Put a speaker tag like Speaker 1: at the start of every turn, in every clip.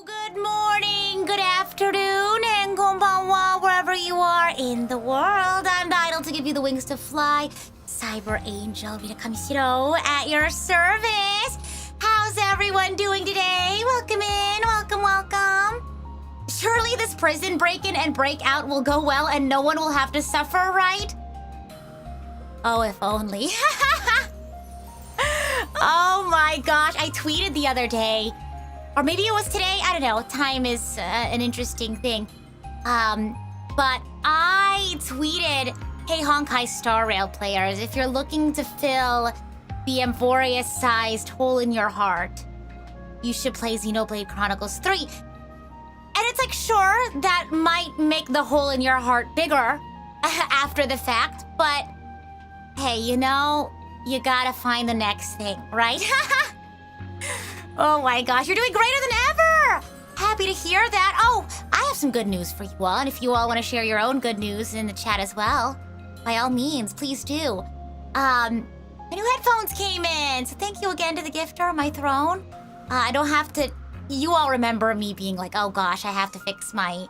Speaker 1: Good morning, good afternoon, and konbanwa, wherever you are in the world. I'm the idol to give you the wings to fly. Cyber Angel Rita Kamishiro at your service. How's everyone doing today? Welcome in, welcome. Surely this prison break-in and break-out will go well and no one will have to suffer, right? Oh, if only. Oh my gosh, I tweeted the other day. Or maybe it was today, I don't know. Time is an interesting thing. But I tweeted, hey Honkai Star Rail players, if you're looking to fill the Amphorius-sized hole in your heart, you should play Xenoblade Chronicles 3. And it's like, sure, that might make the hole in your heart bigger after the fact, but hey, you know, you gotta find the next thing, right? Oh my gosh, you're doing greater than ever! Happy to hear that. Oh, I have some good news for you all, and if you all want to share your own good news in the chat as well, by all means, please do. My new headphones came in, so thank you again to the gifter on my throne. I don't have to... You all remember me being like, oh gosh, I have to fix my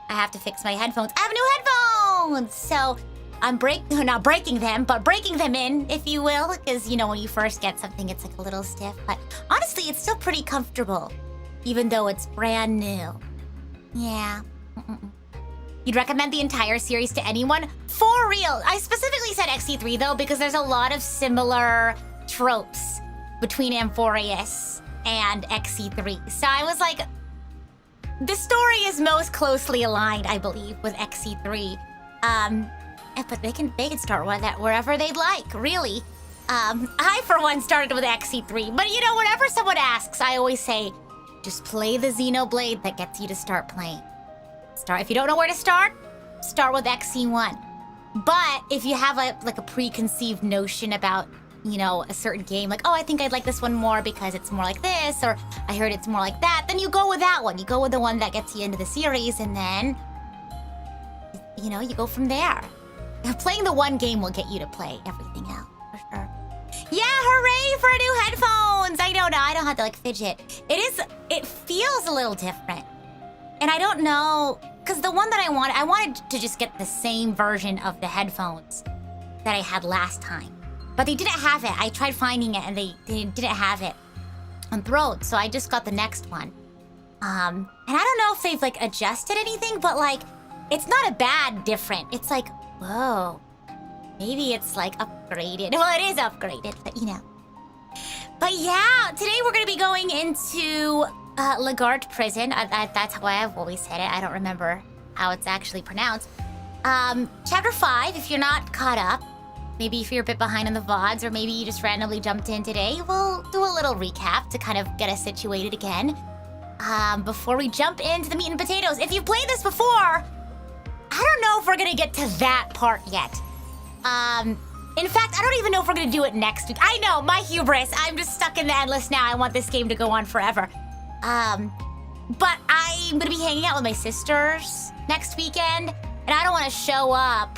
Speaker 1: headphones. I have new headphones! So I'm not breaking them, but breaking them in, if you will, because, you know, when you first get something, it's like a little stiff. But honestly, it's still pretty comfortable, even though it's brand new. Yeah. You'd recommend the entire series to anyone? For real. I specifically said XC3, though, because there's a lot of similar tropes between Amphorius and XC3. So I was like, the story is most closely aligned, I believe, with XC3. But they can start with that wherever they'd like, really. I, for one, started with XC3. But, you know, whenever someone asks, I always say, just play the Xenoblade that gets you to start playing. If you don't know where to start with XC1. But if you have a preconceived notion about, you know, a certain game, like, oh, I think I'd like this one more because it's more like this, or I heard it's more like that, then you go with that one. You go with the one that gets you into the series, and then, you know, you go from there. Playing the one game will get you to play everything else, for sure. Yeah, hooray for new headphones! I don't know, I don't have to like fidget. It feels a little different. And I don't know, because the one that I wanted to just get the same version of the headphones that I had last time. But they didn't have it. I tried finding it and they didn't have it on Throat, so I just got the next one. And I don't know if they've like adjusted anything, but like, it's not a bad different. It's like, whoa, maybe it's like upgraded. Well, it is upgraded, but you know. But yeah, today we're gonna be going into Lagarde Prison. That's how I've always said it. I don't remember how it's actually pronounced. Chapter 5, if you're not caught up, maybe if you're a bit behind on the VODs, or maybe you just randomly jumped in today, we'll do a little recap to kind of get us situated again. Before we jump into the meat and potatoes. If you've played this before, I don't know if we're gonna get to that part yet. In fact, I don't even know if we're gonna do it next week. I know, my hubris. I'm just stuck in the endless now. I want this game to go on forever. But I'm gonna be hanging out with my sisters next weekend, and I don't wanna show up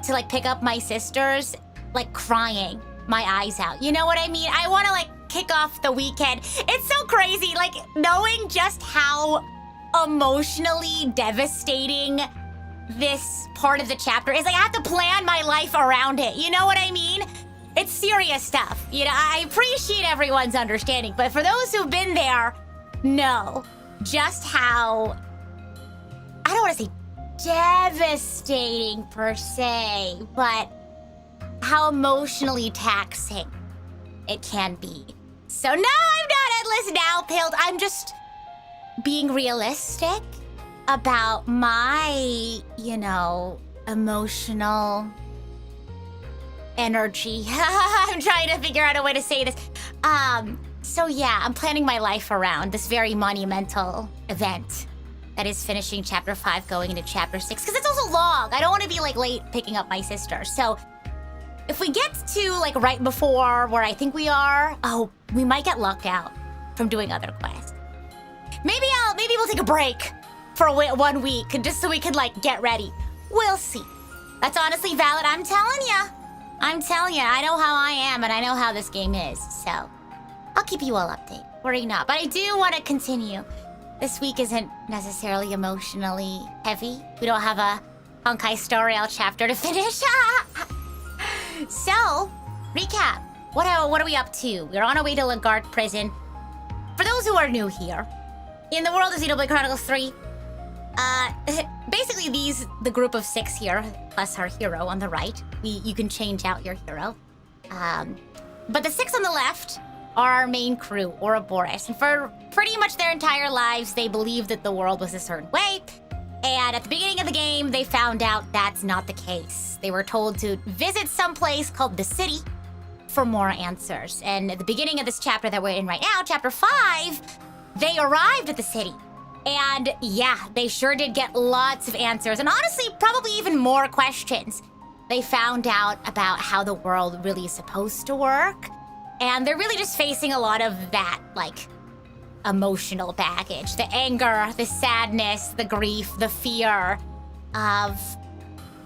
Speaker 1: to like pick up my sisters, like crying my eyes out. You know what I mean? I wanna like kick off the weekend. It's so crazy, like knowing just how emotionally devastating this part of the chapter is. Like, I have to plan my life around it. You know what I mean? It's serious stuff. You know, I appreciate everyone's understanding, but for those who've been there, know just how, I don't want to say devastating per se, but how emotionally taxing it can be. So no, I'm not endless now, pilled. I'm just being realistic about my, you know, emotional energy. I'm trying to figure out a way to say this. So yeah, I'm planning my life around this very monumental event that is finishing chapter 5, going into chapter 6, because it's also long. I don't want to be like late picking up my sister. So if we get to like right before where I think we are, oh, we might get locked out from doing other quests. Maybe we'll take a break for 1 week, just so we can like get ready. We'll see. That's honestly valid. I'm telling ya. I know how I am, and I know how this game is. So I'll keep you all updated. Worry not. But I do want to continue this week isn't necessarily emotionally heavy. We don't have a Honkai Star Rail chapter to finish. So, recap. What are we up to? We're on our way to Lagart Prison. For those who are new here, in the world of Xenoblade Chronicles 3, basically the group of 6 here, plus our hero on the right. You can change out your hero. But the 6 on the left are our main crew, Ouroboros. And for pretty much their entire lives, they believed that the world was a certain way. And at the beginning of the game, they found out that's not the case. They were told to visit some place called the city for more answers. And at the beginning of this chapter that we're in right now, chapter 5, they arrived at the city. And yeah, they sure did get lots of answers. And honestly, probably even more questions. They found out about how the world really is supposed to work. And they're really just facing a lot of that, like, emotional baggage. The anger, the sadness, the grief, the fear of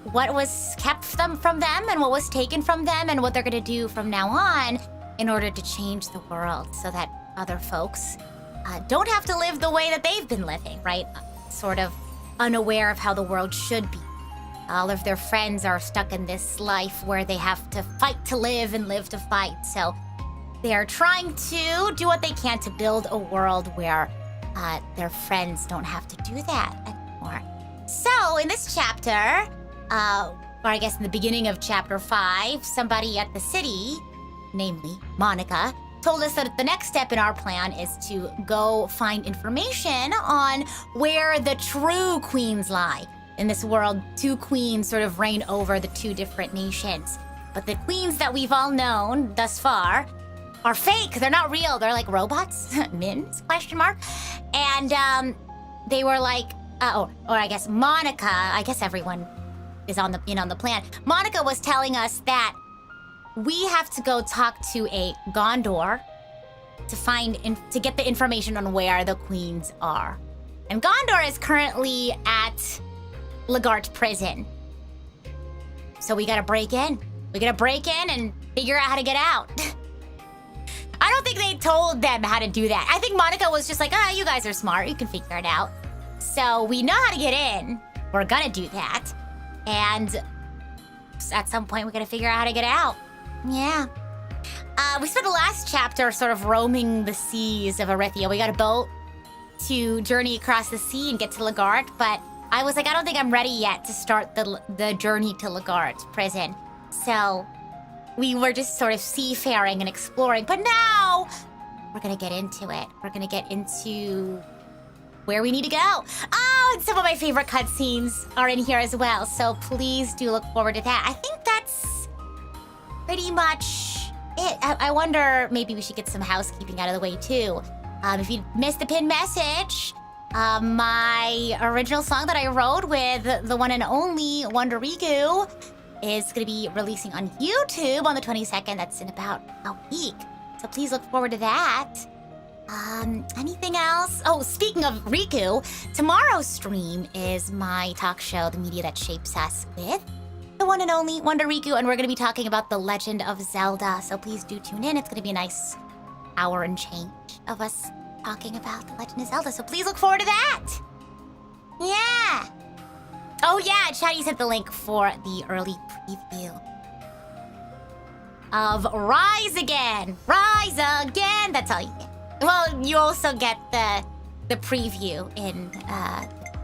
Speaker 1: what was kept from them and what was taken from them and what they're gonna do from now on in order to change the world so that other folks don't have to live the way that they've been living, right? Sort of unaware of how the world should be. All of their friends are stuck in this life where they have to fight to live and live to fight. So they're trying to do what they can to build a world where their friends don't have to do that anymore. So in this chapter, or I guess in the beginning of chapter 5, somebody at the city, namely Monica, told us that the next step in our plan is to go find information on where the true queens lie. In this world, 2 queens sort of reign over the 2 different nations. But the queens that we've all known thus far are fake. They're not real. They're like robots. Mins? Question mark. And they were like, or I guess Monica, I guess everyone is on the plan. Monica was telling us that we have to go talk to a Gondor to get the information on where the queens are. And Gondor is currently at Lagart Prison. So we gotta break in. We gotta break in and figure out how to get out. I don't think they told them how to do that. I think Monica was just like, you guys are smart. You can figure it out. So we know how to get in. We're gonna do that. And at some point, we gotta figure out how to get out. Yeah. We spent the last chapter sort of roaming the seas of Arithia. We got a boat to journey across the sea and get to Lagart, but I was like, I don't think I'm ready yet to start the journey to Lagart Prison. So we were just sort of seafaring and exploring, but now we're gonna get into it. We're gonna get into where we need to go. Oh, and some of my favorite cutscenes are in here as well, so please do look forward to that. I think that's pretty much it. I wonder, maybe we should get some housekeeping out of the way too. If you missed the pinned message, my original song that I wrote with the one and only Wonderigu is gonna be releasing on YouTube on the 22nd. That's in about a week. So please look forward to that. Anything else? Oh, speaking of Riku, tomorrow's stream is my talk show, The Media That Shapes Us, with the one and only Wonderigu, and we're gonna be talking about The Legend of Zelda. So please do tune in. It's gonna be a nice hour and change of us talking about The Legend of Zelda. So please look forward to that. Yeah. Oh yeah, Chatty sent the link for the early preview of Rise Again. Rise Again. That's all you get. Well, you also get the preview in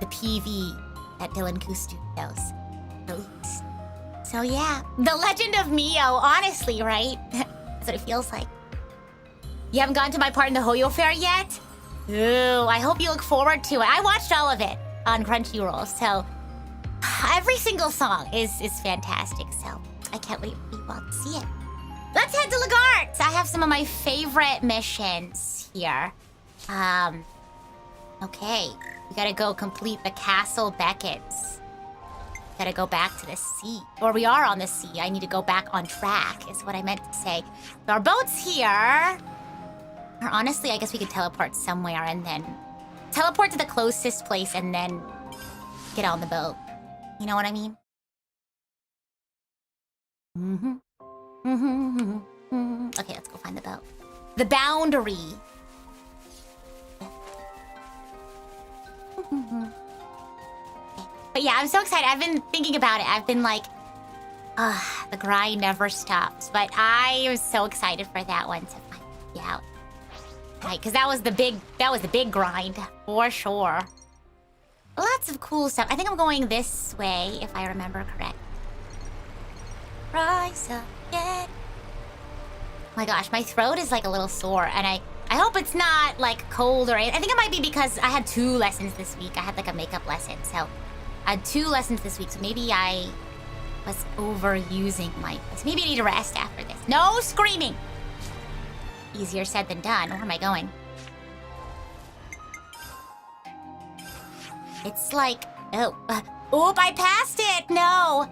Speaker 1: the PV that Dylan Koo Studios released. So yeah, The Legend of Mio, honestly, right? That's what it feels like. You haven't gotten to my part in the Hoyo Fair yet? Ooh, I hope you look forward to it. I watched all of it on Crunchyroll, so every single song is fantastic, so I can't wait for you all to see it. Let's head to Lagart! I have some of my favorite missions here. Okay. We gotta go complete the Castle Beckett's. Gotta go back to the sea. Or we are on the sea. I need to go back on track, is what I meant to say. So our boat's here. Or honestly, I guess we could teleport somewhere and then teleport to the closest place and then get on the boat. You know what I mean? Okay, let's go find the boat. The Boundary. But yeah, I'm so excited. I've been thinking about it. I've been like, the grind never stops. But I am so excited for that one to find out. Right, because that was the big grind for sure. Lots of cool stuff. I think I'm going this way if I remember correct. Rise again. Oh my gosh, my throat is like a little sore, and I hope it's not like cold or anything. I think it might be because I had 2 lessons this week. I had like a makeup lesson, so I had 2 lessons this week. So maybe I was overusing my voice. Maybe I need to rest after this. No screaming. Easier said than done. Where am I going? It's like, oh, I passed it. No.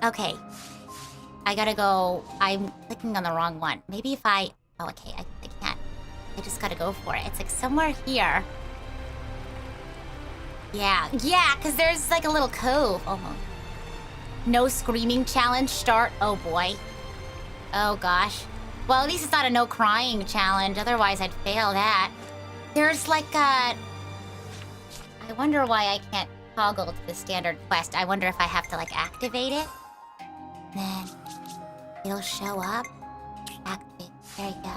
Speaker 1: Okay. I gotta go. I'm clicking on the wrong one. Maybe if I, oh, okay, I can't. I just gotta go for it. It's like somewhere here. Yeah, because there's like a little cove almost. No screaming challenge start. Oh boy. Oh gosh. Well, at least it's not a no crying challenge. Otherwise, I'd fail that. There's like a... I wonder why I can't toggle to the standard quest. I wonder if I have to like activate it. Then it'll show up. Activate. There you go.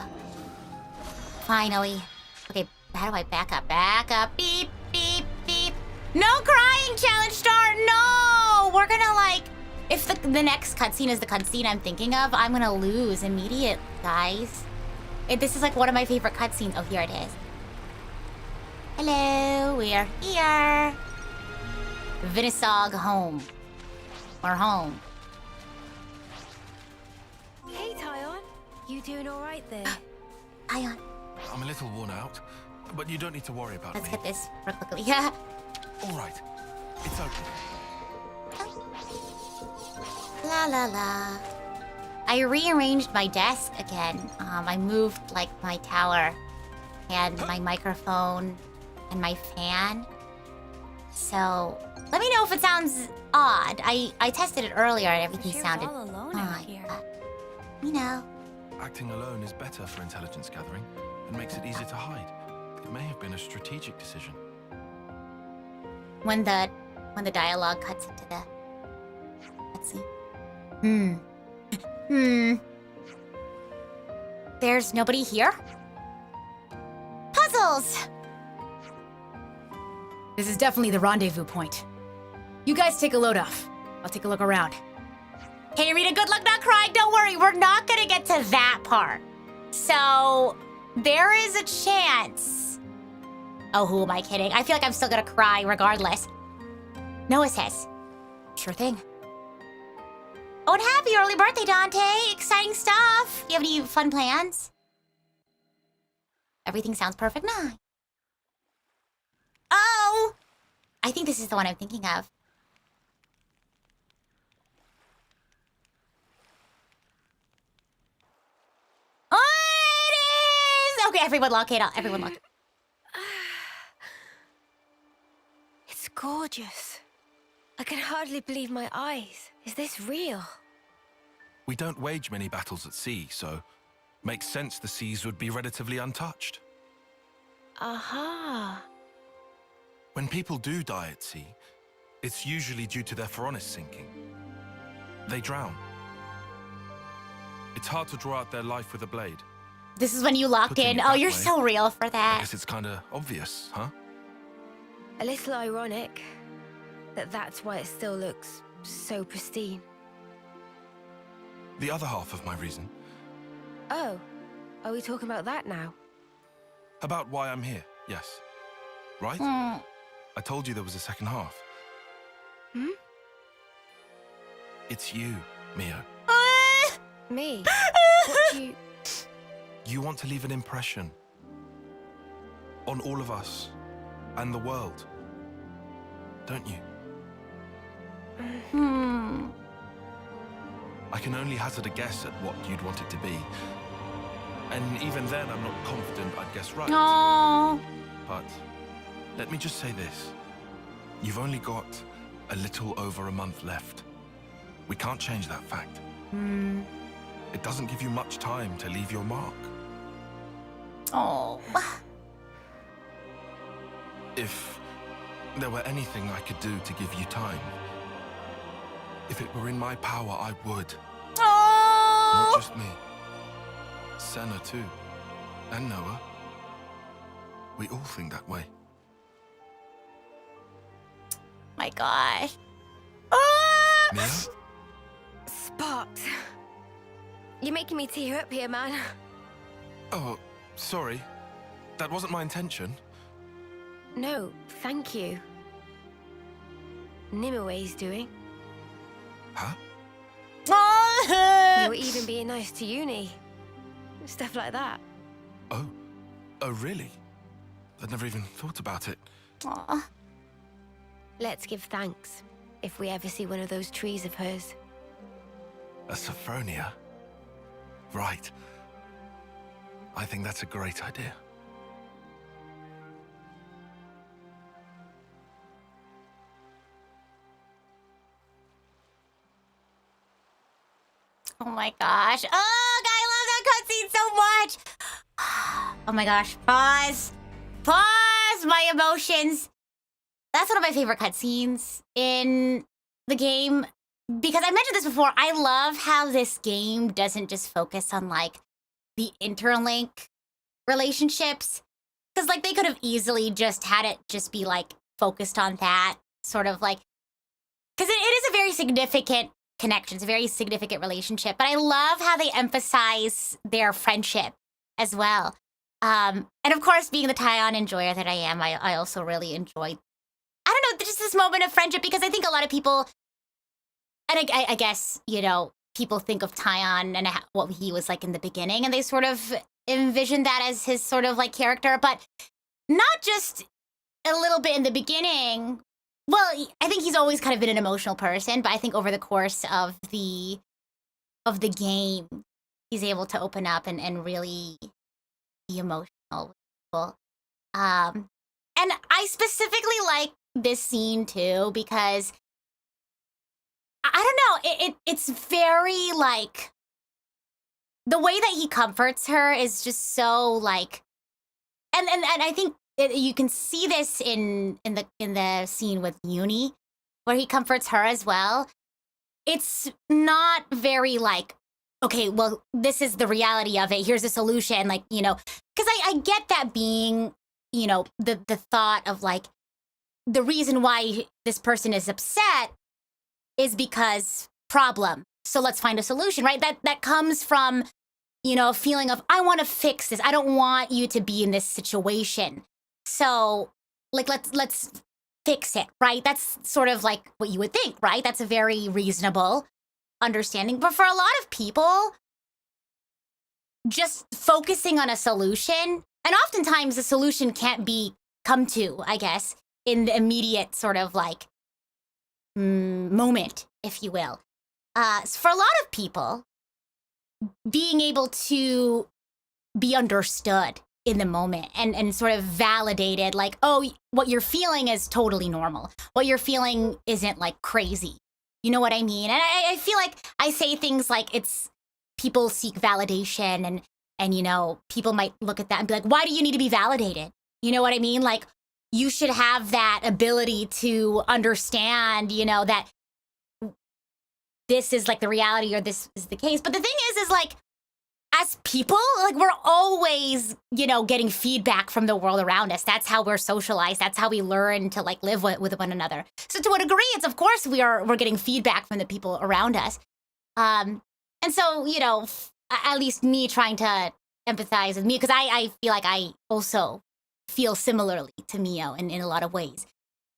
Speaker 1: Finally. Okay, how do I back up? Back up. Beep, beep, beep. No crying challenge start. No! We're gonna like... If the next cutscene is the cutscene I'm thinking of, I'm gonna lose immediate, guys. This is like one of my favorite cutscenes. Oh, here it is. Hello, we are here. Vinisog home. Or home.
Speaker 2: Hey, Tyon. You doing all right there?
Speaker 1: Tyon.
Speaker 3: I'm a little worn out, but you don't need to worry about
Speaker 1: Let's
Speaker 3: me.
Speaker 1: get this real quickly. Yeah.
Speaker 3: All right. It's open.
Speaker 1: La la la. I rearranged my desk again. I moved like my tower and my microphone and my fan. So let me know if it sounds odd. I tested it earlier and everything sounded
Speaker 2: all alone out here.
Speaker 1: You know.
Speaker 3: Acting alone is better for intelligence gathering and makes it easier to hide. It may have been a strategic decision.
Speaker 1: When the dialogue cuts into the cutscene. There's nobody here? Puzzles!
Speaker 4: This is definitely the rendezvous point. You guys take a load off. I'll take a look around.
Speaker 1: Hey, Rita, good luck not crying. Don't worry, we're not gonna get to that part. So, there is a chance. Oh, who am I kidding? I feel like I'm still gonna cry regardless. Noah says.
Speaker 4: Sure thing.
Speaker 1: Oh, and happy early birthday, Dante. Exciting stuff. You have any fun plans? Everything sounds perfect. Nice. Oh! I think this is the one I'm thinking of. Oh, it is! Okay, everyone lock it up. Everyone lock it.
Speaker 2: It's gorgeous. I can hardly believe my eyes. Is this real?
Speaker 3: We don't wage many battles at sea, so makes sense the seas would be relatively untouched.
Speaker 2: Aha.
Speaker 3: When people do die at sea, it's usually due to their Phoronis sinking. They drown. It's hard to draw out their life with a blade.
Speaker 1: This is when you locked
Speaker 3: Putting
Speaker 1: in.
Speaker 3: it
Speaker 1: Oh,
Speaker 3: that
Speaker 1: you're
Speaker 3: way,
Speaker 1: so real for
Speaker 3: I
Speaker 1: that.
Speaker 3: guess it's kinda obvious, huh?
Speaker 2: A little ironic that that's why it still looks so pristine.
Speaker 3: The other half of my reason,
Speaker 2: Oh, are we talking about that now?
Speaker 3: about why I'm here, yes. Right?
Speaker 1: Hmm.
Speaker 3: I told you there was a second half.
Speaker 2: Hmm?
Speaker 3: It's you, Mio.
Speaker 2: Me? What do you...
Speaker 3: You want to leave an impression on all of us and the world, don't you? I can only hazard a guess at what you'd want it to be. And even then, I'm not confident I'd guess right.
Speaker 1: Aww.
Speaker 3: But let me just say this. You've only got a little over a month left. We can't change that fact. It doesn't give you much time to leave your mark.
Speaker 1: Oh.
Speaker 3: If there were anything I could do to give you time, if it were in my power, I would.
Speaker 1: Oh!
Speaker 3: Not just me. Senna too. And Noah. We all think that way.
Speaker 1: My gosh. Ah!
Speaker 3: Mia?
Speaker 2: Sparks. You're making me tear up here, man.
Speaker 3: Oh, sorry. That wasn't my intention.
Speaker 2: No, thank you. Nimue's doing.
Speaker 3: Huh?
Speaker 1: Oh!
Speaker 2: You were even being nice to Uni. Stuff like that.
Speaker 3: Oh. Oh, really? I'd never even thought about it.
Speaker 1: Aw.
Speaker 2: Let's give thanks if we ever see one of those trees of hers.
Speaker 3: A Sophronia? Right. I think that's a great idea.
Speaker 1: Oh my gosh. Oh, I love that cutscene so much. Oh my gosh. Pause. Pause my emotions. That's one of my favorite cutscenes in the game. Because I mentioned this before, I love how this game doesn't just focus on like the interlink relationships. Because like they could have easily just had it just be like focused on that sort of like, because it is a very significant connection. It's a very significant relationship. But I love how they emphasize their friendship as well. And of course, being the Taion enjoyer that I am, I also really enjoyed, I don't know, just this moment of friendship, because I think a lot of people, and I guess, you know, people think of Taion and what he was like in the beginning, and they sort of envision that as his sort of like character, but not just a little bit in the beginning. Well, I think he's always kind of been an emotional person, but I think over the course of the game, he's able to open up and really be emotional with people. And I specifically like this scene too, because I don't know, it's very like, the way that he comforts her is just so like, and I think you can see this in the scene with Uni, where he comforts her as well. It's not very like, okay, well, this is the reality of it. Here's a solution, like, you know, because I get that being, you know, the thought of like, the reason why this person is upset is because problem. So let's find a solution, right? That comes from, you know, a feeling of, I want to fix this. I don't want you to be in this situation. So like, let's fix it, right? That's sort of like what you would think, right? That's a very reasonable understanding. But for a lot of people, just focusing on a solution, and oftentimes the solution can't be come to, I guess, in the immediate sort of like moment, if you will. For a lot of people, being able to be understood in the moment and sort of validated, like, oh, what you're feeling is totally normal. What you're feeling isn't like crazy. You know what I mean? And I feel like I say things like it's people seek validation and you know, people might look at that and be like, why do you need to be validated? You know what I mean? Like, you should have that ability to understand, you know, that this is like the reality or this is the case. But the thing is like, as people, like, we're always, you know, getting feedback from the world around us. That's how we're socialized. That's how we learn to like live with one another. So to a degree, it's of course we're getting feedback from the people around us. And so, you know, at least me trying to empathize with me, because I feel like I also feel similarly to Mio in a lot of ways.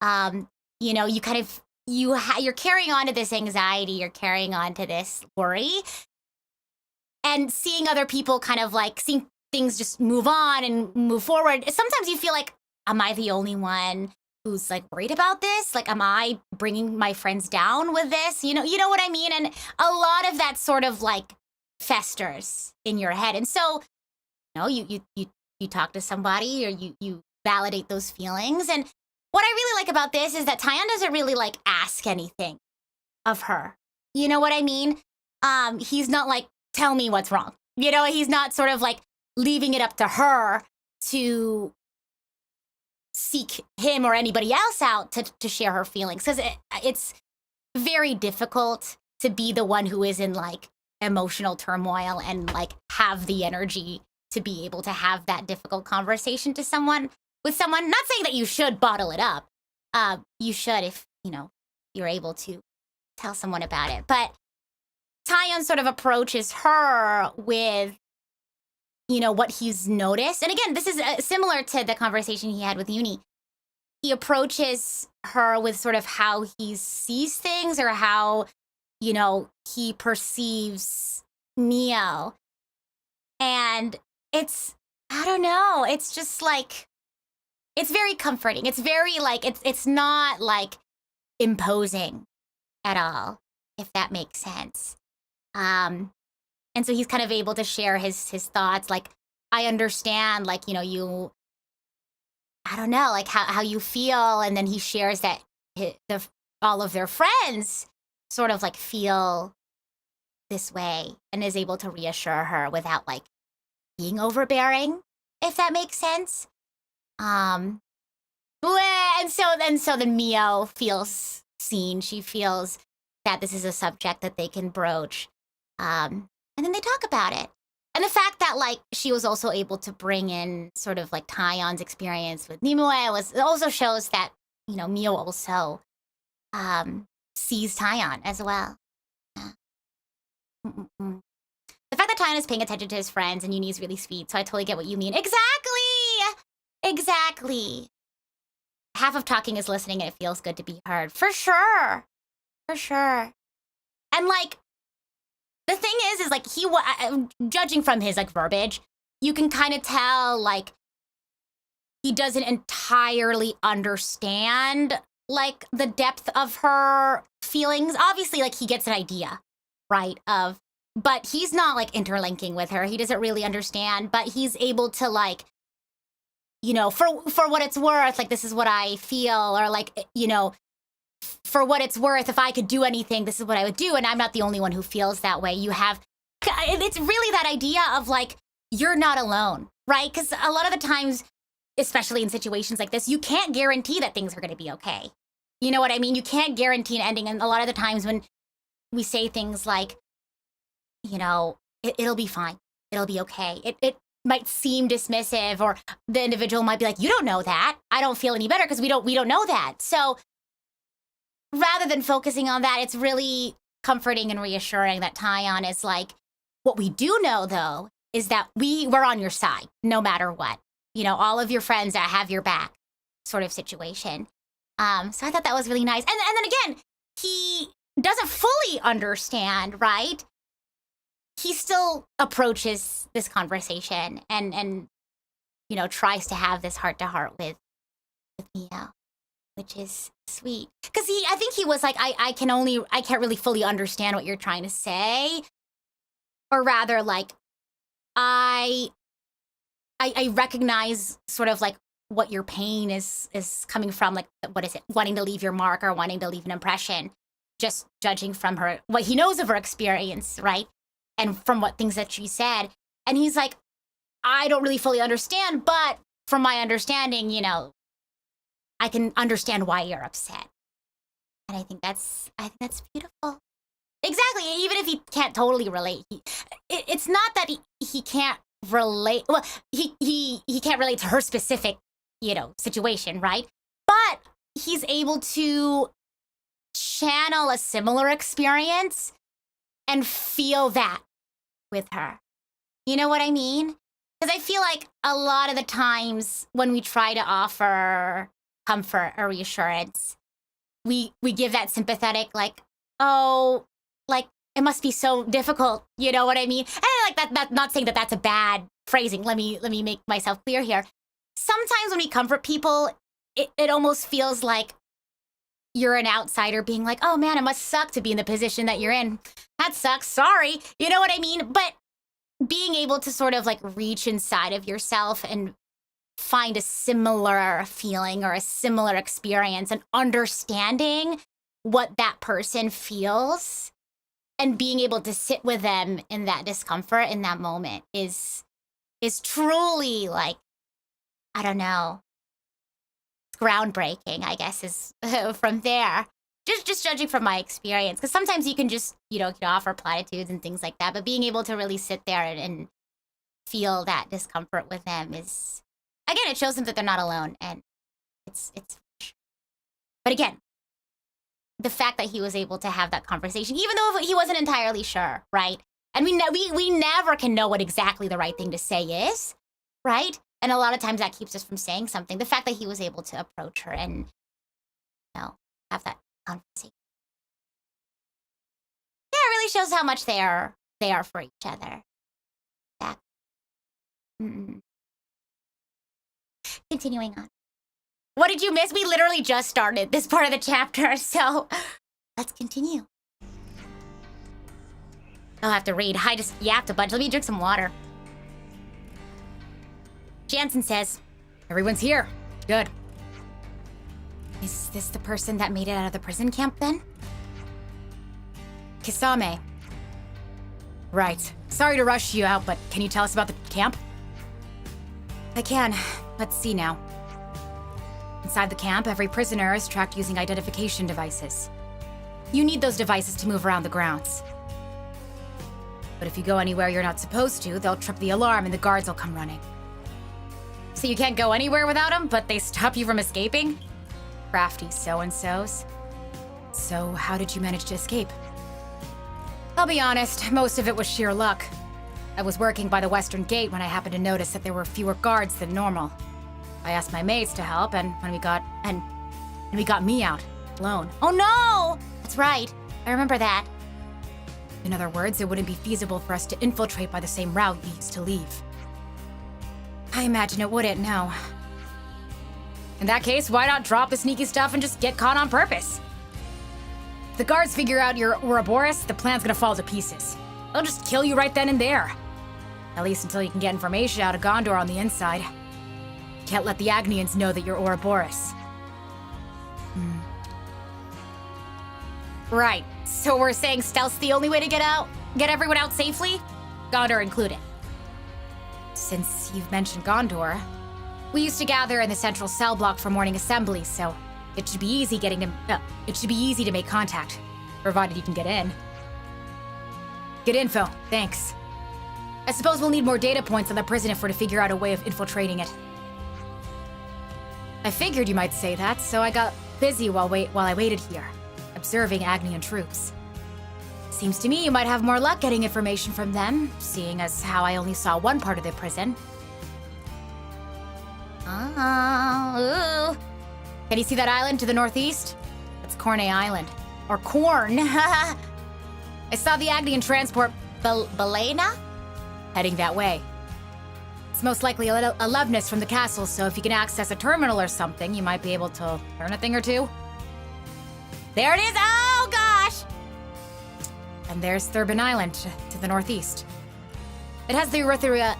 Speaker 1: You know, you kind of, you're carrying on to this anxiety, you're carrying on to this worry, and seeing other people kind of like seeing things just move on and move forward. Sometimes you feel like, am I the only one who's like worried about this? Like, am I bringing my friends down with this? You know what I mean? And a lot of that sort of like festers in your head. And so, you know, you talk to somebody or you validate those feelings. And what I really like about this is that Taion doesn't really like ask anything of her. You know what I mean? He's not like, tell me what's wrong. You know, he's not sort of like leaving it up to her to seek him or anybody else out to share her feelings, because it's very difficult to be the one who is in like emotional turmoil and like have the energy to be able to have that difficult conversation with someone. Not saying that you should bottle it up. You should if, you know, you're able to tell someone about it. But Tyon sort of approaches her with, you know, what he's noticed. And again, this is similar to the conversation he had with Uni. He approaches her with sort of how he sees things or how, you know, he perceives Mio. And it's, I don't know, it's just like, it's very comforting. It's very like, it's not like imposing at all, if that makes sense. And so he's kind of able to share his thoughts. Like, I understand, like, you know, I don't know, like how you feel. And then he shares that all of their friends sort of like feel this way and is able to reassure her without like being overbearing, if that makes sense. And so then Mio feels seen. She feels that this is a subject that they can broach. And then they talk about it. And the fact that like she was also able to bring in sort of like Tyon's experience with Nimue also shows that, you know, Mio also sees Tyon as well. Yeah. Mm-mm-mm. The fact that Tyon is paying attention to his friends and Uni is really sweet, so I totally get what you mean. Exactly. Half of talking is listening, and it feels good to be heard. For sure. And like, the thing is like judging from his like verbiage, you can kind of tell like he doesn't entirely understand like the depth of her feelings. Obviously, like he gets an idea, right? But he's not like interlinking with her. He doesn't really understand, but he's able to like, you know, for what it's worth, like this is what I feel, or like, you know, for what it's worth, if I could do anything, this is what I would do. And I'm not the only one who feels that way. It's really that idea of like, you're not alone, right? Because a lot of the times, especially in situations like this, you can't guarantee that things are going to be okay. You know what I mean? You can't guarantee an ending. And a lot of the times when we say things like, you know, it'll be fine, it'll be okay, it might seem dismissive, or the individual might be like, you don't know that. I don't feel any better because we don't know that. So rather than focusing on that, it's really comforting and reassuring that Tyon is like, what we do know, though, is that we're on your side, no matter what. You know, all of your friends that have your back sort of situation. So I thought that was really nice. And then again, he doesn't fully understand, right? He still approaches this conversation and you know, tries to have this heart-to-heart with Mio, which is sweet. Because I think he was like, I can't really fully understand what you're trying to say. Or rather, like, I recognize sort of like what your pain is coming from, like, what is it? Wanting to leave your mark or wanting to leave an impression, just judging from her, what he knows of her experience, right? And from what things that she said. And he's like, I don't really fully understand, but from my understanding, you know, I can understand why you're upset. And I think that's beautiful. Exactly. Even if he can't totally relate, it's not that he can't relate. Well, he can't relate to her specific, you know, situation, right? But he's able to channel a similar experience and feel that with her. You know what I mean? Because I feel like a lot of the times when we try to offer comfort or reassurance, we give that sympathetic, like, oh, like, it must be so difficult. You know what I mean? And like that not saying that that's a bad phrasing. Let me make myself clear here. Sometimes when we comfort people, it almost feels like you're an outsider being like, oh man, it must suck to be in the position that you're in. That sucks. Sorry. You know what I mean? But being able to sort of like reach inside of yourself and find a similar feeling or a similar experience and understanding what that person feels and being able to sit with them in that discomfort in that moment is truly like, I don't know, groundbreaking, I guess, is from there. Just judging from my experience, because sometimes you can just, offer platitudes and things like that, but being able to really sit there and feel that discomfort with them is, again, it shows them that they're not alone, and it's. But again, the fact that he was able to have that conversation, even though he wasn't entirely sure, right? And we never can know what exactly the right thing to say is, right? And a lot of times that keeps us from saying something. The fact that he was able to approach her and, have that conversation. Yeah, it really shows how much they are for each other. Yeah. Continuing on. What did you miss? We literally just started this part of the chapter, so let's continue. I'll have to read. I just yapped a bunch. Let me drink some water. Jansen says,
Speaker 4: Everyone's here. Good.
Speaker 1: Is this the person that made it out of the prison camp then?
Speaker 4: Kisame. Right. Sorry to rush you out, but can you tell us about the camp? I can. Let's see now. Inside the camp, every prisoner is tracked using identification devices. You need those devices to move around the grounds. But if you go anywhere you're not supposed to, they'll trip the alarm and the guards will come running. So you can't go anywhere without them, but they stop you from escaping? Crafty so-and-sos. So how did you manage to escape? I'll be honest, most of it was sheer luck. I was working by the western gate when I happened to notice that there were fewer guards than normal. I asked my mates to help, and when we got me out, alone.
Speaker 1: Oh no! That's right. I remember that.
Speaker 4: In other words, it wouldn't be feasible for us to infiltrate by the same route you used to leave. I imagine it wouldn't, no. In that case, why not drop the sneaky stuff and just get caught on purpose? If the guards figure out you're Ouroboros, the plan's gonna fall to pieces. They'll just kill you right then and there. At least until you can get information out of Gondor on the inside. Can't let the Agnians know that you're Ouroboros.
Speaker 1: Right. So we're saying stealth's the only way to get everyone out safely? Gondor included.
Speaker 4: Since you've mentioned Gondor, we used to gather in the central cell block for morning assembly, so it should be easy to make contact, provided you can get in. Good info, thanks. I suppose we'll need more data points on the prison if we're to figure out a way of infiltrating it. I figured you might say that, so I got busy while I waited here, observing Agnian troops. Seems to me you might have more luck getting information from them, seeing as how I only saw one part of the prison.
Speaker 1: Oh, ooh.
Speaker 4: Can you see that island to the northeast? It's Corne Island. Or Corn. I saw the Agnian transport
Speaker 1: Balena?
Speaker 4: heading that way. It's most likely a Levness from the castle, so if you can access a terminal or something, you might be able to learn a thing or two.
Speaker 1: There it is! Oh, gosh!
Speaker 4: And there's Thurbin Island to the northeast. It has the Erythia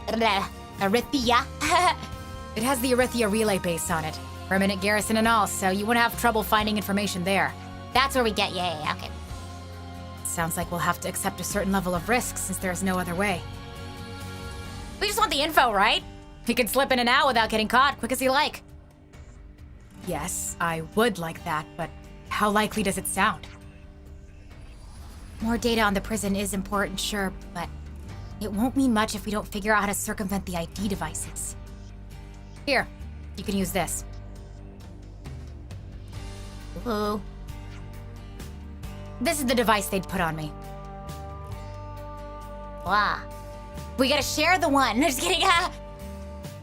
Speaker 4: It has the Erythia relay base on it. Permanent garrison and all, so you wouldn't have trouble finding information there.
Speaker 1: That's where we get, yeah, okay.
Speaker 4: Sounds like we'll have to accept a certain level of risk since there's no other way.
Speaker 1: We just want the info, right?
Speaker 4: You can slip in and out without getting caught, quick as you like. Yes, I would like that, but how likely does it sound? More data on the prison is important, sure, but it won't mean much if we don't figure out how to circumvent the ID devices. Here, you can use this.
Speaker 1: Ooh.
Speaker 4: This is the device they'd put on me.
Speaker 1: Wow. We gotta share the one. I'm just kidding.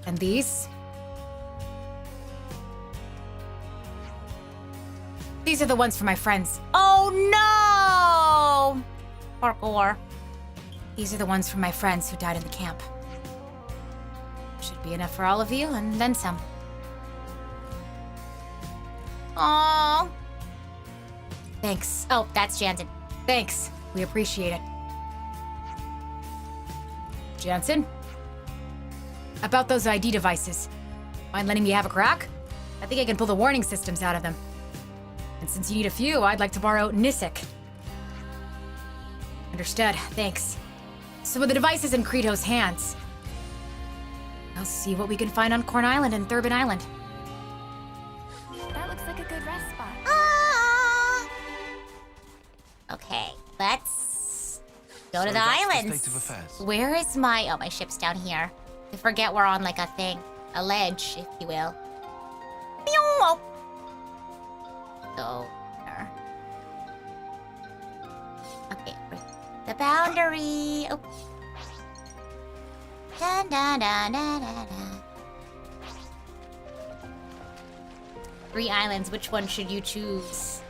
Speaker 4: And these? These are the ones for my friends.
Speaker 1: Oh no! Parkour.
Speaker 4: These are the ones from my friends who died in the camp. Should be enough for all of you, and then some.
Speaker 1: Oh.
Speaker 4: Thanks.
Speaker 1: Oh, that's Jansen.
Speaker 4: Thanks. We appreciate it. Jansen? About those ID devices. Mind letting me have a crack? I think I can pull the warning systems out of them. And since you need a few, I'd like to borrow Nisik. Understood. Thanks. So with the devices in Krito's hands, I'll see what we can find on Corn Island and Thurbin Island.
Speaker 1: Go to
Speaker 3: So
Speaker 1: the
Speaker 3: that's the
Speaker 1: islands.
Speaker 3: state of affairs.
Speaker 1: Where is my... Oh, my ship's down here. I forget we're on like a thing. A ledge, if you will. Pew! Go there. Okay, the boundary. Oh. Da, da, da, da, da, da. 3 islands, which one should you choose?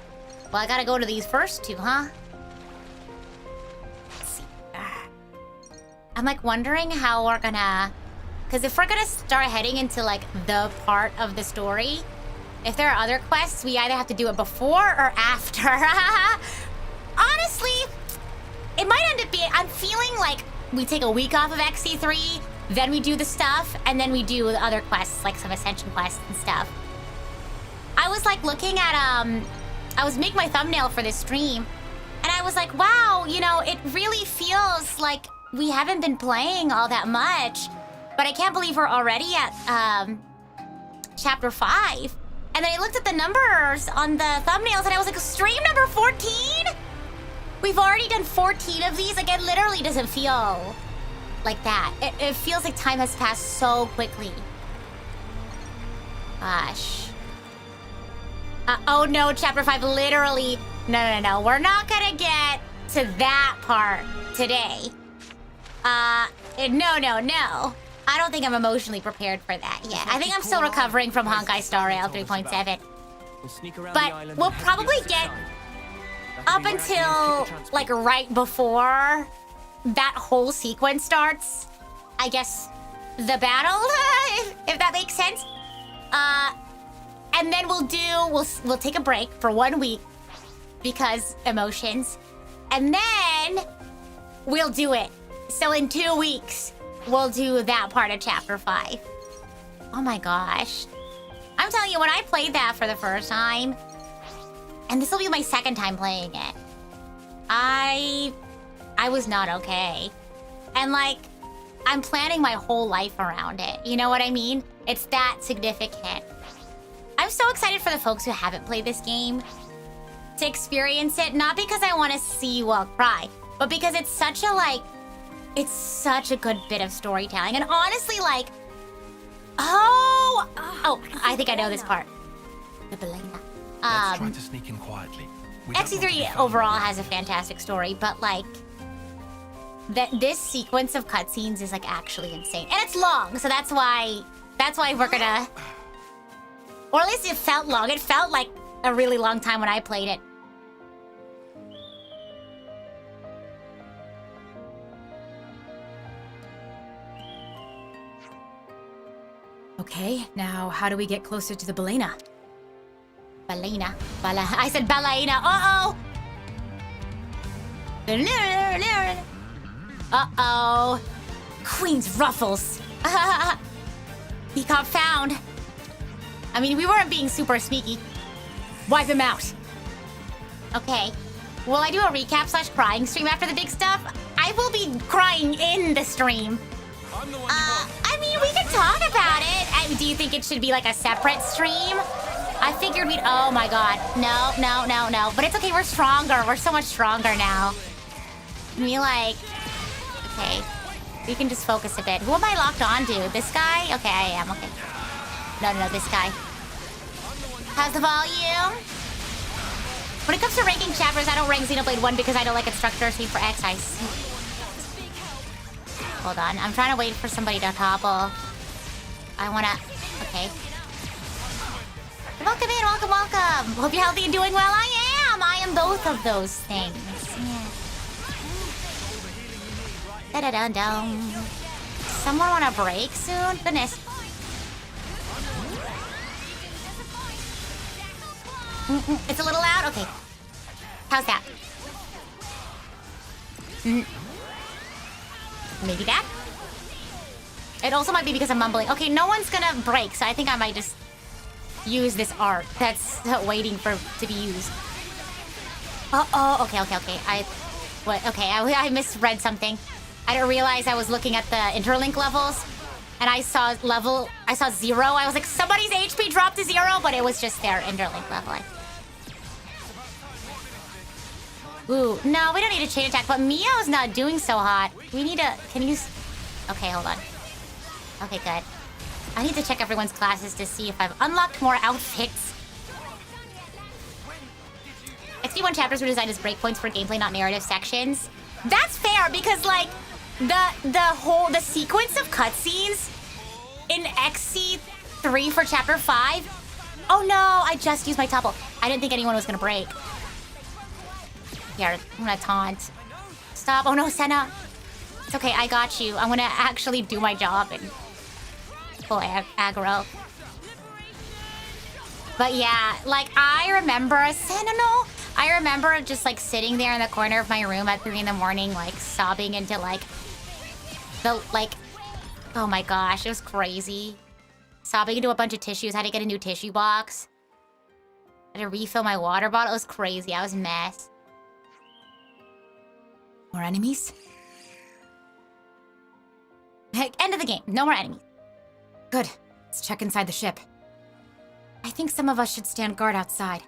Speaker 1: Well, I gotta go to these first 2, huh? Let's see. I'm like wondering how we're gonna... Because if we're gonna start heading into like the part of the story, if there are other quests, we either have to do it before or after. Honestly, it might end up being... I'm feeling like we take a week off of XC3, then we do the stuff, and then we do the other quests, like some Ascension quests and stuff. I was like looking at, I was making my thumbnail for this stream, and I was like, wow, you know, it really feels like we haven't been playing all that much, but I can't believe we're already at, chapter 5. And then I looked at the numbers on the thumbnails, and I was like, stream number 14? We've already done 14 of these? Like, it literally doesn't feel like that. It feels like time has passed so quickly. Gosh. Oh no, chapter 5 literally... No. We're not gonna get to that part today. No. I don't think I'm emotionally prepared for that yet. I think I'm still recovering from Honkai Star Rail 3.7. But we'll probably get up until, like, right before that whole sequence starts. I guess the battle, if that makes sense. And then we'll take a break for 1 week because emotions. And then we'll do it. So in 2 weeks, we'll do that part of chapter 5. Oh my gosh. I'm telling you, when I played that for the first time, and this will be my second time playing it, I was not okay. And like, I'm planning my whole life around it. You know what I mean? It's that significant. I'm so excited for the folks who haven't played this game to experience it, not because I want to see you all cry, but because it's such a, like, it's such a good bit of storytelling. And honestly, like, oh, I think I know this part. The Belena.
Speaker 3: Let's try to sneak in quietly. We don't want to be
Speaker 1: XC3
Speaker 3: found
Speaker 1: overall
Speaker 3: by
Speaker 1: has a fantastic story, but like, this sequence of cutscenes is like actually insane. And it's long, so that's why we're gonna... Or at least it felt long. It felt like a really long time when I played it.
Speaker 4: Okay, now how do we get closer to the Belena?
Speaker 1: Balena. I said Balena. Uh-oh! Uh-oh. Queen's ruffles. He got found. I mean, we weren't being super sneaky.
Speaker 4: Wipe him out.
Speaker 1: Okay. Will I do a recap / crying stream after the big stuff? I will be crying in the stream.
Speaker 3: I'm the one
Speaker 1: I mean, we can talk about it. Do you think it should be like a separate stream? I figured we'd... Oh my god. No. But it's okay, we're stronger. We're so much stronger now. And we like... Okay. We can just focus a bit. Who am I locked on to? This guy? Okay, I am. Okay. No, this guy. How's the volume? When it comes to ranking chapters, I don't rank Xenoblade 1 because I don't like Instructor Team for X. I see. Hold on. I'm trying to wait for somebody to topple. I wanna... Okay. Welcome in, welcome. Hope you're healthy and doing well. I am both of those things. Yeah. Da-da-dum-dum. Someone want a break soon? Goodness. It's a little loud? Okay. How's that? Maybe that? It also might be because I'm mumbling. Okay, no one's gonna break, so I think I might just use this art that's waiting to be used. Uh-oh. Okay. I misread something. I didn't realize I was looking at the interlink levels, and I saw 0. I was like, somebody's HP dropped to 0, but it was just their interlink level. Ooh, no, we don't need a chain attack, but Mio's not doing so hot. We need a... Can you... Okay, hold on. Okay, good. I need to check everyone's classes to see if I've unlocked more outfits. XP1 chapters were designed as breakpoints for gameplay, not narrative sections. That's fair, because, like, the sequence of cutscenes in XC3 for Chapter 5... Oh, no, I just used my topple. I didn't think anyone was gonna break. Here, I'm gonna taunt. Stop. Oh, no, Senna. It's okay, I got you. I'm gonna actually do my job and pull aggro. But yeah, like, I remember... Senna, no! I remember just, like, sitting there in the corner of my room at 3 in the morning, like, sobbing into, like... Oh my gosh, it was crazy. Sobbing into a bunch of tissues, had to get a new tissue box. Had to refill my water bottle. It was crazy, I was a mess. More enemies? Heck, end of the game. No more enemies.
Speaker 4: Good. Let's check inside the ship. I think some of us should stand guard outside.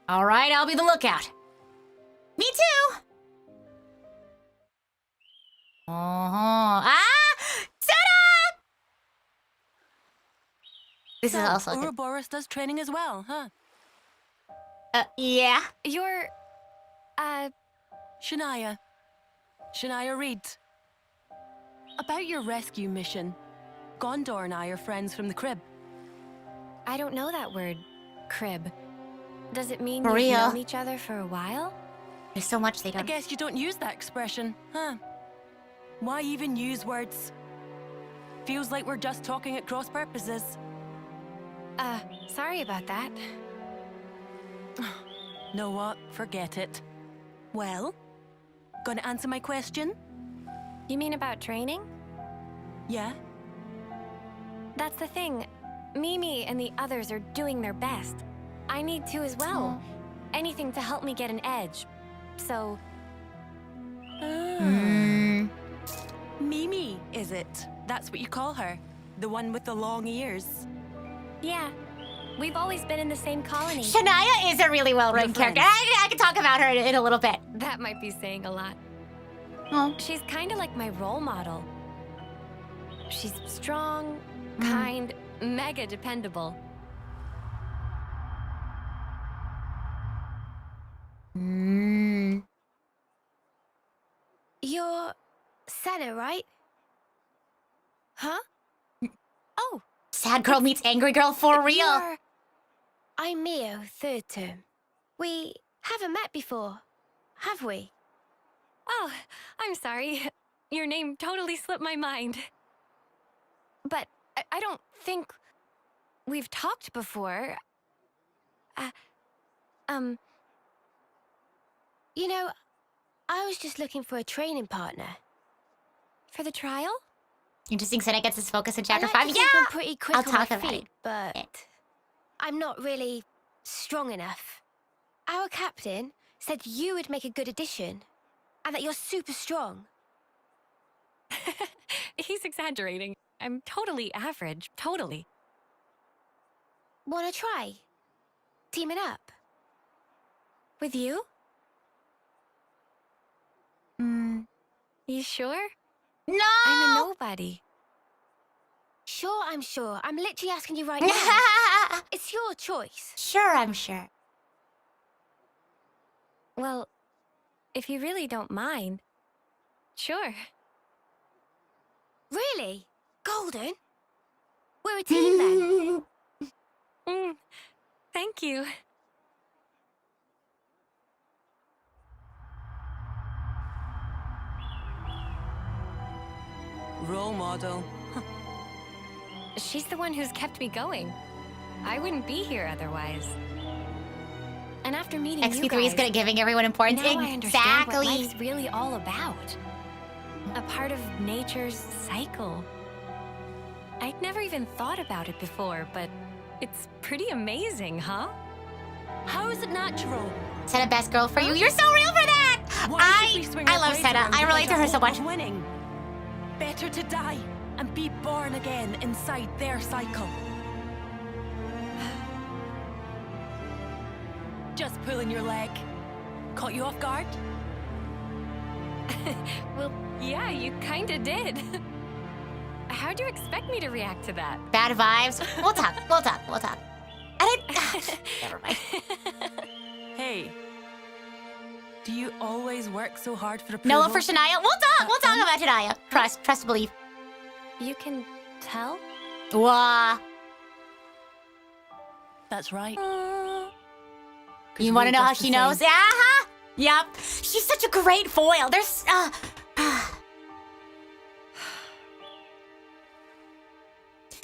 Speaker 4: All right, I'll be the lookout.
Speaker 1: Me too! Ah! Senna! This is also good.
Speaker 5: Ouroboros does training as well, huh?
Speaker 1: Yeah.
Speaker 2: You're...
Speaker 5: Shania Reed. About your rescue mission. Gondor and I are friends from the crib.
Speaker 2: I don't know that word. Crib. Does it mean
Speaker 1: For
Speaker 2: you've
Speaker 1: real.
Speaker 2: known each other for a while?
Speaker 1: There's so much they
Speaker 5: I
Speaker 1: don't...
Speaker 5: guess you don't use that expression, huh? Why even use words? Feels like we're just talking at cross purposes.
Speaker 2: Sorry about that.
Speaker 5: Know what? Forget it. Well, gonna answer my question?
Speaker 2: You mean about training?
Speaker 5: Yeah?
Speaker 2: That's the thing. Mimi and the others are doing their best. I need to as well. Anything to help me get an edge. So...
Speaker 5: Mimi, is it? That's what you call her? The one with the long ears?
Speaker 2: yeah. We've always been in the same colony.
Speaker 1: Shania is a really well-written
Speaker 5: Your
Speaker 1: character.
Speaker 5: friends.
Speaker 1: I can talk about her in a little bit.
Speaker 2: That might be saying a lot.
Speaker 1: Oh.
Speaker 2: She's kind of like my role model. She's strong, kind, mega dependable. You're Senna, right? Huh? Oh,
Speaker 1: Sad girl meets angry girl for real.
Speaker 2: I'm Mio, third term. We haven't met before, have we? Oh, I'm sorry. Your name totally slipped my mind. But I don't think we've talked before. You know, I was just looking for a training partner. For the trial?
Speaker 1: Interesting, Senna gets his focus in Chapter
Speaker 2: I like
Speaker 1: 5.
Speaker 2: to
Speaker 1: Yeah!
Speaker 2: think I'm pretty quick
Speaker 1: I'll
Speaker 2: on my
Speaker 1: talk about
Speaker 2: feet,
Speaker 1: it.
Speaker 2: but I'm not really strong enough. Our captain said you would make a good addition, and that you're super strong.
Speaker 6: He's exaggerating. I'm totally average, totally.
Speaker 2: Wanna try? Team it up? With you? You sure?
Speaker 1: No!
Speaker 2: I'm a nobody. Sure, I'm sure. I'm literally asking you right now. It's your choice.
Speaker 1: Sure, I'm sure.
Speaker 2: Well, if you really don't mind, sure. Really? Golden? We're a team then.
Speaker 6: Thank you.
Speaker 5: Role model.
Speaker 6: She's the one who's kept me going. I wouldn't be here otherwise.
Speaker 2: And after meeting you
Speaker 1: XP3
Speaker 2: guys,
Speaker 1: is good at giving everyone importance.
Speaker 2: now I understand what
Speaker 1: Exactly.
Speaker 2: life's really all about. A part of nature's cycle.
Speaker 6: I'd never even thought about it before, but it's pretty amazing, huh?
Speaker 5: How is it natural?
Speaker 1: Senna, best girl for you. You're so real for that!
Speaker 5: Why should we swing
Speaker 1: I
Speaker 5: our
Speaker 1: love
Speaker 5: blades
Speaker 1: Senna.
Speaker 5: around
Speaker 1: I relate to
Speaker 5: without
Speaker 1: her
Speaker 5: a
Speaker 1: so
Speaker 5: hope
Speaker 1: much.
Speaker 5: of winning? Better to die and be born again inside their cycle. Just pulling your leg. Caught you off guard?
Speaker 6: Well, yeah, you kinda did. How'd you expect me to react to that?
Speaker 1: Bad vibes. We'll talk. And it... Never mind.
Speaker 5: Hey. Do you always work so hard for approval?
Speaker 1: Noah for Shania. We'll talk about Shania. Trust, believe.
Speaker 6: You can tell?
Speaker 1: Wah.
Speaker 5: That's right. 'Cause
Speaker 1: You want to
Speaker 5: we're
Speaker 1: know how
Speaker 5: just the
Speaker 1: she knows?
Speaker 5: same.
Speaker 1: Uh-huh. Yep. She's such a great foil. There's...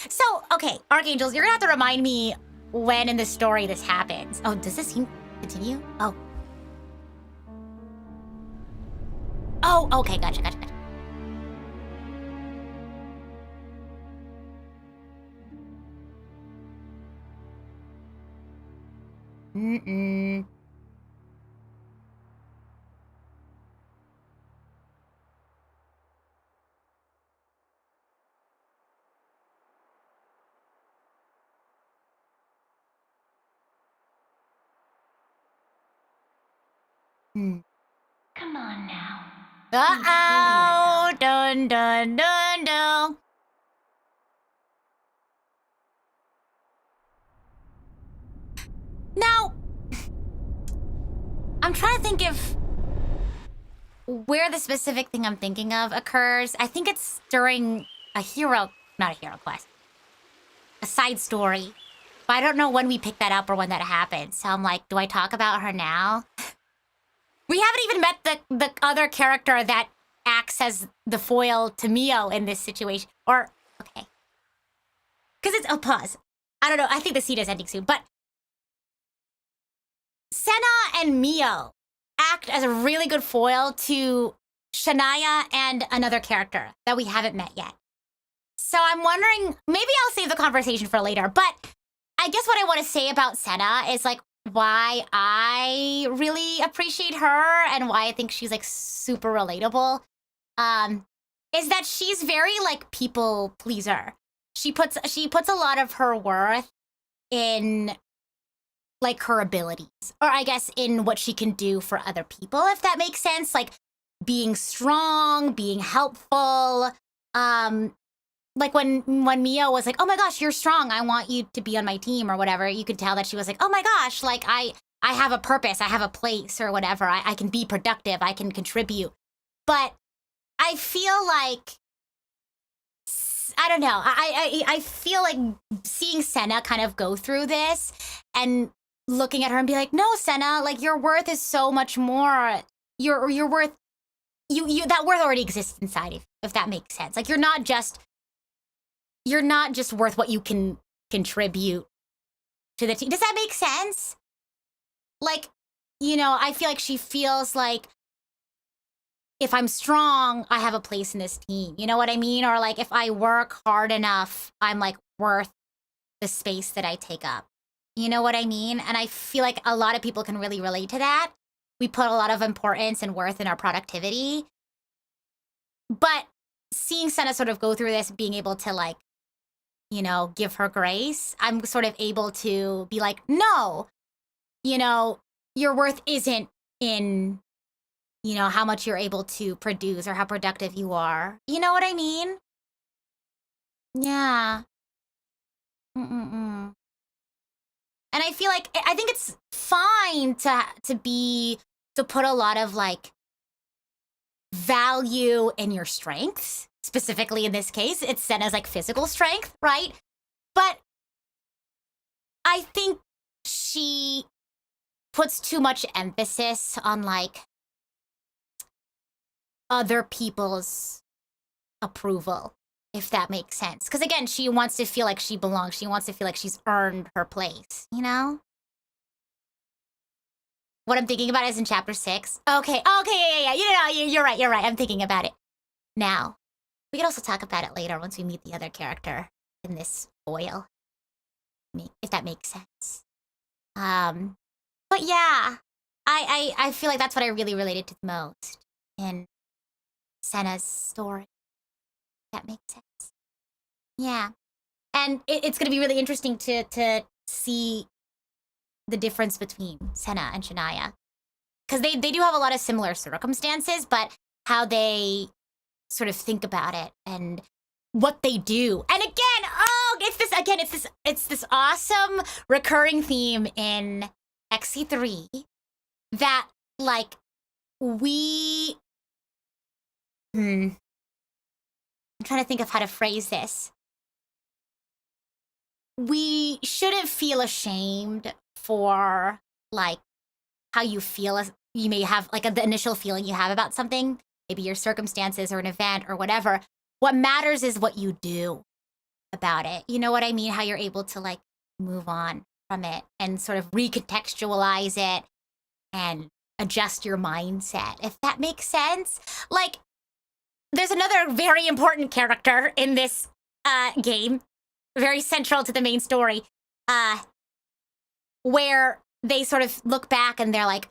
Speaker 1: So, okay, Archangels, you're gonna have to remind me when in the story this happens. Oh, does this scene continue? Oh. Oh, okay, gotcha. Mm-mm.
Speaker 7: Come on now.
Speaker 1: Uh-oh! Dun, dun, dun, dun. Now, I'm trying to think if where the specific thing I'm thinking of occurs. I think it's during not a hero quest, a side story. But I don't know when we pick that up or when that happens. So I'm like, do I talk about her now? We haven't even met the other character that acts as the foil to Mio in this situation. Or, okay. Because it's a pause. I don't know. I think the scene is ending soon. But Senna and Mio act as a really good foil to Shania and another character that we haven't met yet. So I'm wondering, maybe I'll save the conversation for later. But I guess what I want to say about Senna is like, why I really appreciate her and why I think she's like super relatable is that she's very like people pleaser. She puts a lot of her worth in like her abilities, or I guess in what she can do for other people, if that makes sense, like being strong, being helpful. Like when Mio was like, oh my gosh, you're strong, I want you to be on my team or whatever, you could tell that she was like, oh my gosh, like I have a purpose, I have a place or whatever, I can be productive, I can contribute. But I feel like, I don't know, I feel like seeing Senna kind of go through this and looking at her and be like, no, Senna, like your worth is so much more, your worth, you that worth already exists inside of you, if that makes sense. Like you're not just worth what you can contribute to the team. Does that make sense? Like, you know, I feel like she feels like if I'm strong, I have a place in this team. You know what I mean? Or like if I work hard enough, I'm like worth the space that I take up. You know what I mean? And I feel like a lot of people can really relate to that. We put a lot of importance and worth in our productivity. But seeing Senna sort of go through this, being able to like, you know, give her grace, I'm sort of able to be like, no, you know, your worth isn't in, you know, how much you're able to produce or how productive you are. You know what I mean? Yeah. And I feel like, I think it's fine to put a lot of like value in your strengths. Specifically in this case, it's Senna's like physical strength, right? But I think she puts too much emphasis on like other people's approval, if that makes sense. Because again, she wants to feel like she belongs. She wants to feel like she's earned her place, you know? What I'm thinking about is in chapter 6. Okay, yeah. You know, you're right. I'm thinking about it now. We can also talk about it later once we meet the other character in this foil, if that makes sense. But yeah, I feel like that's what I really related to the most in Senna's story. If that makes sense. Yeah, and it's going to be really interesting to see the difference between Senna and Shania. because they do have a lot of similar circumstances, but how they sort of think about it and what they do. And again, it's this awesome recurring theme in XC3 that like I'm trying to think of how to phrase this. We shouldn't feel ashamed for like how you feel. You may have like the initial feeling you have about something, maybe your circumstances or an event or whatever. What matters is what you do about it. You know what I mean? How you're able to like move on from it and sort of recontextualize it and adjust your mindset, if that makes sense. Like, there's another very important character in this game, very central to the main story, where they sort of look back and they're like,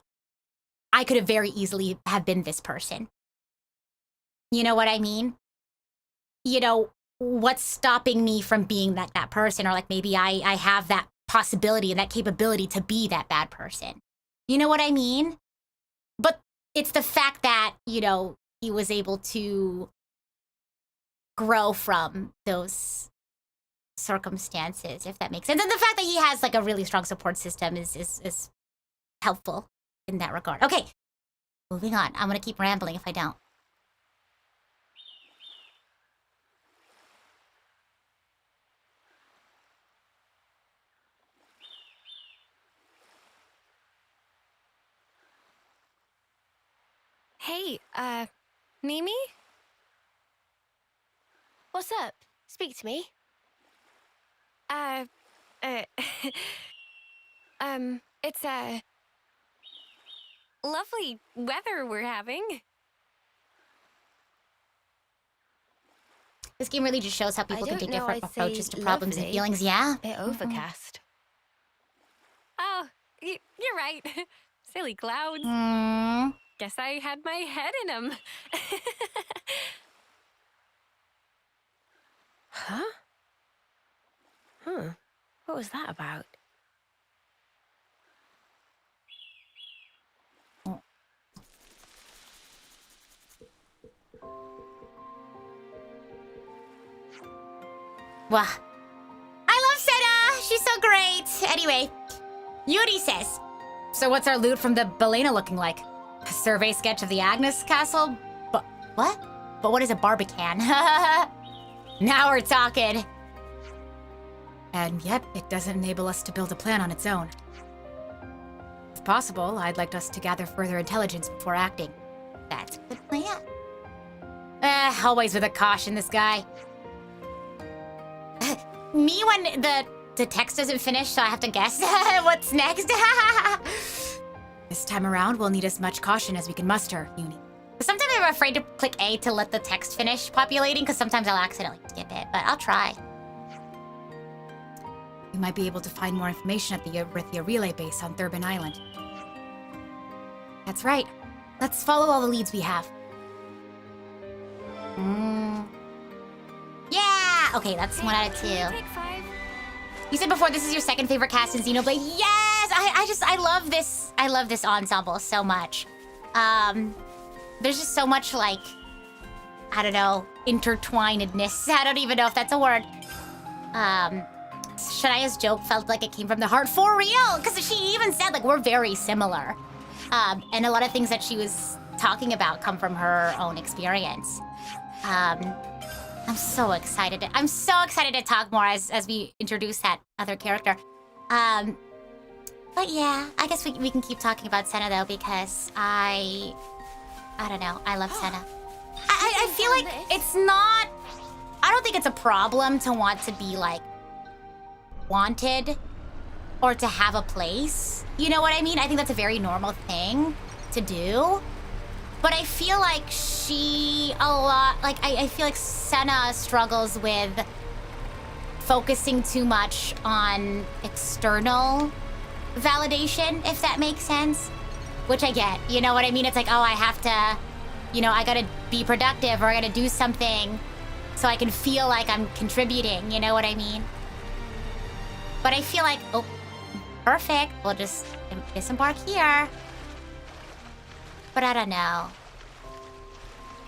Speaker 1: I could have very easily have been this person. You know what I mean? You know, what's stopping me from being that person? Or like maybe I have that possibility and that capability to be that bad person. You know what I mean? But it's the fact that, you know, he was able to grow from those circumstances, if that makes sense. And the fact that he has like a really strong support system is helpful in that regard. Okay, moving on. I'm gonna keep rambling if I don't.
Speaker 2: Hey, Mimi? What's up? Speak to me. It's,
Speaker 6: Lovely weather we're having.
Speaker 1: This game really just shows how people can
Speaker 2: don't
Speaker 1: take
Speaker 2: know,
Speaker 1: different
Speaker 2: I'd
Speaker 1: approaches
Speaker 2: say
Speaker 1: to problems and
Speaker 2: lovely.
Speaker 1: feelings. Yeah.
Speaker 2: bit overcast.
Speaker 6: Oh, you're right. Silly clouds. Guess I had my head in them.
Speaker 2: Huh? What was that about?
Speaker 1: Wow. I love Senna! She's so great! Anyway, Yuri says,
Speaker 4: So what's our loot from the Balena looking like? A survey sketch of the Agnes Castle?
Speaker 1: but what? But what is a barbican?
Speaker 4: Now we're talking. And yet, it doesn't enable us to build a plan on its own. If possible, I'd like us to gather further intelligence before acting.
Speaker 1: That's a good plan.
Speaker 4: Always with a caution, this guy.
Speaker 1: Me when the text doesn't finish, so I have to guess what's next.
Speaker 4: This time around, we'll need as much caution as we can muster, Uni.
Speaker 1: Sometimes I'm afraid to click A to let the text finish populating, because sometimes I'll accidentally skip it, but I'll try.
Speaker 4: We might be able to find more information at the Erythia Relay Base on Thurbin Island.
Speaker 1: That's right. Let's follow all the leads we have. Yeah! Okay, that's 1 out of 2.
Speaker 2: Take 5.
Speaker 1: You said before this is your second favorite cast in Xenoblade. Yes! I love this. I love this ensemble so much. There's just so much, like, I don't know, intertwinedness. I don't even know if that's a word. Shania's joke felt like it came from the heart for real, because she even said, like, we're very similar. And a lot of things that she was talking about come from her own experience. I'm so excited. I'm so excited to talk more as we introduce that other character. But yeah, I guess we can keep talking about Senna though, because I don't know. I love Senna. I feel like it's not. I don't think it's a problem to want to be like wanted or to have a place. You know what I mean? I think that's a very normal thing to do. But I feel like I feel like Senna struggles with focusing too much on external validation, if that makes sense. Which I get, you know what I mean? It's like, oh, I have to, you know, I gotta be productive or I gotta do something so I can feel like I'm contributing, you know what I mean? But I feel like, oh, perfect. We'll just disembark here. But I don't know.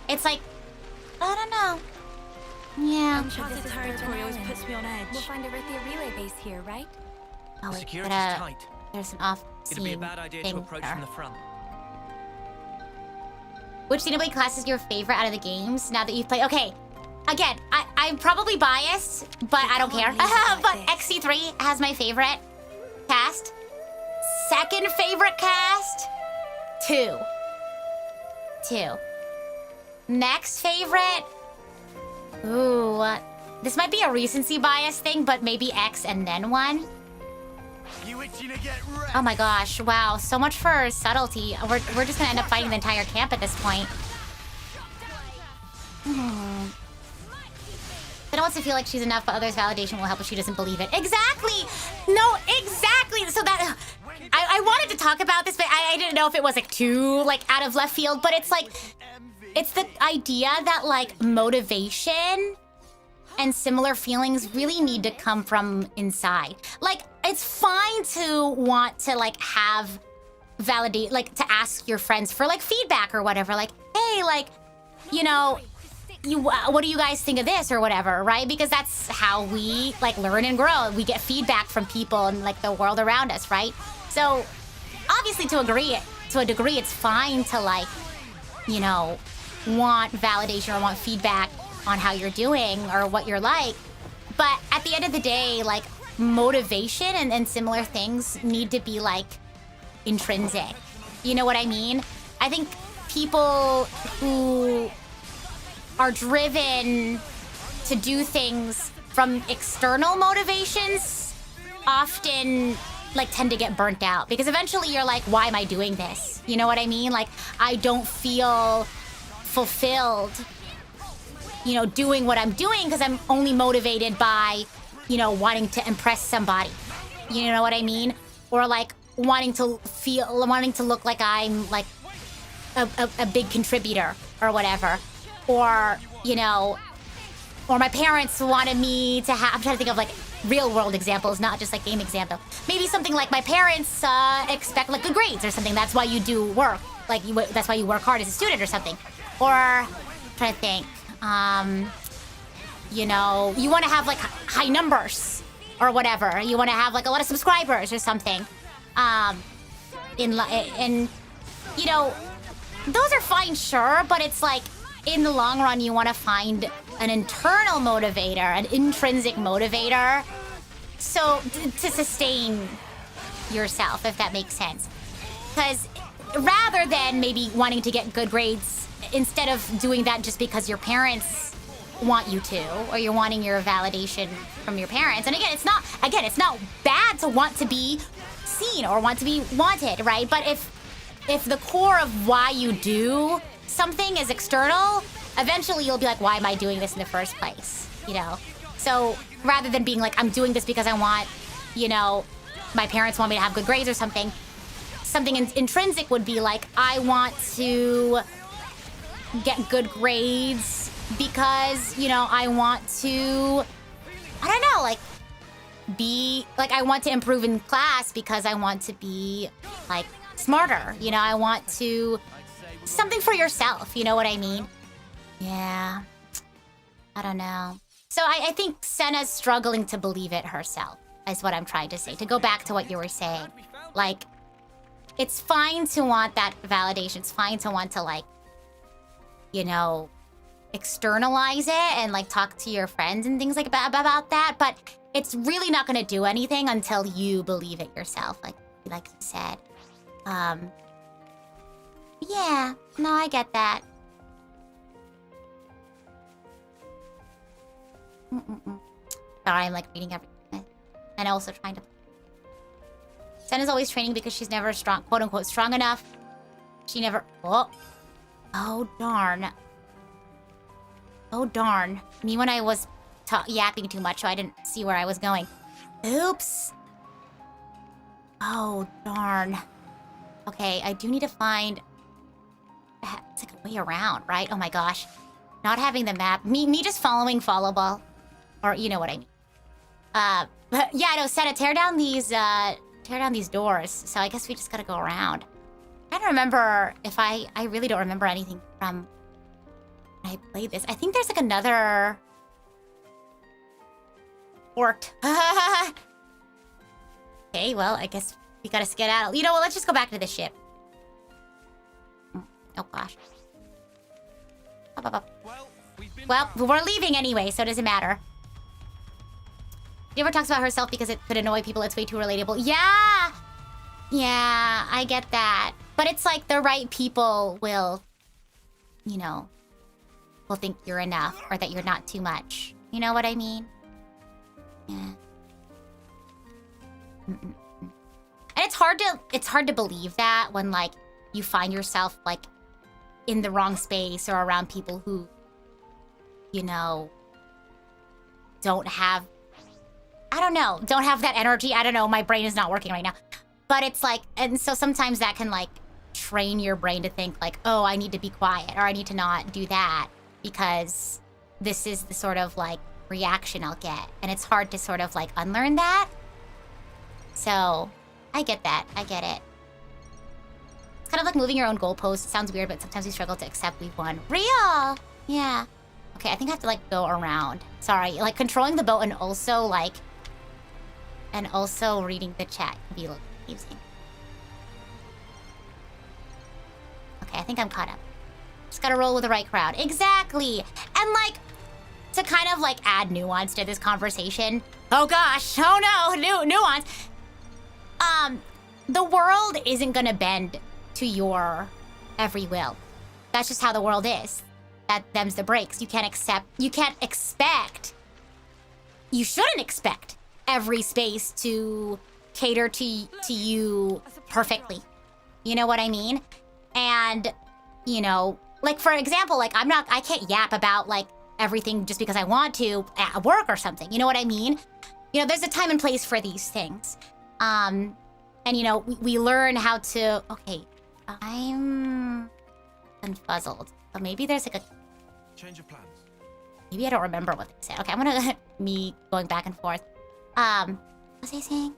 Speaker 1: It's like, I don't know. Yeah.
Speaker 2: Uncharted
Speaker 5: territory always puts me on edge.
Speaker 2: We'll find a Rithia relay base here, right?
Speaker 1: Oh, wait,
Speaker 8: Security's
Speaker 1: but,
Speaker 8: tight.
Speaker 1: there's an off
Speaker 8: It'd be a
Speaker 1: scene
Speaker 8: bad idea
Speaker 1: thing
Speaker 8: to approach
Speaker 1: there.
Speaker 8: from the front.
Speaker 1: Which Xenoblade class is your favorite out of the games now that you've played? Okay, again, I'm probably biased, but I don't care. But XC3 has my favorite cast. Second favorite cast, 2. Next favorite, ooh, this might be a recency bias thing, but maybe X and then 1.
Speaker 8: You itching to get wrecked?
Speaker 1: Oh my gosh, wow, so much for subtlety. We're just gonna end up fighting the entire camp at this point. I don't want to feel like she's enough, but others' validation will help if she doesn't believe it. Exactly! No, exactly! So that... I wanted to talk about this, but I didn't know if it was like too like out of left field, but it's like... It's the idea that like motivation and similar feelings really need to come from inside. Like, it's fine to want to like have validate, like to ask your friends for like feedback or whatever. Like, hey, like, you know, what do you guys think of this or whatever, right? Because that's how we like learn and grow. We get feedback from people and like the world around us, right? So obviously to a degree, it's fine to like, you know, want validation or want feedback on how you're doing or what you're like. But at the end of the day, like motivation and similar things need to be like intrinsic. You know what I mean? I think people who are driven to do things from external motivations often like tend to get burnt out because eventually you're like, why am I doing this? You know what I mean? Like, I don't feel fulfilled, you know, doing what I'm doing because I'm only motivated by, you know, wanting to impress somebody. You know what I mean? Or like wanting to look like I'm like a big contributor or whatever. Or, you know, or my parents wanted me to have, I'm trying to think of like real world examples, not just like game example. Maybe something like my parents expect like good grades or something. That's why you do work. Like that's why you work hard as a student or something. Or, I'm trying to think, you know, you want to have like high numbers or whatever. You want to have like a lot of subscribers or something. And you know, those are fine, sure, but it's like in the long run, you want to find an internal motivator, an intrinsic motivator, so to sustain yourself, if that makes sense. Because rather than maybe wanting to get good grades, instead of doing that just because your parents want you to, or you're wanting your validation from your parents. And again, it's not bad to want to be seen or want to be wanted, right? But if the core of why you do something is external, eventually you'll be like, why am I doing this in the first place? You know? So rather than being like, I'm doing this because I want, you know, my parents want me to have good grades or something, intrinsic would be like, I want to get good grades because, you know, I want to, I don't know, like, I want to improve in class because I want to be, like, smarter. You know, I want to, something for yourself, you know what I mean? Yeah. I don't know. So I think Senna's struggling to believe it herself, is what I'm trying to say. To go back to what you were saying. Like, it's fine to want that validation. It's fine to want to, like, you know, externalize it and, like, talk to your friends and things like about that. But it's really not going to do anything until you believe it yourself, like you said. Yeah. No, I get that. Sorry, I'm like reading everything. And also trying to... Senna's always training because she's never strong, quote unquote, strong enough. She never... Oh, darn. Oh, darn. Me when I was yapping too much, so I didn't see where I was going. Oops. Oh, darn. Okay, I do need to find... It's like a way around, right? Oh my gosh. Not having the map. Me just following Followball. Or, you know what I mean. But yeah, no, Senna, tear down these doors. So I guess we just gotta go around. I don't remember if I really don't remember anything from when I played this. I think there's like another port. Okay, well, I guess we gotta skedaddle. You know what, let's just go back to the ship. Oh gosh. Up, up, up. Well, we're leaving anyway, so it doesn't matter. She never talks about herself because it could annoy people. It's way too relatable. Yeah! Yeah, I get that. But it's like the right people will, you know, will think you're enough or that you're not too much. You know what I mean? Yeah. Mm-mm-mm. And it's hard to believe that when like you find yourself like in the wrong space or around people who, you know, don't have that energy. I don't know, my brain is not working right now. But it's like, and so sometimes that can like train your brain to think like, oh, I need to be quiet or I need to not do that because this is the sort of like reaction I'll get. And it's hard to sort of like unlearn that. So I get that. I get it. It's kind of like moving your own goalpost. It sounds weird, but sometimes we struggle to accept we've won. Real! Yeah. Okay, I think I have to like go around. Sorry, like controlling the boat and also reading the chat can be a little confusing. Okay, I think I'm caught up. Just gotta roll with the right crowd. Exactly! And like, to kind of like add nuance to this conversation. Oh gosh, oh no, nuance. The world isn't gonna bend to your every will. That's just how the world is. Them's the breaks. You shouldn't expect every space to cater to you perfectly. You know what I mean? And, you know, like for example, like I can't yap about like everything just because I want to at work or something. You know what I mean? You know, there's a time and place for these things. And you know, we learn how to, okay, I'm confuzzled. So maybe there's like a...
Speaker 3: Change of plans.
Speaker 1: Maybe I don't remember what they said. Okay, I'm gonna... me going back and forth. What was I saying?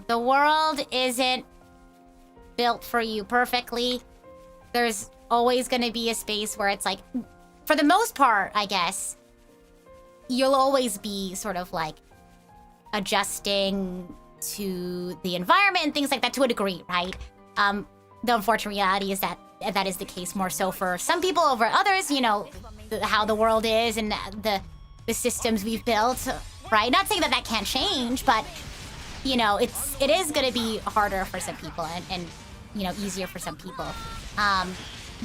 Speaker 1: The world isn't built for you perfectly. There's always gonna be a space where it's like... For the most part, I guess, you'll always be sort of like adjusting to the environment and things like that to a degree, right? The unfortunate reality is that that is the case more so for some people over others, you know, how the world is and the systems we've built, right? Not saying that that can't change, but, you know, it is going to be harder for some people and you know, easier for some people.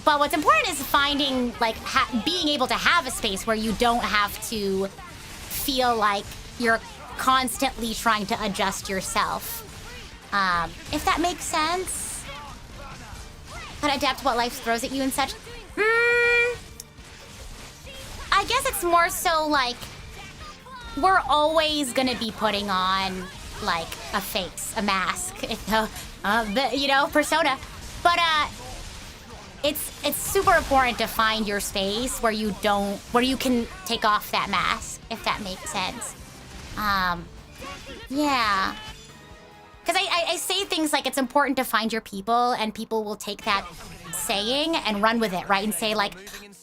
Speaker 1: But what's important is finding, like, being able to have a space where you don't have to feel like you're constantly trying to adjust yourself. If that makes sense. How to adapt to what life throws at you and such. I guess it's more so like we're always gonna be putting on like a face, a mask, you know, persona. But it's super important to find your space where you can take off that mask, if that makes sense. Yeah. Because I say things like it's important to find your people, and people will take that saying and run with it, right? And say like,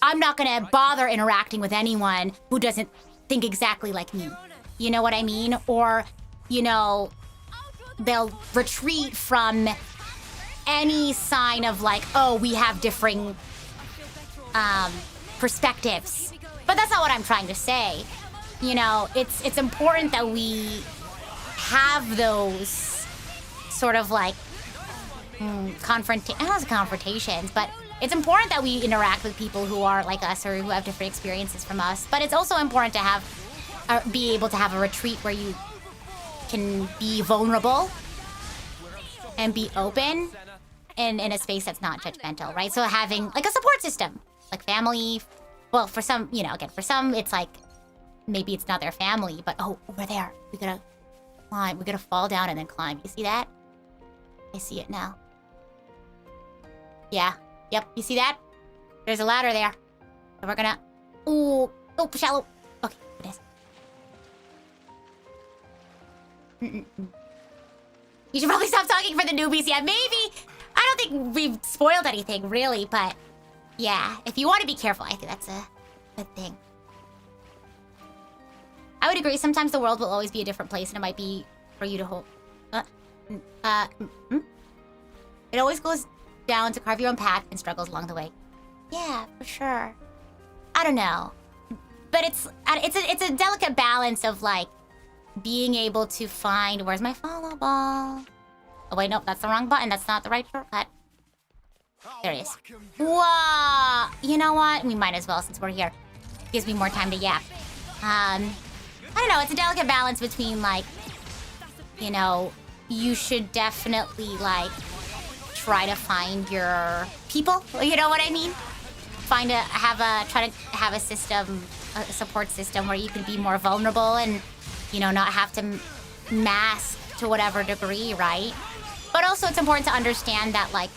Speaker 1: I'm not gonna bother interacting with anyone who doesn't think exactly like me. You know what I mean? Or, you know, they'll retreat from any sign of like, oh, we have differing perspectives. But that's not what I'm trying to say. You know, it's important that we have those sort of like confrontations, but it's important that we interact with people who are like us or who have different experiences from us. But it's also important to have, be able to have a retreat where you can be vulnerable and be open in a space that's not judgmental, right? So having like a support system, like family. Well, for some, you know, again, for some, it's like maybe it's not their family, but oh, over there, we gotta climb. We gotta fall down and then climb. You see that? I see it now. Yeah. Yep. You see that? There's a ladder there. So we're gonna... Ooh. Oh, shallow. Okay. It is. You should probably stop talking for the newbies. Yeah, maybe. I don't think we've spoiled anything, really, but yeah, if you want to be careful, I think that's a good thing. I would agree. Sometimes the world will always be a different place, and it might be for you to hold. It always goes down to carve your own path and struggles along the way. Yeah, for sure. I don't know, but it's a delicate balance of like being able to find where's my follow ball. Oh wait, nope, that's the wrong button. That's not the right shortcut. There it is. Whoa! You know what? We might as well since we're here. Gives me more time to yap. I don't know. It's a delicate balance between like, you know, you should definitely like try to find your people. You know what I mean? Try to have a system, a support system where you can be more vulnerable and, you know, not have to mask to whatever degree, right? But also it's important to understand that like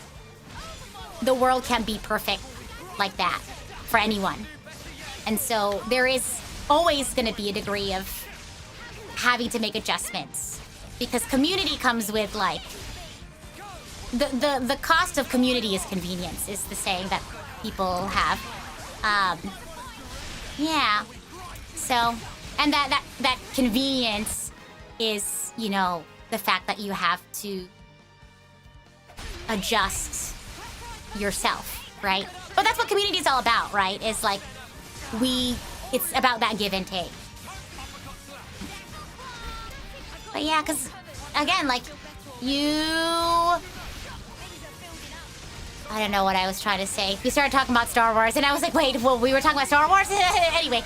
Speaker 1: the world can't be perfect like that for anyone. And so there is always going to be a degree of having to make adjustments because community comes with like the cost of community is convenience is the saying that people have. Yeah. So, and that convenience is, you know, the fact that you have to adjust yourself, right? But that's what community is all about, right? It's like it's about that give and take. But yeah, because again, like I don't know what I was trying to say. We started talking about Star Wars, and I was like, wait, well, we were talking about Star Wars? Anyway,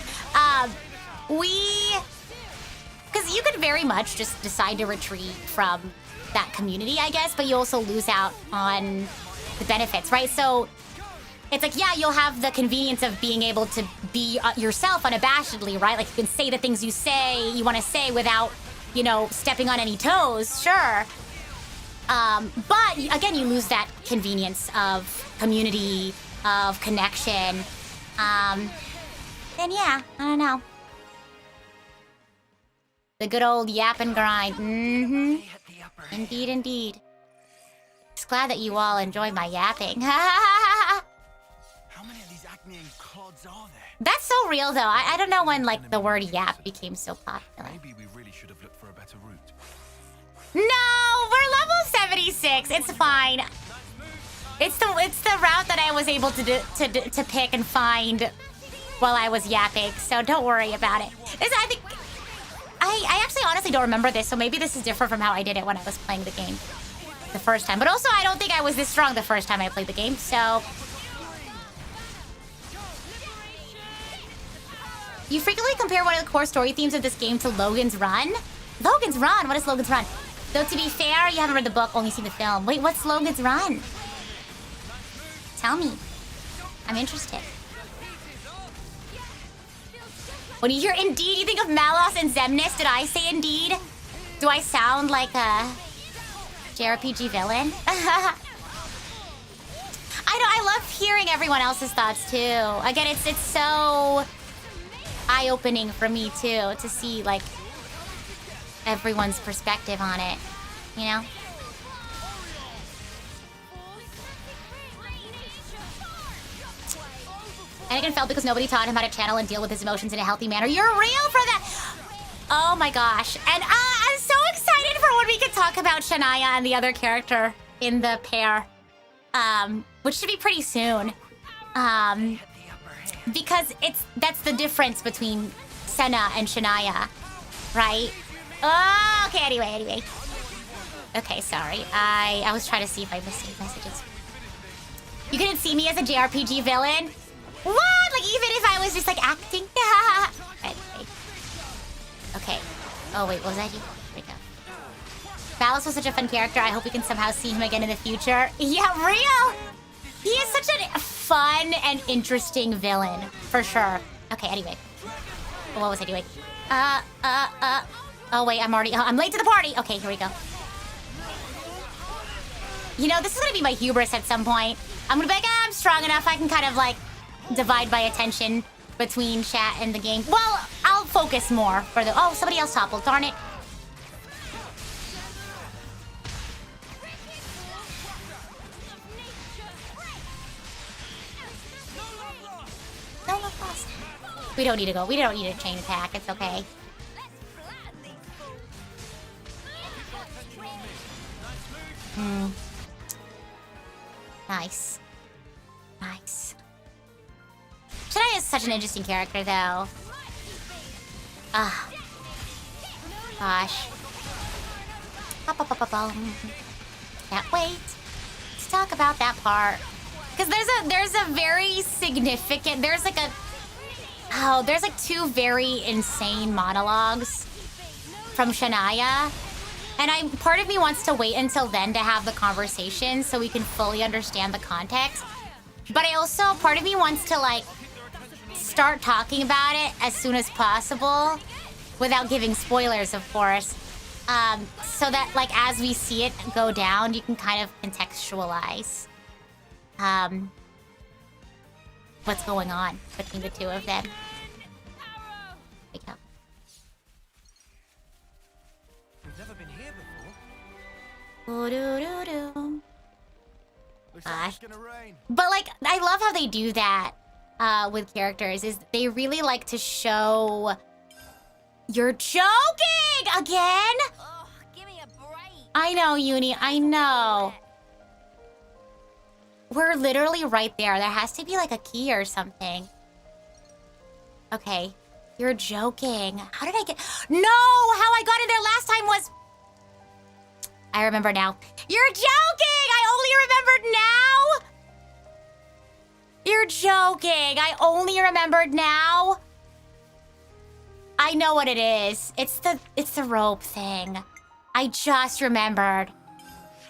Speaker 1: because you could very much just decide to retreat from that community, I guess, but you also lose out on the benefits, right? So it's like, yeah, you'll have the convenience of being able to be yourself unabashedly, right? Like you can say the things you want to say without, you know, stepping on any toes, sure. But again, you lose that convenience of community, of connection. And yeah, I don't know. The good old yap and grind. Mm-hmm. Indeed, indeed. Just glad that you all enjoy my yapping.
Speaker 8: How many of these acne clods are there?
Speaker 1: That's so real, though. I don't know when, like, the word yap became so popular.
Speaker 3: Maybe we really should have looked for a better route.
Speaker 1: No, we're level 76. It's fine. It's the route that I was able to pick and find while I was yapping. So don't worry about it. I think I actually honestly don't remember this. So maybe this is different from how I did it when I was playing the game the first time. But also, I don't think I was this strong the first time I played the game. So you frequently compare one of the core story themes of this game to Logan's Run. Logan's Run. What is Logan's Run? Though to be fair, you haven't read the book, only seen the film. Wait, what's Logan's Run? Tell me. I'm interested. When you hear Indeed, you think of Malos and Xemnas. Did I say Indeed? Do I sound like a JRPG villain? I know, I love hearing everyone else's thoughts too. Again, it's so eye-opening for me too, to see like everyone's perspective on it, you know? Anakin felt because nobody taught him how to channel and deal with his emotions in a healthy manner. You're real for that! Oh my gosh. And I'm so excited for when we can talk about Shania and the other character in the pair. Which should be pretty soon. Because that's the difference between Senna and Shania, right? Oh, okay, anyway. Okay, sorry. I was trying to see if I missed any messages. You couldn't see me as a JRPG villain? What? Like, even if I was just, like, acting? Okay. Oh, wait, what was that? Here we go. Valis was such a fun character. I hope we can somehow see him again in the future. Yeah, real! He is such a fun and interesting villain, for sure. Okay, anyway. What was I doing? Oh, wait, I'm late to the party. Okay, here we go. You know, this is gonna be my hubris at some point. I'm gonna be like, I'm strong enough. I can kind of, like, divide my attention between chat and the game. Well, I'll focus more for the... Oh, somebody else toppled. Darn it. We don't need to go. We don't need a chain attack. It's okay. Nice. Nice. Shania is such an interesting character, though. Ah. Gosh. Can't wait to talk about that part. Because there's a very significant... There's like a... Oh, there's like two very insane monologues from Shania. And part of me wants to wait until then to have the conversation so we can fully understand the context. But I also, part of me wants to like start talking about it as soon as possible without giving spoilers, of course. So that like as we see it go down, you can kind of contextualize what's going on between the two of them. There we go.
Speaker 8: We've never been here before. Looks like
Speaker 1: Gosh.
Speaker 8: it's gonna rain.
Speaker 1: But like, I love how they do that with characters. Is they really like to show you're joking again.
Speaker 2: Oh, give me a break.
Speaker 1: I know, Uni. I know. We're literally right there. There has to be like a key or something. Okay. You're joking. How did I get... No! How I got in there last time was... I remember now. You're joking! I only remembered now? You're joking. I only remembered now? I know what it is. It's the rope thing. I just remembered.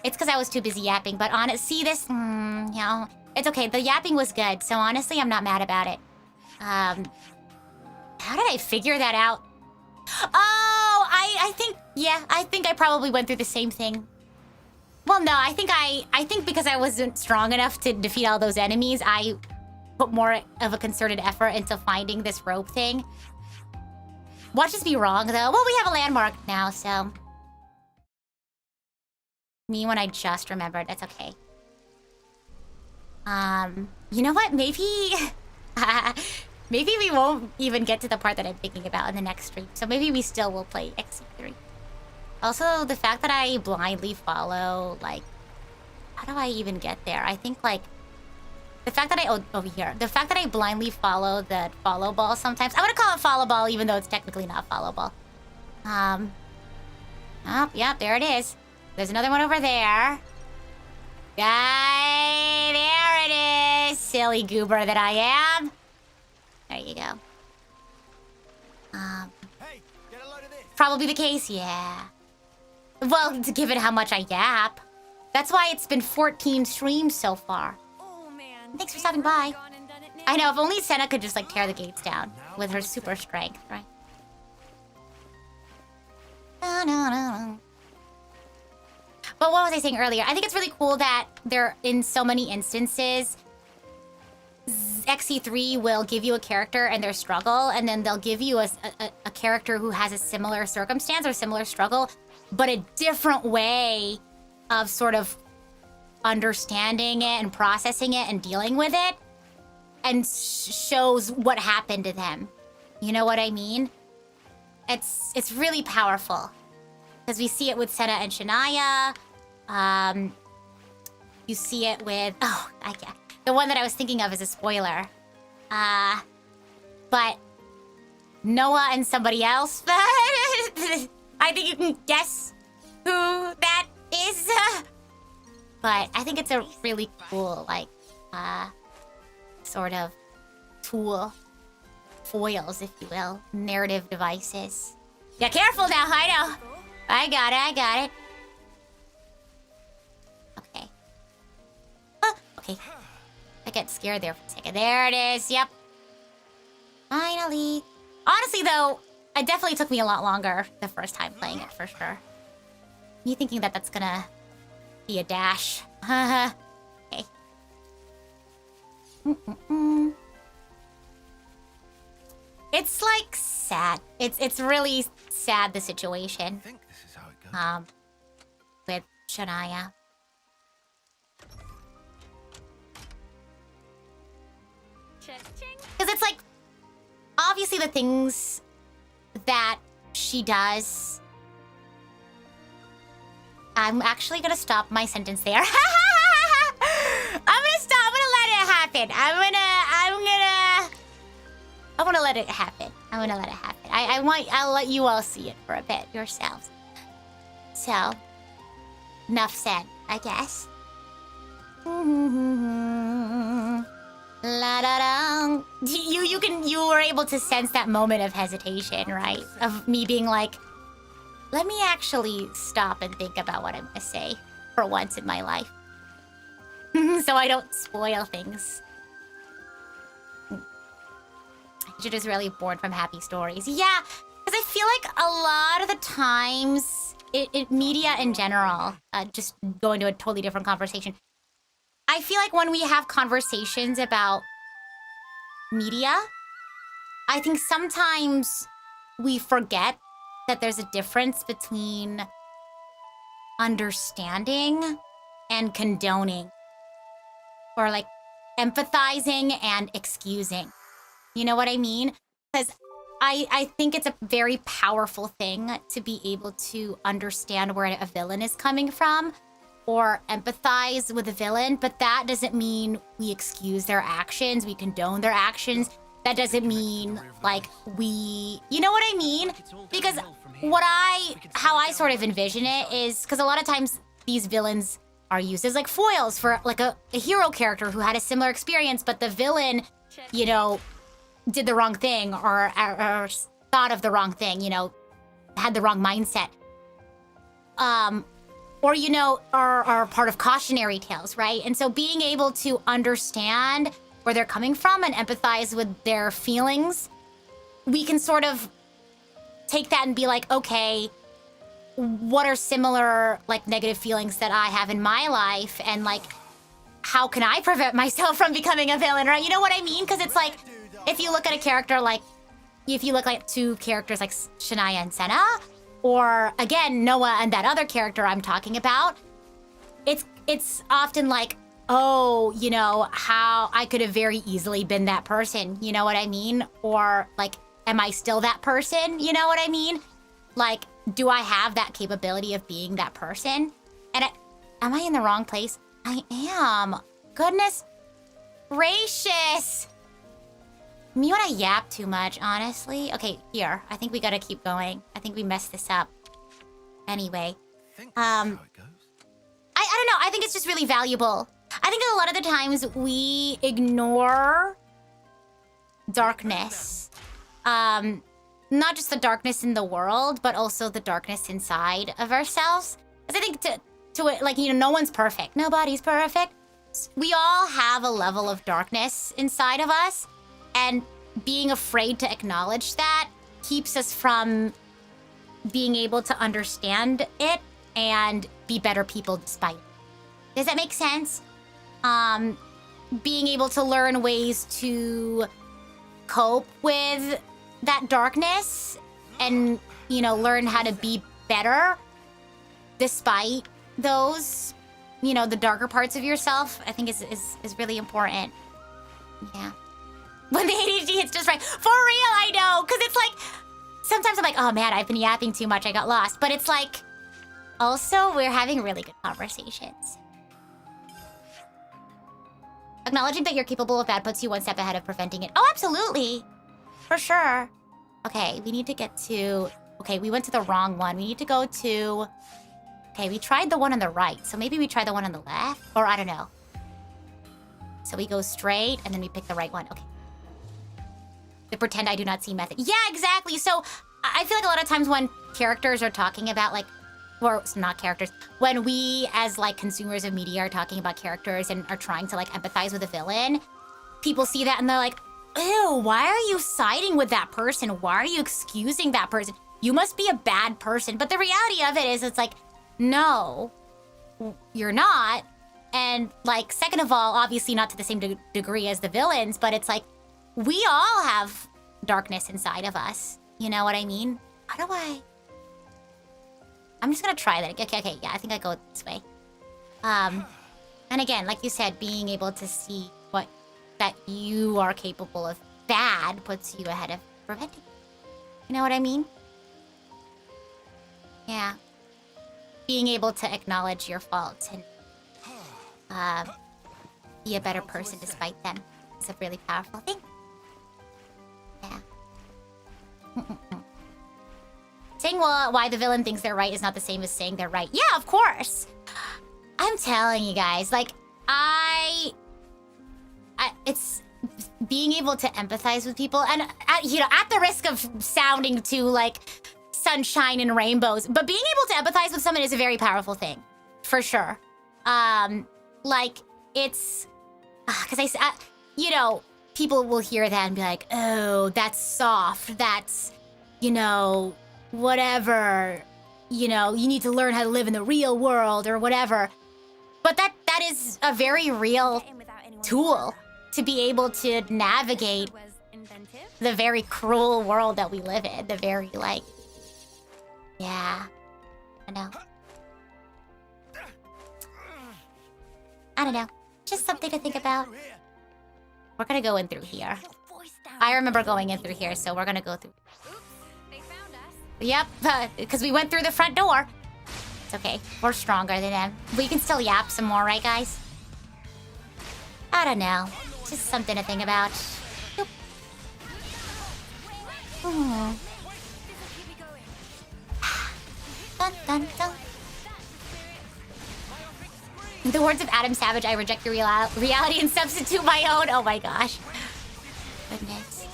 Speaker 1: It's because I was too busy yapping, but see this? You know, it's okay. The yapping was good, so honestly, I'm not mad about it. How did I figure that out? Oh, I think I probably went through the same thing. Well, no, I think because I wasn't strong enough to defeat all those enemies, I put more of a concerted effort into finding this rope thing. Watch us be wrong, though. Well, we have a landmark now, so... Me when I just remembered. That's okay. You know what? Maybe... maybe we won't even get to the part that I'm thinking about in the next stream. So maybe we still will play XC3. Also, the fact that I blindly follow, like... How do I even get there? I think, like... The fact that I... Oh, over here. The fact that I blindly follow the follow ball sometimes... I'm gonna call it follow ball, even though it's technically not follow ball. Oh, yeah, there it is. There's another one over there. There it is. Silly goober that I am. There you go.
Speaker 8: Hey, get a load of this.
Speaker 1: Probably the case, yeah. Well, given how much I yap. That's why it's been 14 streams so far.
Speaker 2: Oh man.
Speaker 1: Thanks for stopping by.
Speaker 2: Gone and done it now.
Speaker 1: I know, if only Senna could just like tear the gates down with her super strength, right? But what was I saying earlier? I think it's really cool that there, in so many instances, XC3 will give you a character and their struggle, and then they'll give you a character who has a similar circumstance or similar struggle, but a different way of sort of understanding it and processing it and dealing with it, and shows what happened to them. You know what I mean? It's really powerful. Because we see it with Senna and Shania. You see it with... Oh, I can't. The one that I was thinking of is a spoiler. But Noah and somebody else. I think you can guess who that is. But I think it's a really cool, like, sort of tool. Foils, if you will. Narrative devices. Yeah, careful now, I know. I got it. Okay. Oh, okay. I got scared there for a second. There it is, yep. Finally. Honestly, though, it definitely took me a lot longer the first time playing it, for sure. Me thinking that that's gonna be a dash. Okay. It's, like, sad. It's really sad, the situation.
Speaker 3: I think this is how it goes.
Speaker 1: With Shania.
Speaker 2: Cha-ching.
Speaker 1: Because it's like, obviously the things that she does. I'm actually gonna stop my sentence there. I'm gonna stop. I'm gonna let it happen. I'm gonna let it happen. I'm gonna let it happen. I'll let you all see it for a bit yourselves. So, enough said, I guess. La da da. You were able to sense that moment of hesitation, right? Of me being like, let me actually stop and think about what I'm gonna say for once in my life. So I don't spoil things. You're just really bored from happy stories. Yeah, because I feel like a lot of the times, media in general, just going to a totally different conversation. I feel like when we have conversations about media, I think sometimes we forget that there's a difference between understanding and condoning, or like empathizing and excusing. You know what I mean? Because I think it's a very powerful thing to be able to understand where a villain is coming from or empathize with a villain, but that doesn't mean we excuse their actions, we condone their actions. That doesn't mean like you know what I mean? Because how I sort of envision it is, because a lot of times these villains are used as like foils for like a hero character who had a similar experience, but the villain, you know, did the wrong thing or thought of the wrong thing, you know, had the wrong mindset. Or, you know, are part of cautionary tales, right? And so being able to understand where they're coming from and empathize with their feelings, we can sort of take that and be like, okay, what are similar, like, negative feelings that I have in my life? And, like, how can I prevent myself from becoming a villain, right? You know what I mean? Because it's like, if you look at a character like, if you look like two characters like Shania and Senna, or again, Noah and that other character I'm talking about, it's often like, oh, you know, how I could have very easily been that person, you know what I mean? Or like, am I still that person? You know what I mean? Like, do I have that capability of being that person? And am I in the wrong place? I am. Goodness gracious. Me when I yap too much, honestly. Okay, here. I think we gotta keep going. I think we messed this up. Anyway. I don't know. I think it's just really valuable. I think a lot of the times we ignore darkness. Not just the darkness in the world, but also the darkness inside of ourselves. Because I think to it, like, you know, no one's perfect. Nobody's perfect. We all have a level of darkness inside of us. And being afraid to acknowledge that keeps us from being able to understand it and be better people despite it. Does that make sense? Being able to learn ways to cope with that darkness and, you know, learn how to be better despite those, you know, the darker parts of yourself, I think is really important. Yeah. When the ADHD hits just right. For real, I know. Because it's like, sometimes I'm like, oh man, I've been yapping too much. I got lost. But it's like, also, we're having really good conversations. Acknowledging that you're capable of bad puts you one step ahead of preventing it. Oh, absolutely. For sure. Okay, we need to get to... Okay, we went to the wrong one. We need to go to... Okay, we tried the one on the right. So maybe we try the one on the left? Or I don't know. So we go straight, and then we pick the right one. Okay. The pretend I do not see method. Yeah, exactly. So I feel like a lot of times when characters are talking about, like... Or not characters. When we, as, like, consumers of media are talking about characters and are trying to, like, empathize with a villain, people see that and they're like, ew, why are you siding with that person? Why are you excusing that person? You must be a bad person. But the reality of it is, it's like, no, you're not. And, like, second of all, obviously not to the same degree as the villains, but it's like, we all have darkness inside of us. You know what I mean? How do I... I'm just gonna try that. Okay, yeah, I think I go this way. And again, like you said, being able to see that you are capable of bad puts you ahead of repenting. You know what I mean? Yeah. Being able to acknowledge your faults and be a better person despite them is a really powerful thing. Yeah. Saying why the villain thinks they're right is not the same as saying they're right. Yeah, of course. I'm telling you guys, like, it's being able to empathize with people, and you know, at the risk of sounding too like sunshine and rainbows, but being able to empathize with someone is a very powerful thing, for sure. Like, it's because you know, people will hear that and be like, oh, that's soft, that's, you know, whatever, you know, you need to learn how to live in the real world or whatever. But that is a very real tool to be able to navigate the very cruel world that we live in. The very, like, yeah, I know. I don't know. Just something to think about. We're gonna go in through here. I remember going in through here, so we're gonna go through.
Speaker 6: They found us.
Speaker 1: Yep, because we went through the front door. It's okay. We're stronger than them. We can still yap some more, right, guys? I don't know. Just something to think about. Boop. Dun, dun, dun. In the words of Adam Savage, I reject your reality and substitute my own. Oh my gosh. Goodness.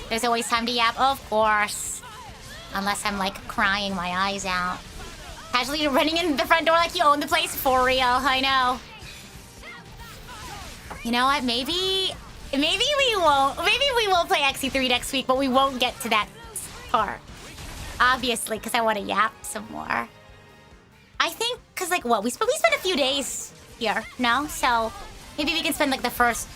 Speaker 1: There's always time to yap, of course. Unless I'm like crying my eyes out. Casually running in the front door like you own the place, for real. I know. You know what? Maybe we won't. Maybe we will play XE3 next week, but we won't get to that part. Obviously, because I want to yap some more. I think, because like what? We spent a few days here, no? So maybe we can spend like the first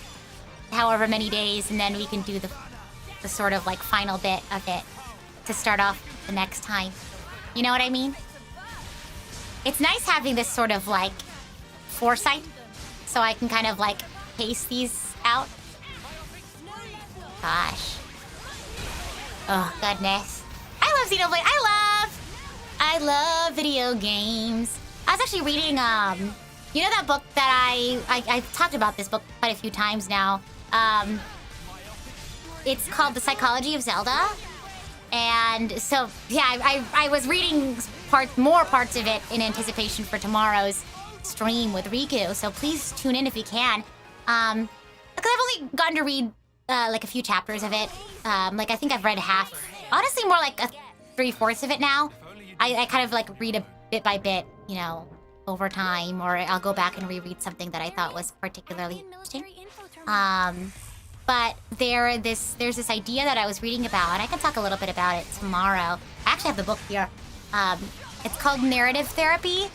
Speaker 1: however many days, and then we can do the sort of like final bit of it to start off the next time. You know what I mean? It's nice having this sort of like foresight, so I can kind of like pace these out. Gosh. Oh, goodness. I love Xenoblade. I love video games. I was actually reading, you know that book that I've talked about this book quite a few times now. It's called The Psychology of Zelda. And so, yeah, I was reading more parts of it in anticipation for tomorrow's stream with Riku. So please tune in if you can. Because I've only gotten to read like a few chapters of it. Like I think I've read half. Honestly, more like 3/4 of it now. I kind of like read a bit by bit, you know, over time, or I'll go back and reread something that I thought was particularly interesting. But there's this idea that I was reading about, and I can talk a little bit about it tomorrow. I actually have the book here. It's called Narrative Therapy,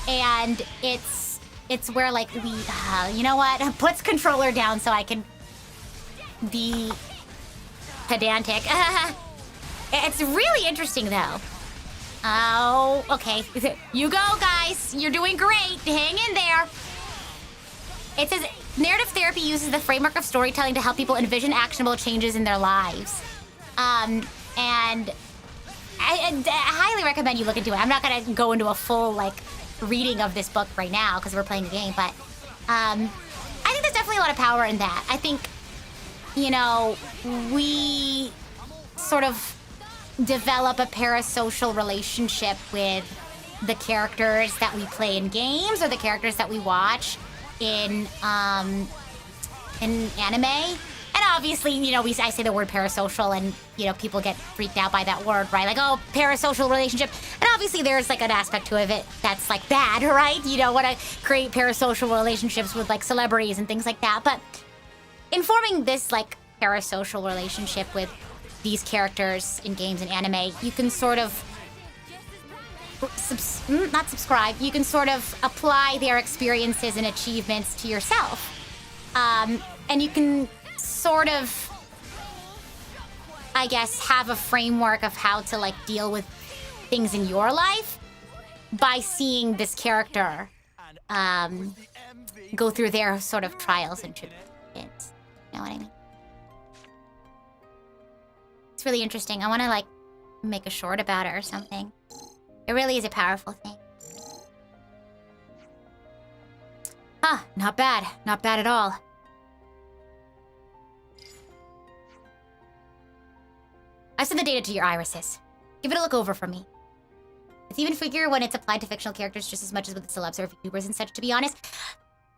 Speaker 1: and it's where like we, you know what? Puts controller down so I can be pedantic. It's really interesting though. Oh, okay. You go, guys. You're doing great. Hang in there. It says, narrative therapy uses the framework of storytelling to help people envision actionable changes in their lives. And I highly recommend you look into it. I'm not going to go into a full, like, reading of this book right now because we're playing a game, but I think there's definitely a lot of power in that. I think, you know, we sort of develop a parasocial relationship with the characters that we play in games or the characters that we watch in anime. And obviously, you know, I say the word parasocial and, you know, people get freaked out by that word, right? Like, oh, parasocial relationship. And obviously there's like an aspect to it that's like bad, right? You don't want to create parasocial relationships with like celebrities and things like that. But in forming this like parasocial relationship with these characters in games and anime, you can sort of not subscribe, you can sort of apply their experiences and achievements to yourself. And you can sort of, I guess, have a framework of how to like deal with things in your life by seeing this character go through their sort of trials and tribulations. You know what I mean? It's really interesting. I want to, like, make a short about it or something. It really is a powerful thing.
Speaker 4: Huh, not bad. Not bad at all. I sent the data to your irises. Give it a look over for me.
Speaker 1: It's even freakier when it's applied to fictional characters just as much as with celebs or VTubers and such, to be honest.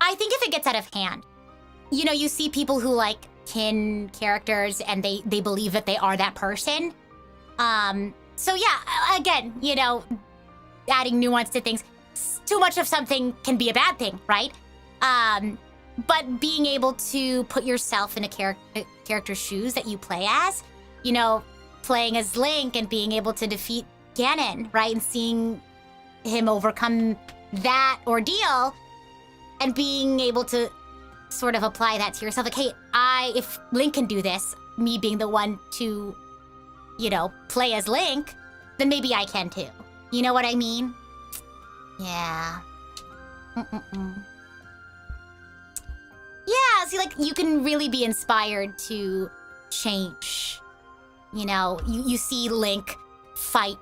Speaker 1: I think if it gets out of hand, you know, you see people who, like, kin characters and they believe that they are that person. So yeah, again, you know, adding nuance to things. Too much of something can be a bad thing, right? But being able to put yourself in a character's shoes that you play as, you know, playing as Link and being able to defeat Ganon, right? And seeing him overcome that ordeal and being able to sort of apply that to yourself. Like, hey, if Link can do this, me being the one to, you know, play as Link, then maybe I can too. You know what I mean? Yeah. Yeah, see, like, you can really be inspired to change. You know, you see Link fight,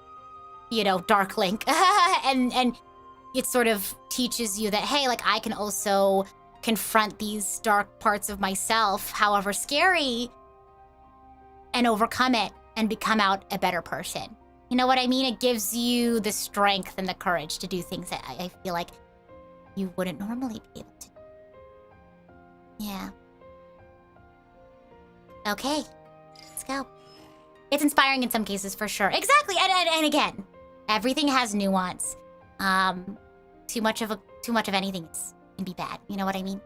Speaker 1: you know, Dark Link. and it sort of teaches you that, hey, like, I can also confront these dark parts of myself, however scary, and overcome it and become out a better person. You know what I mean? It gives you the strength and the courage to do things that I feel like you wouldn't normally be able to do. Yeah. Okay, let's go. It's inspiring in some cases, for sure. Exactly, and again, everything has nuance. Too much of anything can be bad. You know what I mean?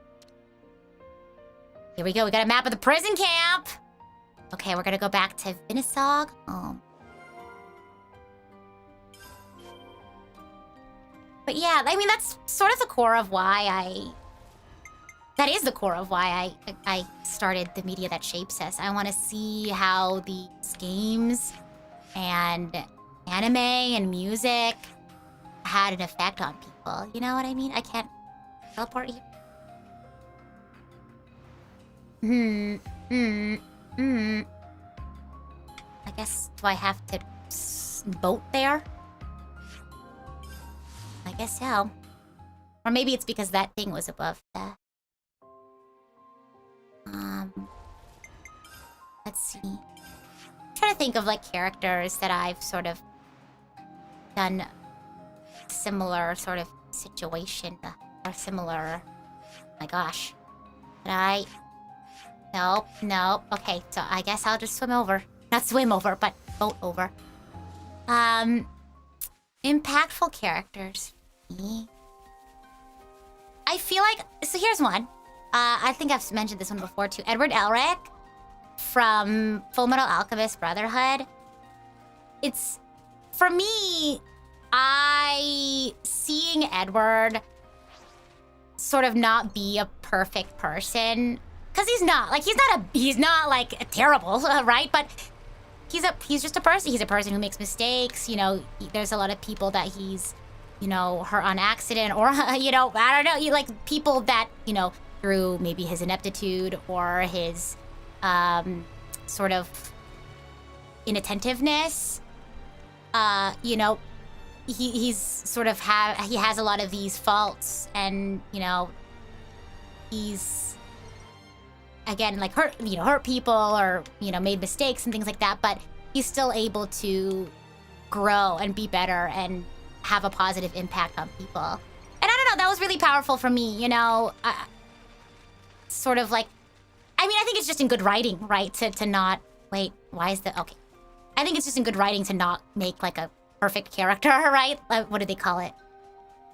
Speaker 1: Here we go. We got a map of the prison camp. Okay, we're gonna go back to Vinisog. But yeah, I mean, that's sort of the core of why that is the core of why I started the media that shapes us. I want to see how these games and anime and music had an effect on people. You know what I mean? I can't teleport here. I guess, do I have to boat there? I guess so. Or maybe it's because that thing was above that. Let's see. I'm trying to think of, like, characters that I've sort of done similar sort of situation or similar. Oh my gosh. Did I? Nope. Okay, so I guess I'll just swim over. Not swim over, but boat over. Impactful characters. I feel like, so here's one. I think I've mentioned this one before too. Edward Elric from Fullmetal Alchemist Brotherhood. It's, for me, seeing Edward sort of not be a perfect person, because he's not like terrible, right? But he's just a person. He's a person who makes mistakes. You know, there's a lot of people that he's, you know, hurt on accident, or you know, I don't know, like people that, you know, through maybe his ineptitude or his sort of inattentiveness, you know, he has a lot of these faults, and, you know, he's, again, like, hurt people, or, you know, made mistakes and things like that, but he's still able to grow and be better and have a positive impact on people. And I don't know, that was really powerful for me, you know. Sort of like, I mean, I think it's just in good writing, right? To not, wait, why is the, okay. I think it's just in good writing to not make, like, a perfect character, right? What do they call it?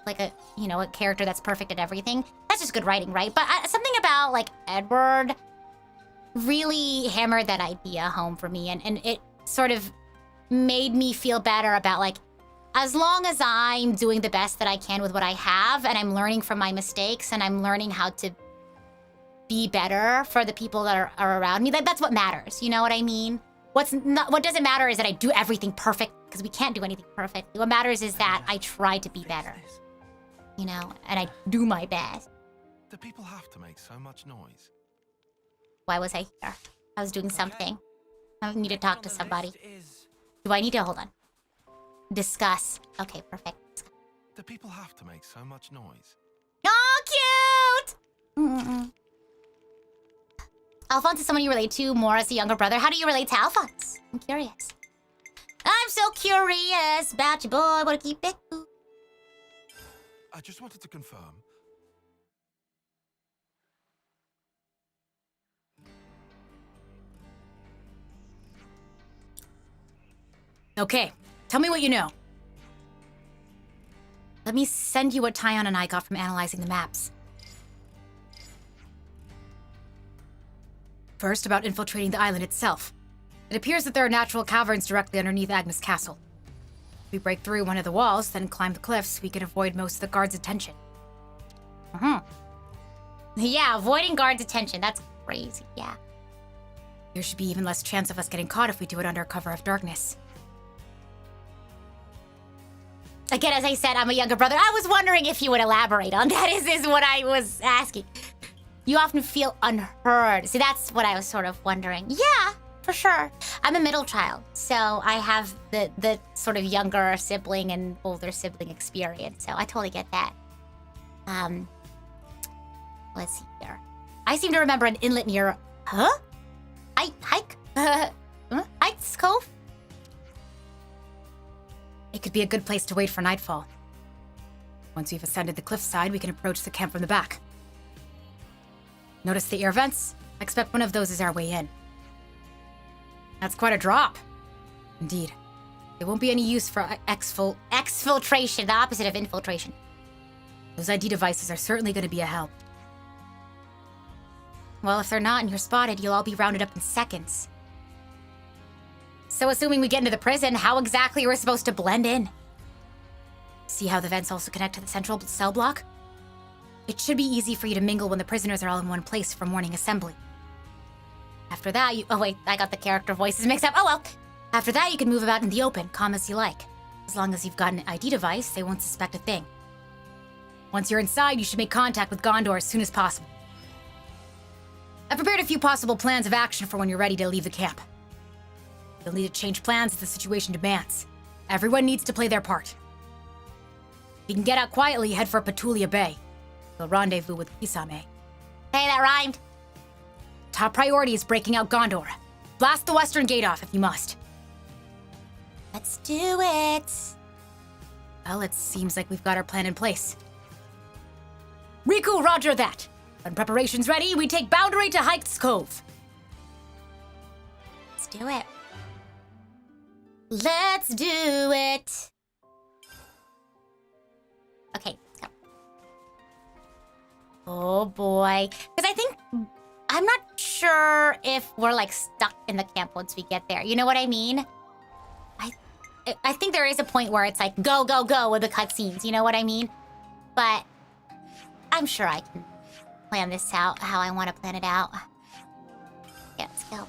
Speaker 1: Like a, you know, a character that's perfect at everything. That's just good writing, right? But something about, like, Edward really hammered that idea home for me. And it sort of made me feel better about, like, as long as I'm doing the best that I can with what I have, and I'm learning from my mistakes, and I'm learning how to be better for the people that are around me, that's what matters. You know what I mean? What doesn't matter is that I do everything perfect, because we can't do anything perfect. What matters is that I try to be better, you know, and I do my best.
Speaker 3: Do people have to make so much noise?
Speaker 1: Why was I here? I was doing something. I need to talk to somebody. Do I need to hold on? Discuss. Okay, perfect.
Speaker 3: Do people have to make so much noise?
Speaker 1: Oh, cute! Alphonse is someone you relate to more as a younger brother. How do you relate to Alphonse? I'm curious. I'm so curious about your boy. Wanna keep it cool?
Speaker 3: I just wanted to confirm.
Speaker 4: Okay, tell me what you know. Let me send you what Tyon and I got from analyzing the maps. First, about infiltrating the island itself. It appears that there are natural caverns directly underneath Agnes Castle. If we break through one of the walls, then climb the cliffs, we can avoid most of the guards' attention.
Speaker 1: Yeah, avoiding guards' attention. That's crazy, yeah.
Speaker 4: There should be even less chance of us getting caught if we do it under cover of darkness.
Speaker 1: Again, as I said, I'm a younger brother. I was wondering if you would elaborate on that. Is what I was asking. You often feel unheard. See, that's what I was sort of wondering. Yeah, for sure. I'm a middle child, so I have the sort of younger sibling and older sibling experience, so I totally get that. Let's see here. I seem to remember an inlet near... Huh? Hike? Hike's Cove?
Speaker 4: It could be a good place to wait for nightfall. Once we've ascended the cliffside, we can approach the camp from the back. Notice the air vents? I expect one of those is our way in. That's quite a drop. Indeed. There won't be any use for
Speaker 1: Exfiltration, the opposite of infiltration.
Speaker 4: Those ID devices are certainly going to be a help.
Speaker 1: Well, if they're not and you're spotted, you'll all be rounded up in seconds.
Speaker 4: So assuming we get into the prison, how exactly are we supposed to blend in? See how the vents also connect to the central cell block? It should be easy for you to mingle when the prisoners are all in one place for morning assembly. After that,
Speaker 1: Oh wait, I got the character voices mixed up. Oh well.
Speaker 4: After that, you can move about in the open, calm as you like. As long as you've got an ID device, they won't suspect a thing. Once you're inside, you should make contact with Gondor as soon as possible. I've prepared a few possible plans of action for when you're ready to leave the camp. You'll need to change plans if the situation demands. Everyone needs to play their part. If you can get out quietly, head for Petulia Bay. You'll rendezvous with Kisame.
Speaker 1: Hey, that rhymed.
Speaker 4: Top priority is breaking out Gondor. Blast the western gate off if you must.
Speaker 1: Let's do it.
Speaker 4: Well, it seems like we've got our plan in place. Riku, roger that. When preparation's ready, we take Boundary to Hike's Cove.
Speaker 1: Let's do it. Let's do it. Okay, let's go. Oh boy. Because I think... I'm not sure if we're like stuck in the camp once we get there. You know what I mean? I think there is a point where it's like go, go, go with the cutscenes. You know what I mean? But I'm sure I can plan this out how I want to plan it out. Yeah, let's go.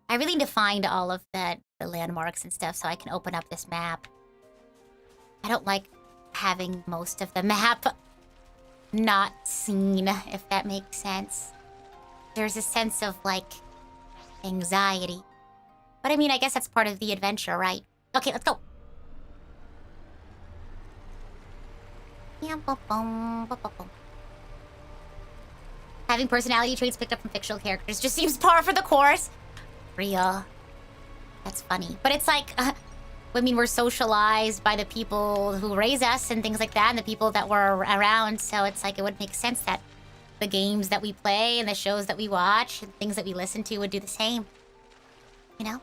Speaker 1: I really need to find all of the landmarks and stuff so I can open up this map. I don't like having most of the map not seen, if that makes sense. There's a sense of, like, anxiety. But I mean, I guess that's part of the adventure, right? Okay, let's go. Having personality traits picked up from fictional characters just seems par for the course. Real. That's funny. But it's like, I mean, we're socialized by the people who raise us and things like that, and the people that were around, so it's like it would make sense that the games that we play and the shows that we watch and things that we listen to would do the same. You know?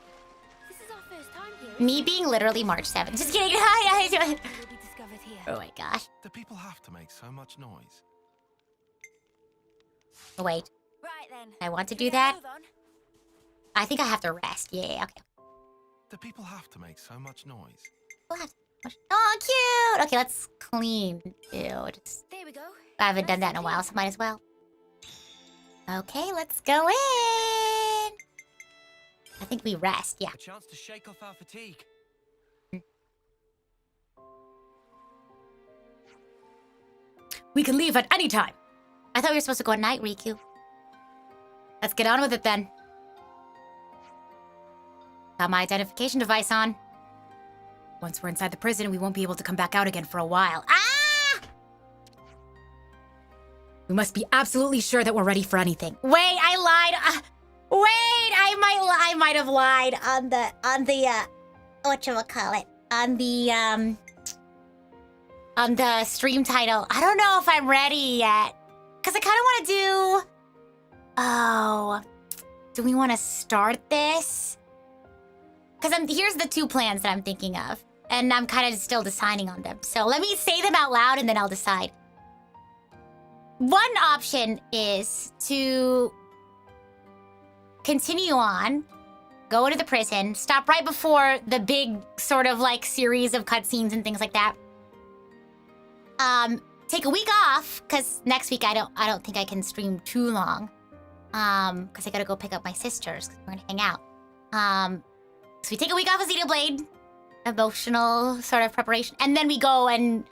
Speaker 2: This is our first time here.
Speaker 1: Me being literally March 7th. Just kidding.
Speaker 2: Will be discovered here.
Speaker 1: Oh my gosh.
Speaker 3: Do people have to make so much noise?
Speaker 1: Oh, wait.
Speaker 2: Right then.
Speaker 1: I want to do
Speaker 2: Should we
Speaker 1: that.
Speaker 2: move on?
Speaker 1: I think I have to rest. Yeah, okay.
Speaker 3: Do people have to make so much noise?
Speaker 1: Oh, cute. Okay, let's clean, dude.
Speaker 2: There we go.
Speaker 1: I haven't done that in a while, so might as well. Okay, let's go in. I think we rest, yeah.
Speaker 8: A chance to shake off our fatigue.
Speaker 4: We can leave at any time.
Speaker 1: I thought we were supposed to go at night, Riku.
Speaker 4: Let's get on with it then. Got my identification device on. Once we're inside the prison, we won't be able to come back out again for a while. Ah! We must be absolutely sure that we're ready for anything.
Speaker 1: Wait, I lied. Wait, I might have lied on the whatchamacallit? On the stream title. I don't know if I'm ready yet. Cause I kinda wanna do... Oh. Do we wanna start this? Cause here's the 2 plans that I'm thinking of. And I'm kinda still deciding on them. So let me say them out loud and then I'll decide. One option is to continue on, go into the prison, stop right before the big sort of like series of cutscenes and things like that. Take a week off, because next week I don't think I can stream too long. Because I gotta go pick up my sisters, because we're gonna hang out. So we take a week off of Xenoblade, emotional sort of preparation, and then we go in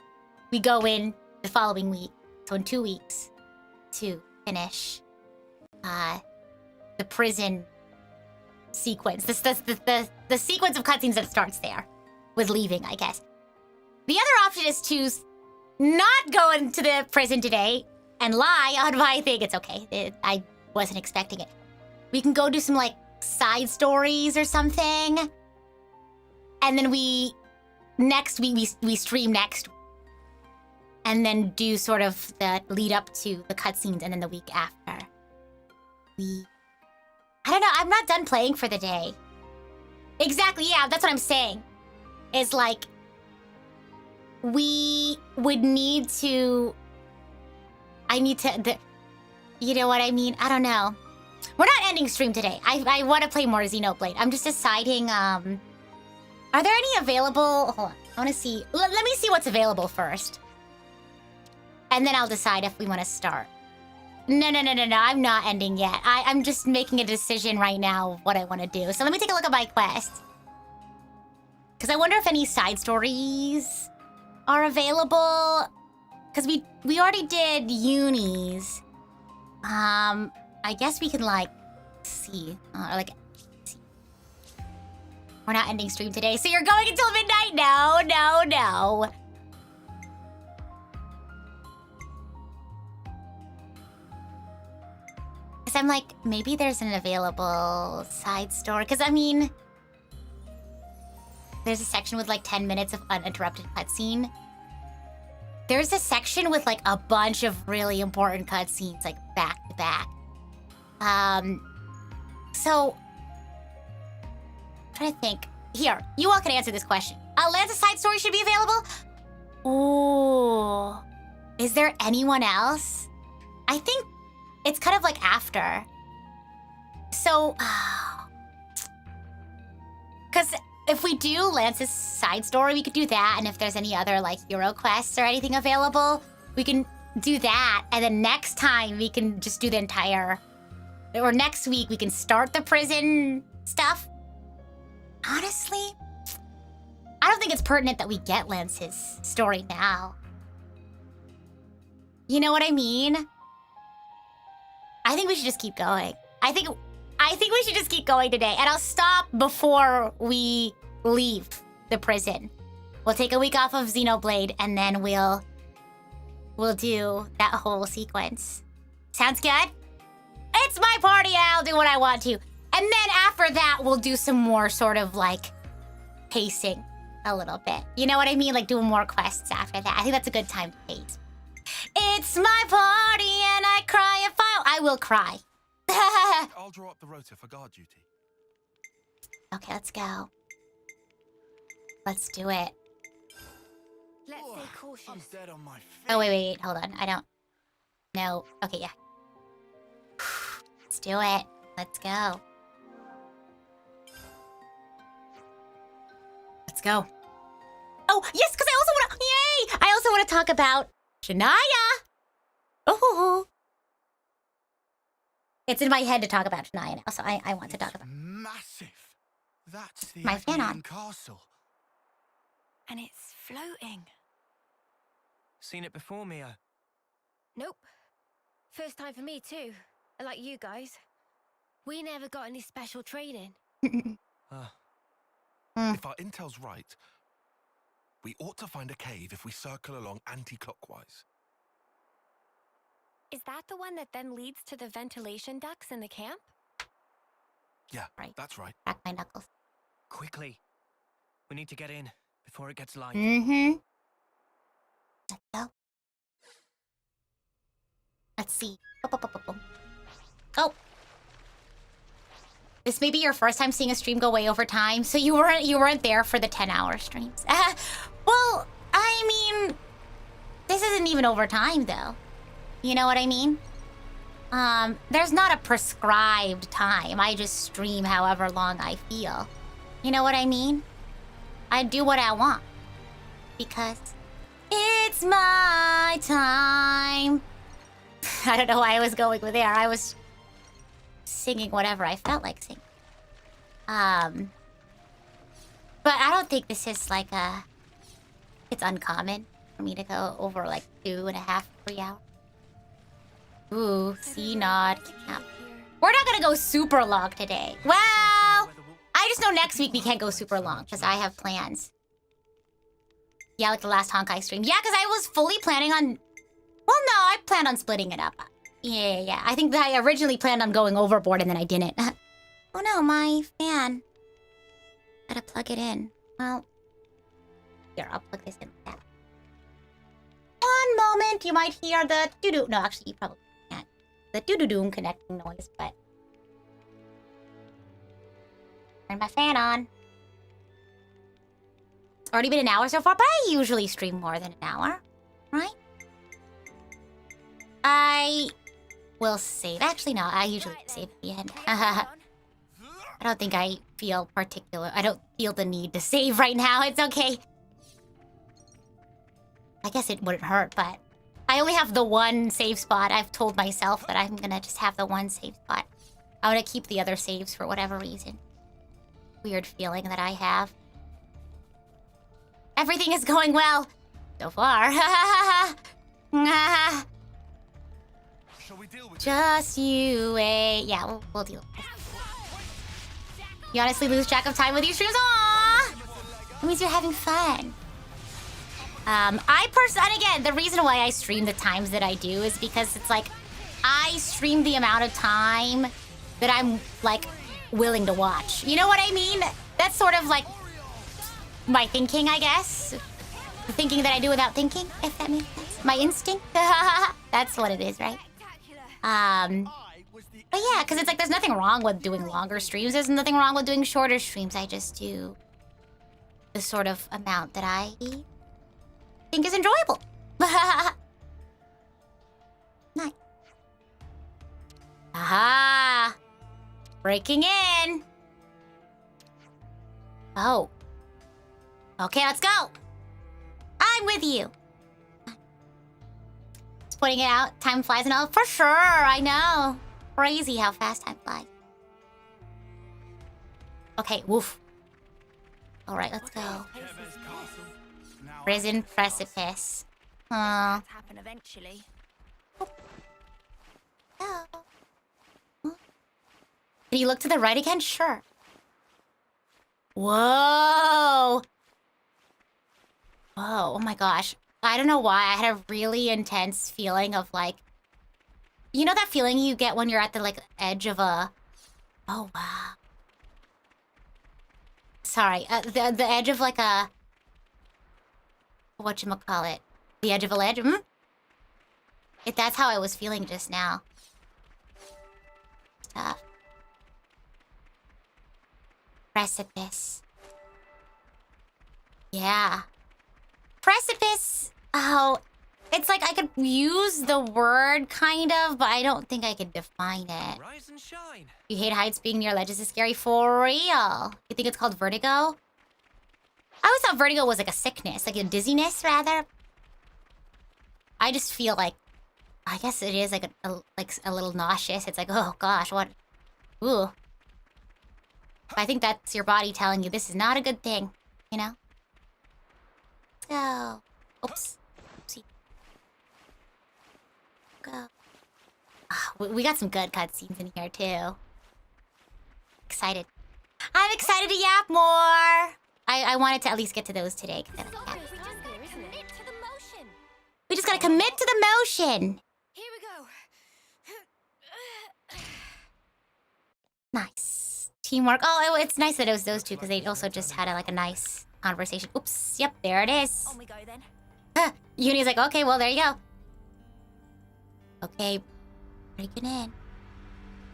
Speaker 1: the following week, so in 2 weeks, to finish the prison sequence. The sequence of cutscenes that starts there with leaving, I guess. The other option is to not go into the prison today and lie on my thing. It's okay. I wasn't expecting it. We can go do some like side stories or something. And then we stream next. And then do sort of the lead up to the cutscenes and then the week after. I don't know, I'm not done playing for the day. Exactly, yeah, that's what I'm saying. Is like, we would need to... you know what I mean? I don't know. We're not ending stream today. I want to play more Xenoblade. I'm just deciding, are there any available... Hold on, I want to see... Let me see what's available first. And then I'll decide if we want to start. No, I'm not ending yet. I'm just making a decision right now of what I want to do. So let me take a look at my quest. Because I wonder if any side stories are available. Because we already did unis. I guess we can, like, see. See. We're not ending stream today, so you're going until midnight? No. Because I'm like, maybe there's an available side story. Because, I mean, there's a section with, like, 10 minutes of uninterrupted cutscene. There's a section with, like, a bunch of really important cutscenes, like, back to back. So, I'm trying to think. Here, you all can answer this question. Lance's side story should be available? Ooh. Is there anyone else? I think it's kind of like after. So, because if we do Lance's side story, we could do that. And if there's any other like hero quests or anything available, we can do that. And then next time we can just do the entire, or next week we can start the prison stuff. Honestly, I don't think it's pertinent that we get Lance's story now. You know what I mean? I think we should just keep going. I think we should just keep going today. And I'll stop before we leave the prison. We'll take a week off of Xenoblade and then we'll do that whole sequence. Sounds good? It's my party, I'll do what I want to. And then after that, we'll do some more sort of like pacing a little bit. You know what I mean? Like doing more quests after that. I think that's a good time to pace. It's my party and I cry if I will cry.
Speaker 3: I'll draw up the rota for guard duty.
Speaker 1: Okay, let's go. Let's do it.
Speaker 2: Let's stay cautious.
Speaker 8: I'm dead on my feet.
Speaker 1: Oh, wait, hold on. I don't... No. Okay, yeah. Let's do it. Let's go.
Speaker 4: Let's go.
Speaker 1: Oh, yes, because I also want to... Yay! I also want to talk about Shania. Oh. It's in my head to talk about Shania now, so I want to talk about it.
Speaker 8: Massive. That's the
Speaker 1: My fan on.
Speaker 8: Agnian castle.
Speaker 2: And it's floating.
Speaker 9: Seen it before, Mia?
Speaker 2: Nope. First time for me too. Like you guys. We never got any special training.
Speaker 3: If our intel's right, we ought to find a cave if we circle along anti-clockwise.
Speaker 2: Is that the one that then leads to the ventilation ducts in the camp?
Speaker 3: Yeah,
Speaker 1: Right.
Speaker 3: that's right.
Speaker 1: Crack my knuckles.
Speaker 9: Quickly. We need to get in before it gets light.
Speaker 1: Mm-hmm. Let's go. Let's see. Oh. This may be your first time seeing a stream go way over time, so you weren't there for the 10-hour streams. Well, I mean, this isn't even over time though. You know what I mean? There's not a prescribed time. I just stream however long I feel. You know what I mean? I do what I want. Because it's my time. I don't know why I was going with there. I was singing whatever I felt like singing. But I don't think this is like it's uncommon for me to go over like 2.5, 3 hours. Ooh, C nod. Camp. We're not gonna go super long today. Well, I just know next week we can't go super long because I have plans. Yeah, like the last Honkai stream. Yeah, because I was fully planning on... Well, no, I planned on splitting it up. Yeah. I think that I originally planned on going overboard and then I didn't. Oh no, my fan. Gotta plug it in. Well, here, I'll plug this in. One moment, you might hear the doo-doo. No, actually, you probably can't. The doo-doo-doo connecting noise, but... Turn my fan on. It's already been an hour so far, but I usually stream more than an hour, right? I will save. Actually, no, I usually save at the end. I don't think I feel I don't feel the need to save right now. It's okay. I guess it wouldn't hurt, but I only have the one save spot. I've told myself that I'm gonna just have the one save spot. I want to keep the other saves for whatever reason. Weird feeling that I have. Everything is going well so far.
Speaker 3: Shall we deal with
Speaker 1: Just you wait. Yeah, we'll deal with it. You honestly lose track of time with these streams? Aww! That means you're having fun. And again, the reason why I stream the times that I do is because it's like, I stream the amount of time that I'm, like, willing to watch. You know what I mean? That's sort of like my thinking, I guess. The thinking that I do without thinking, if that makes sense. My instinct. That's what it is, right? But yeah, because it's like there's nothing wrong with doing longer streams. There's nothing wrong with doing shorter streams. I just do the sort of amount that I think is enjoyable. Nice. Aha! Breaking in. Oh. Okay, let's go. I'm with you. Just putting it out. Time flies and all. For sure, I know. Crazy how fast time flies. Okay, woof. Alright, let's go. Prison precipice.
Speaker 2: Happen eventually.
Speaker 1: Oh. Can you look to the right again? Sure. Whoa! Whoa, oh my gosh. I don't know why. I had a really intense feeling of like... You know that feeling you get when you're at the like edge of a... Oh, wow. Sorry, the edge of like a... Whatchamacallit? The edge of a ledge? That's how I was feeling just now. Tough. Precipice. Yeah. Precipice. Oh, it's like I could use the word kind of, but I don't think I could define it.
Speaker 9: Rise and shine.
Speaker 1: You hate heights, being near ledges is scary for real. You think it's called vertigo? I always thought vertigo was like a sickness, like a dizziness rather. I just feel like, I guess it is like a little nauseous. It's like, oh gosh, what? Ooh. I think that's your body telling you this is not a good thing, you know? Go. Oops. Oopsie. Go. Oh, we got some good cutscenes in here too. Excited. I'm excited to yap more. I wanted to at least get to those today. 'Cause yeah.
Speaker 2: Commit to the motion.
Speaker 1: We just gotta commit to the motion.
Speaker 2: Here we go.
Speaker 1: Nice. Teamwork. Oh, it's nice that it was those two because they also just had a nice conversation. Oops. Yep, there it is.
Speaker 2: On we go then.
Speaker 1: Uni's like, okay, well, there you go. Okay. Breaking in.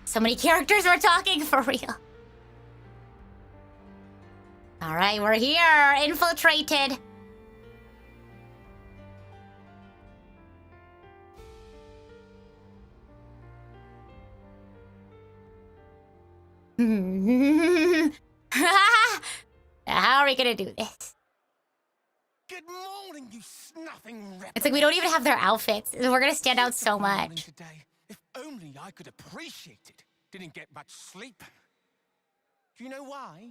Speaker 1: So many characters were talking for real. All right, we're here. Infiltrated. How are we gonna do this?
Speaker 8: Good morning, you snuffing rebel.
Speaker 1: It's like we don't even have their outfits. We're gonna stand out so
Speaker 8: Good morning
Speaker 1: much.
Speaker 8: today. If only I could appreciate it. Didn't get much sleep. Do you know why?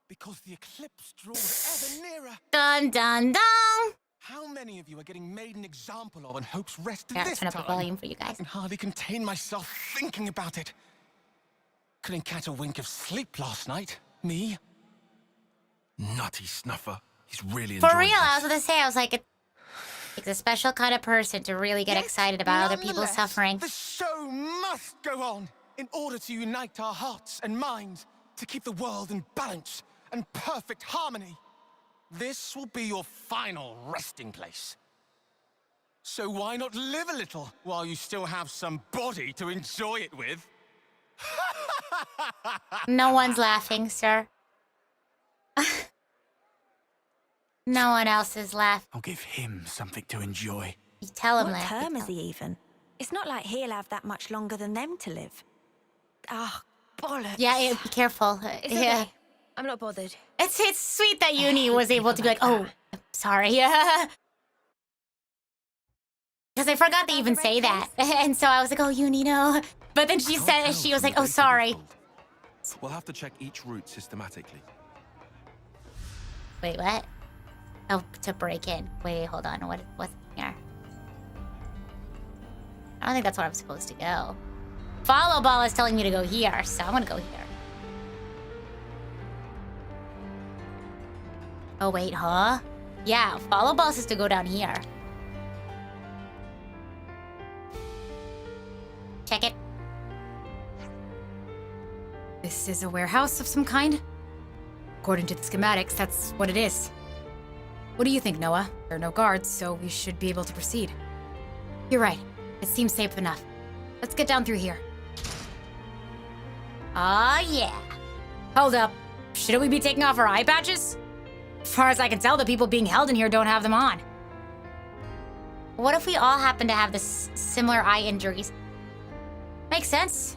Speaker 8: Because the eclipse draws ever nearer.
Speaker 1: Dun dun dun.
Speaker 8: How many of you are getting made an example of on Hope's rest
Speaker 1: Yeah,
Speaker 8: this
Speaker 1: turn up the
Speaker 8: time?
Speaker 1: volume for you
Speaker 8: I
Speaker 1: guys.
Speaker 8: can hardly contain myself thinking about it. Couldn't catch a wink of sleep last night. Me?
Speaker 3: Nutty snuffer. He's really
Speaker 1: For
Speaker 3: enjoying
Speaker 1: real, I
Speaker 3: this.
Speaker 1: was gonna say, I was like, it's a special kind of person to really get
Speaker 8: Yet,
Speaker 1: excited about other people's
Speaker 8: nonetheless,
Speaker 1: suffering.
Speaker 8: The show must go on in order to unite our hearts and minds to keep the world in balance and perfect harmony. This will be your final resting place. So why not live a little while you still have some body to enjoy it with?
Speaker 1: No one's laughing, sir. No one else is laughing.
Speaker 10: I'll give him something to enjoy.
Speaker 1: You tell him
Speaker 11: What
Speaker 1: that.
Speaker 11: term is he even? It's not like he'll have that much longer than them to live. Ah, bollocks.
Speaker 1: Yeah, be careful.
Speaker 2: It's
Speaker 1: Yeah.
Speaker 2: okay. I'm not bothered.
Speaker 1: It's sweet that Uni was able to be like, oh, sorry. Yeah. Because I forgot to even say that. And so I was like, oh, Uni, no. But then she said, she was like, oh, sorry.
Speaker 3: We'll have to check each route systematically.
Speaker 1: Wait, what? Oh, to break in. Wait, hold on. What's here? I don't think that's where I'm supposed to go. Follow ball is telling me to go here, so I'm gonna go here. Oh, wait, huh? Yeah, follow ball says to go down here. Check it.
Speaker 4: This is a warehouse of some kind? According to the schematics, that's what it is. What do you think, Noah? There are no guards, so we should be able to proceed. You're right. It seems safe enough. Let's get down through here.
Speaker 1: Oh, yeah.
Speaker 4: Hold up. Shouldn't we be taking off our eye patches? As far as I can tell, the people being held in here don't have them on.
Speaker 1: What if we all happen to have this similar eye injuries? Makes sense.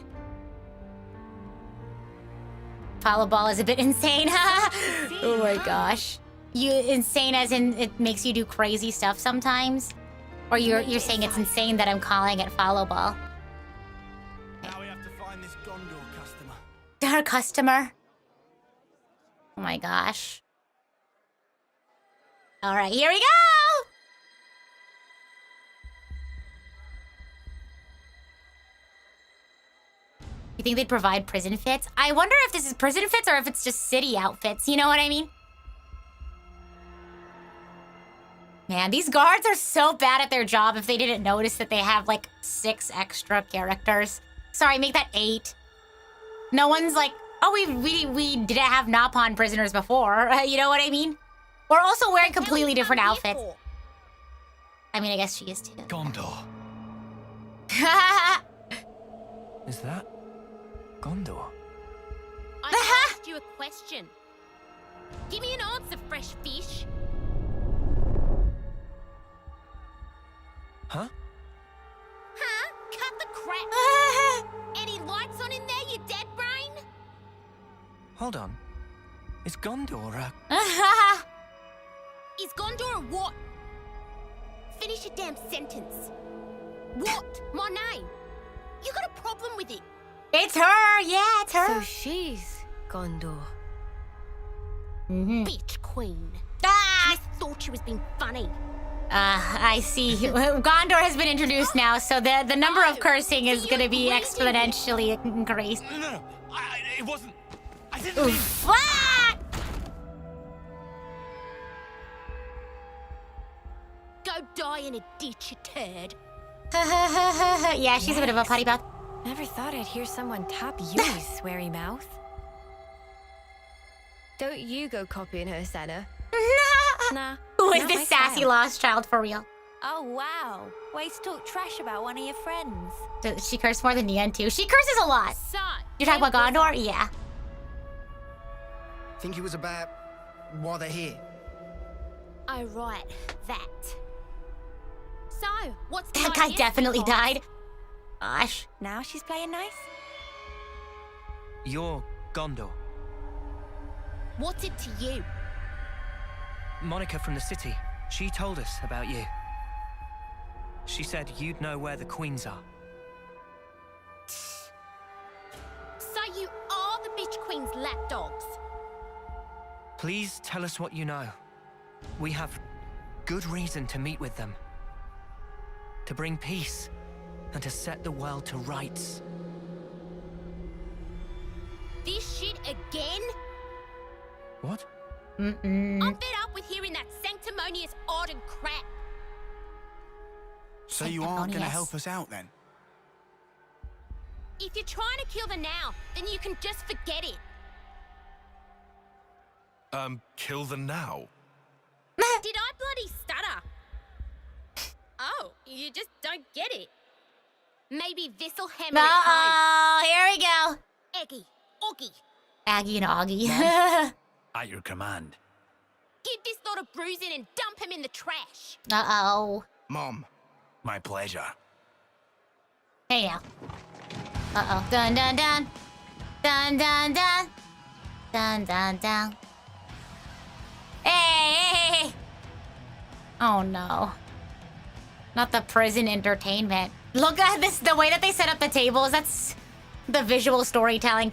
Speaker 1: Follow ball is a bit insane. Oh my gosh. You insane as in it makes you do crazy stuff sometimes? Or you're saying it's insane that I'm calling it follow ball?
Speaker 10: Now we have to find this Gondor customer.
Speaker 1: Our customer. Oh my gosh. All right, here we go. You think they'd provide prison fits? I wonder if this is prison fits or if it's just city outfits. You know what I mean? Man, these guards are so bad at their job if they didn't notice that they have like 6 extra characters. Sorry, make that 8. No one's like, oh, we didn't have Napon prisoners before. You know what I mean? We're also wearing completely different outfits. I mean, I guess she is too.
Speaker 10: Gondor. Is that Gondor?
Speaker 6: I asked you a question. Give me an answer, fresh fish.
Speaker 10: Huh?
Speaker 6: Huh? Cut the crap. Any lights on in there, you dead brain?
Speaker 10: Hold on. Is Gondor
Speaker 6: Is Gondor a what? Finish your damn sentence. What? My name? You got a problem with it?
Speaker 1: It's her. Yeah, it's her.
Speaker 2: So she's Gondor.
Speaker 6: Bitch queen.
Speaker 1: Ah!
Speaker 6: I thought she was being funny.
Speaker 1: I see. Gondor has been introduced now, so the number of cursing is going to be exponentially increased.
Speaker 10: No, it wasn't. I didn't mean...
Speaker 1: Ah!
Speaker 6: die in a ditch, you turd.
Speaker 1: Yeah, she's a bit of a potty mouth.
Speaker 2: Never thought I'd hear someone tap you, sweary mouth. Don't you go copying her, Senna.
Speaker 11: Nah.
Speaker 1: Who is
Speaker 11: not
Speaker 1: this
Speaker 11: my
Speaker 1: sassy
Speaker 11: style.
Speaker 1: lost child for real?
Speaker 11: Oh, wow. Way to talk trash about one of your friends.
Speaker 1: Does she curse more than the end too? She curses a lot.
Speaker 6: So,
Speaker 1: You're talking about Gondor? Yeah.
Speaker 10: Think it was about why they're here?
Speaker 6: oh right, that. So, what's the
Speaker 1: That guy
Speaker 6: idea,
Speaker 1: definitely
Speaker 6: Fox?
Speaker 1: died. Gosh.
Speaker 11: Now she's playing nice?
Speaker 9: You're Gondor.
Speaker 6: What's it to you?
Speaker 9: Monica from the city. She told us about you. She said you'd know where the queens are.
Speaker 6: So you are the bitch queen's lapdogs.
Speaker 9: Please tell us what you know. We have good reason to meet with them. To bring peace and to set the world to rights.
Speaker 6: This shit again?
Speaker 9: What?
Speaker 6: I'm fed up with hearing that sanctimonious odd and crap.
Speaker 10: So you aren't going to
Speaker 1: Sanctimonious.
Speaker 10: help us out then?
Speaker 6: If you're trying to kill the now, then you can just forget it.
Speaker 3: Kill the now?
Speaker 6: Did I bloody stutter? Oh, you just don't get it. Maybe this'll hammer it home.
Speaker 1: Uh-oh, here we go.
Speaker 6: Eggy, Oggy,
Speaker 1: Aggie and Augie.
Speaker 10: At your command.
Speaker 6: give this lot a bruising and dump him in the trash.
Speaker 1: Uh-oh.
Speaker 10: Mom, my pleasure.
Speaker 1: Hey now. Uh-oh. Dun dun dun. Dun dun dun. Dun dun dun. Hey, hey, hey. Oh no. Not the prison entertainment. Look at this, the way that they set up the tables, that's the visual storytelling.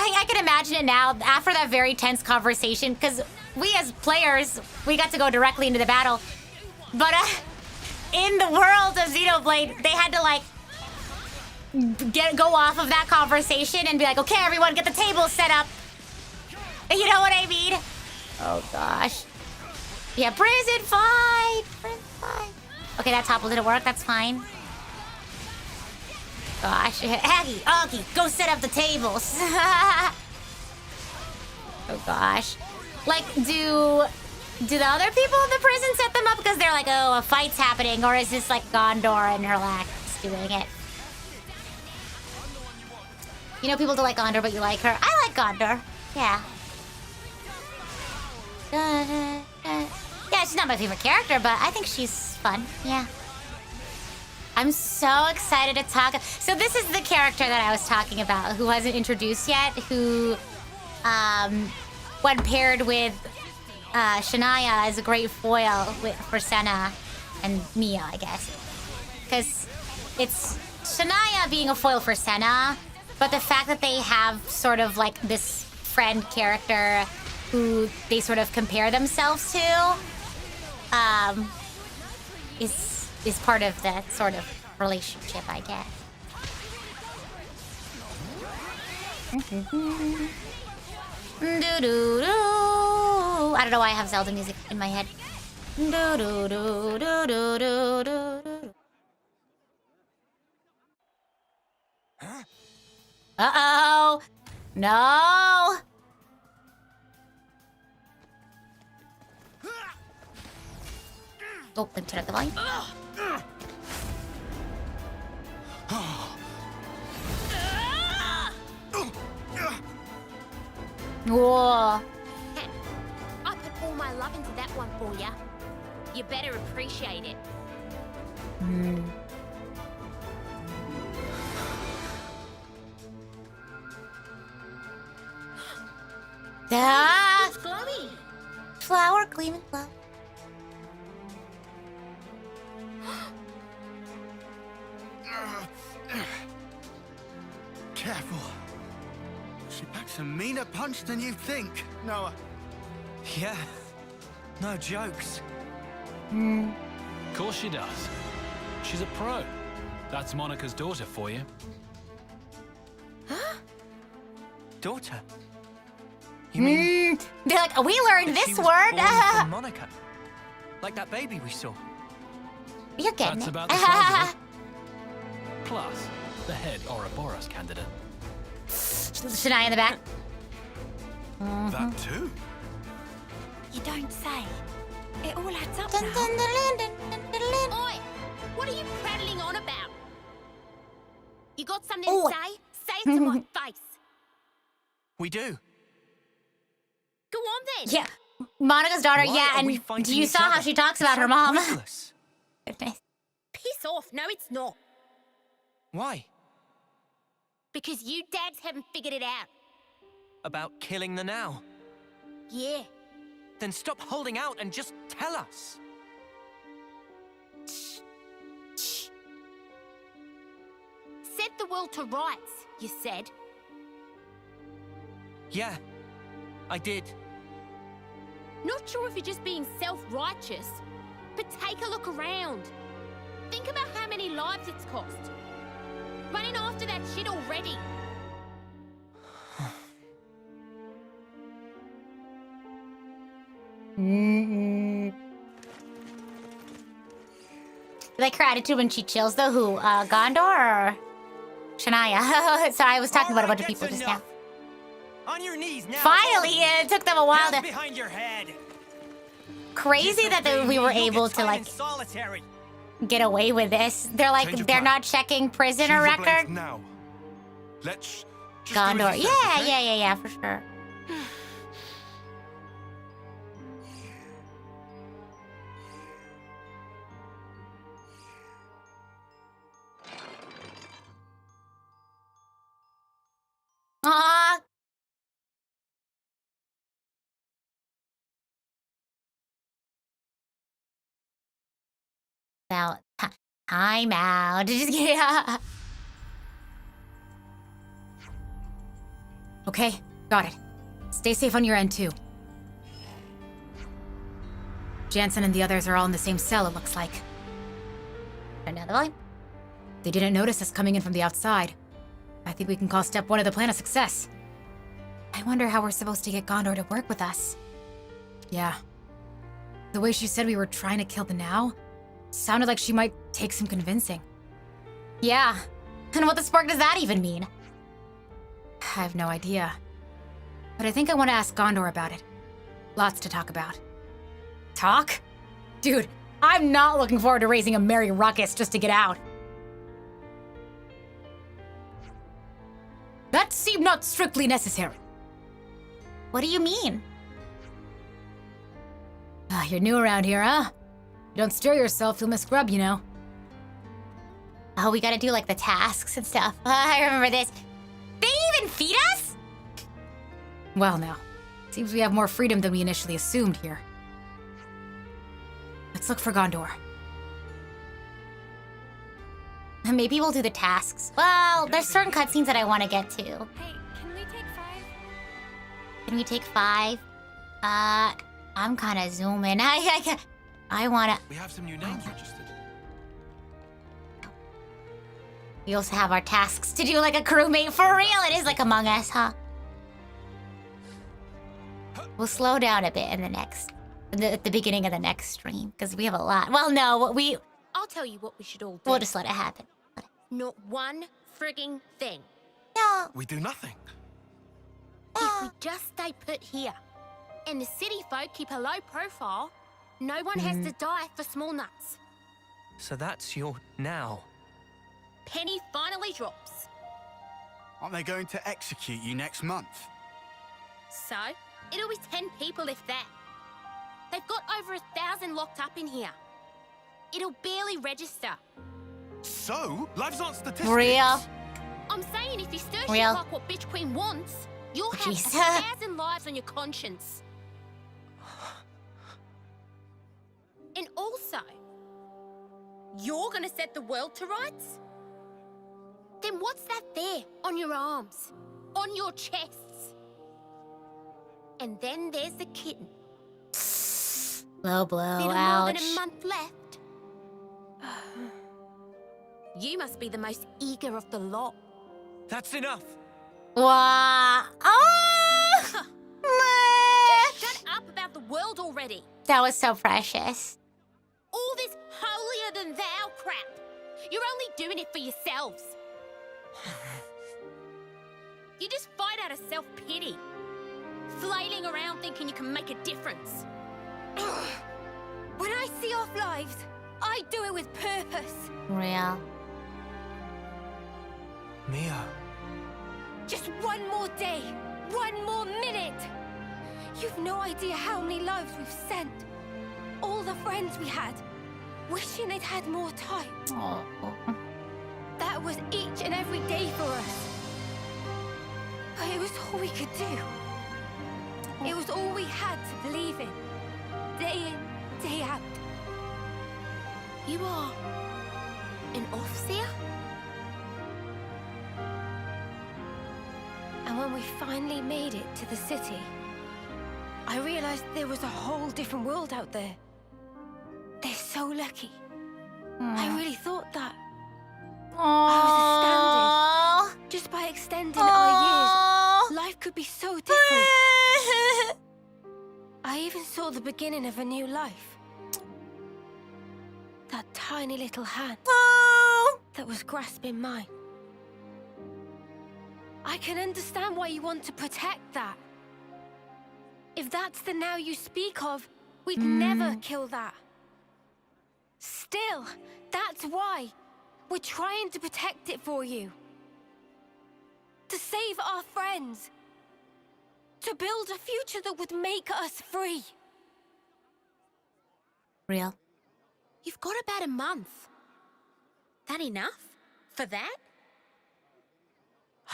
Speaker 1: I can imagine it now after that very tense conversation, because we as players, we got to go directly into the battle. But in the world of Xenoblade, they had to like go off of that conversation and be like, okay, everyone, get the table set up. You know what I mean? Oh gosh. Yeah, prison fight. Prison fight. Okay, that topple didn't work. That's fine. Gosh, Aggie, Augie, go set up the tables. Oh gosh. Like, do the other people in the prison set them up because they're like, oh, a fight's happening, or is this like Gondor and Herlax doing it? You know, people don't like Gondor, but you like her. I like Gondor. Yeah. Yeah, she's not my favorite character, but I think she's fun. Yeah. I'm so excited to talk. So this is the character that I was talking about, who wasn't introduced yet, who, when paired with Shania, is a great foil for Senna and Mia, I guess. Because it's Shania being a foil for Senna, but the fact that they have sort of like this friend character who they sort of compare themselves to, is part of that sort of relationship, I guess. Do-do-do. I don't know why I have Zelda music in my head. Do-do-do-do-do-do-do. Uh-oh. No. Oh, let me turn up the volume. Whoa.
Speaker 6: I put all my love into that one for ya. You better appreciate it.
Speaker 1: Ah!
Speaker 6: It's glowing.
Speaker 1: Flower, gleaming flower.
Speaker 10: Careful. She packs a meaner punch than you think, Noah.
Speaker 9: Yeah. No jokes.
Speaker 12: Of course she does. She's a pro. That's Monica's daughter for you.
Speaker 9: Daughter? You mean
Speaker 1: They're like, we learned
Speaker 9: that she
Speaker 1: this
Speaker 9: was
Speaker 1: word.
Speaker 9: born from Monica? Like that baby we saw.
Speaker 1: You're getting
Speaker 12: That's
Speaker 1: it.
Speaker 12: about the size of it. Plus, the head Ouroboros candidate.
Speaker 1: Shania in the back.
Speaker 3: That too?
Speaker 11: You don't say. It all adds up
Speaker 1: Dun,
Speaker 11: now.
Speaker 1: dun, dun, dun, dun, dun, dun.
Speaker 6: Oi! What are you prattling on about? You got something
Speaker 1: Oi.
Speaker 6: to say? Say it to my face.
Speaker 9: We do.
Speaker 6: Go on then.
Speaker 1: Yeah. Monica's daughter,
Speaker 9: Why
Speaker 1: yeah,
Speaker 9: are we
Speaker 1: and
Speaker 9: fighting
Speaker 1: you
Speaker 9: each
Speaker 1: saw how
Speaker 9: other?
Speaker 1: she talks about
Speaker 9: So
Speaker 1: her mom.
Speaker 9: pointless.
Speaker 1: Goodness.
Speaker 6: Piss off. No, it's not.
Speaker 9: Why?
Speaker 6: Because you dads haven't figured it out.
Speaker 9: About killing the now.
Speaker 6: Yeah.
Speaker 9: Then stop holding out and just tell us.
Speaker 6: Set the world to rights, you said.
Speaker 9: Yeah, I did.
Speaker 6: Not sure if you're just being self-righteous, but take a look around. Think about how many lives it's cost. Running after that shit already.
Speaker 1: Like her attitude when she chills, though. Who? Gondor or Shania? Sorry, I was talking about a bunch of people just now.
Speaker 9: On your knees now.
Speaker 1: Finally, it took them a while
Speaker 9: Hands
Speaker 1: to.
Speaker 9: behind your head.
Speaker 1: Crazy that we were able to like
Speaker 9: solitary.
Speaker 1: get away with this. They're like
Speaker 3: Change of
Speaker 1: they're
Speaker 3: plan.
Speaker 1: not checking prisoner
Speaker 3: Choose your blades
Speaker 1: record.
Speaker 3: now. Let's just do
Speaker 1: Gondor,
Speaker 3: as he says,
Speaker 1: yeah,
Speaker 3: okay?
Speaker 1: yeah, for sure. Aww. Now, time out. Just yeah.
Speaker 4: Okay, got it. Stay safe on your end, too. Jansen and the others are all in the same cell, it looks like.
Speaker 1: Another one.
Speaker 4: They didn't notice us coming in from the outside. I think we can call step 1 of the plan a success. I wonder how we're supposed to get Gondor to work with us. Yeah. The way she said we were trying to kill the Now sounded like she might take some convincing.
Speaker 1: Yeah. And what the spark does that even mean?
Speaker 4: I have no idea. But I think I want to ask Gondor about it. Lots to talk about. Talk? Dude, I'm not looking forward to raising a merry ruckus just to get out. That seemed not strictly necessary.
Speaker 1: What do you mean?
Speaker 4: You're new around here, huh? You don't stir yourself, you'll miss grub, you know.
Speaker 1: Oh, we gotta do like the tasks and stuff. I remember this. They even feed us?
Speaker 4: Well, now. Seems we have more freedom than we initially assumed here. Let's look for Gondor.
Speaker 1: Maybe we'll do the tasks. Well, there's certain cutscenes that I want to get to.
Speaker 2: Hey, can we take 5?
Speaker 1: Can we take 5? I'm kind of zooming. I wanna.
Speaker 3: We have some new names registered.
Speaker 1: We also have our tasks to do like a crewmate. For real, it is like Among Us, huh? We'll slow down a bit in the next, at the beginning of the next stream, because we have a lot. Well, no,
Speaker 6: I'll tell you what we should all do.
Speaker 1: we'll just let it happen.
Speaker 6: Not one frigging thing.
Speaker 1: No.
Speaker 3: We do nothing.
Speaker 6: If we just stay put here, and the city folk keep a low profile, no one has to die for small nuts.
Speaker 9: So that's your now.
Speaker 6: Penny finally drops.
Speaker 10: Aren't they going to execute you next month?
Speaker 6: So, it'll be 10 people if that. They've got over 1,000 locked up in here. It'll barely register.
Speaker 3: So, lives aren't statistics.
Speaker 1: Real.
Speaker 6: I'm saying if you stir shit
Speaker 1: Real.
Speaker 6: like what Bitch Queen wants, you'll have
Speaker 1: Jeez.
Speaker 6: 1,000 lives on your conscience. And also, you're gonna set the world to rights? Then what's that there on your arms? On your chests? And then there's the kitten.
Speaker 1: Low blow,
Speaker 6: Little more
Speaker 1: ouch.
Speaker 6: than a month left. You must be the most eager of the lot.
Speaker 9: That's enough.
Speaker 1: Wah. Oh!
Speaker 6: Shut up about the world already.
Speaker 1: That was so precious.
Speaker 6: You're only doing it for yourselves. You just fight out of self-pity. Flailing around thinking you can make a difference.
Speaker 2: When I see off lives, I do it with purpose.
Speaker 1: Real.
Speaker 9: Mia.
Speaker 2: Just one more day, one more minute. You've no idea how many lives we've sent. All the friends we had, wishing they'd had more time.
Speaker 1: Oh.
Speaker 2: That was each and every day for us. But it was all we could do. It was all we had to believe in. Day in, day out.
Speaker 6: You are an Offseer?
Speaker 2: And when we finally made it to the city, I realized there was a whole different world out there. They're so lucky. I really thought that. I was astounded. Just by extending our years, life could be so different. I even saw the beginning of a new life. That tiny little hand that was grasping mine. I can understand why you want to protect that. If that's the now you speak of, we'd never kill that. Still, that's why we're trying to protect it for you. To save our friends. To build a future that would make us free.
Speaker 1: Real.
Speaker 6: You've got about a month. That enough? For that?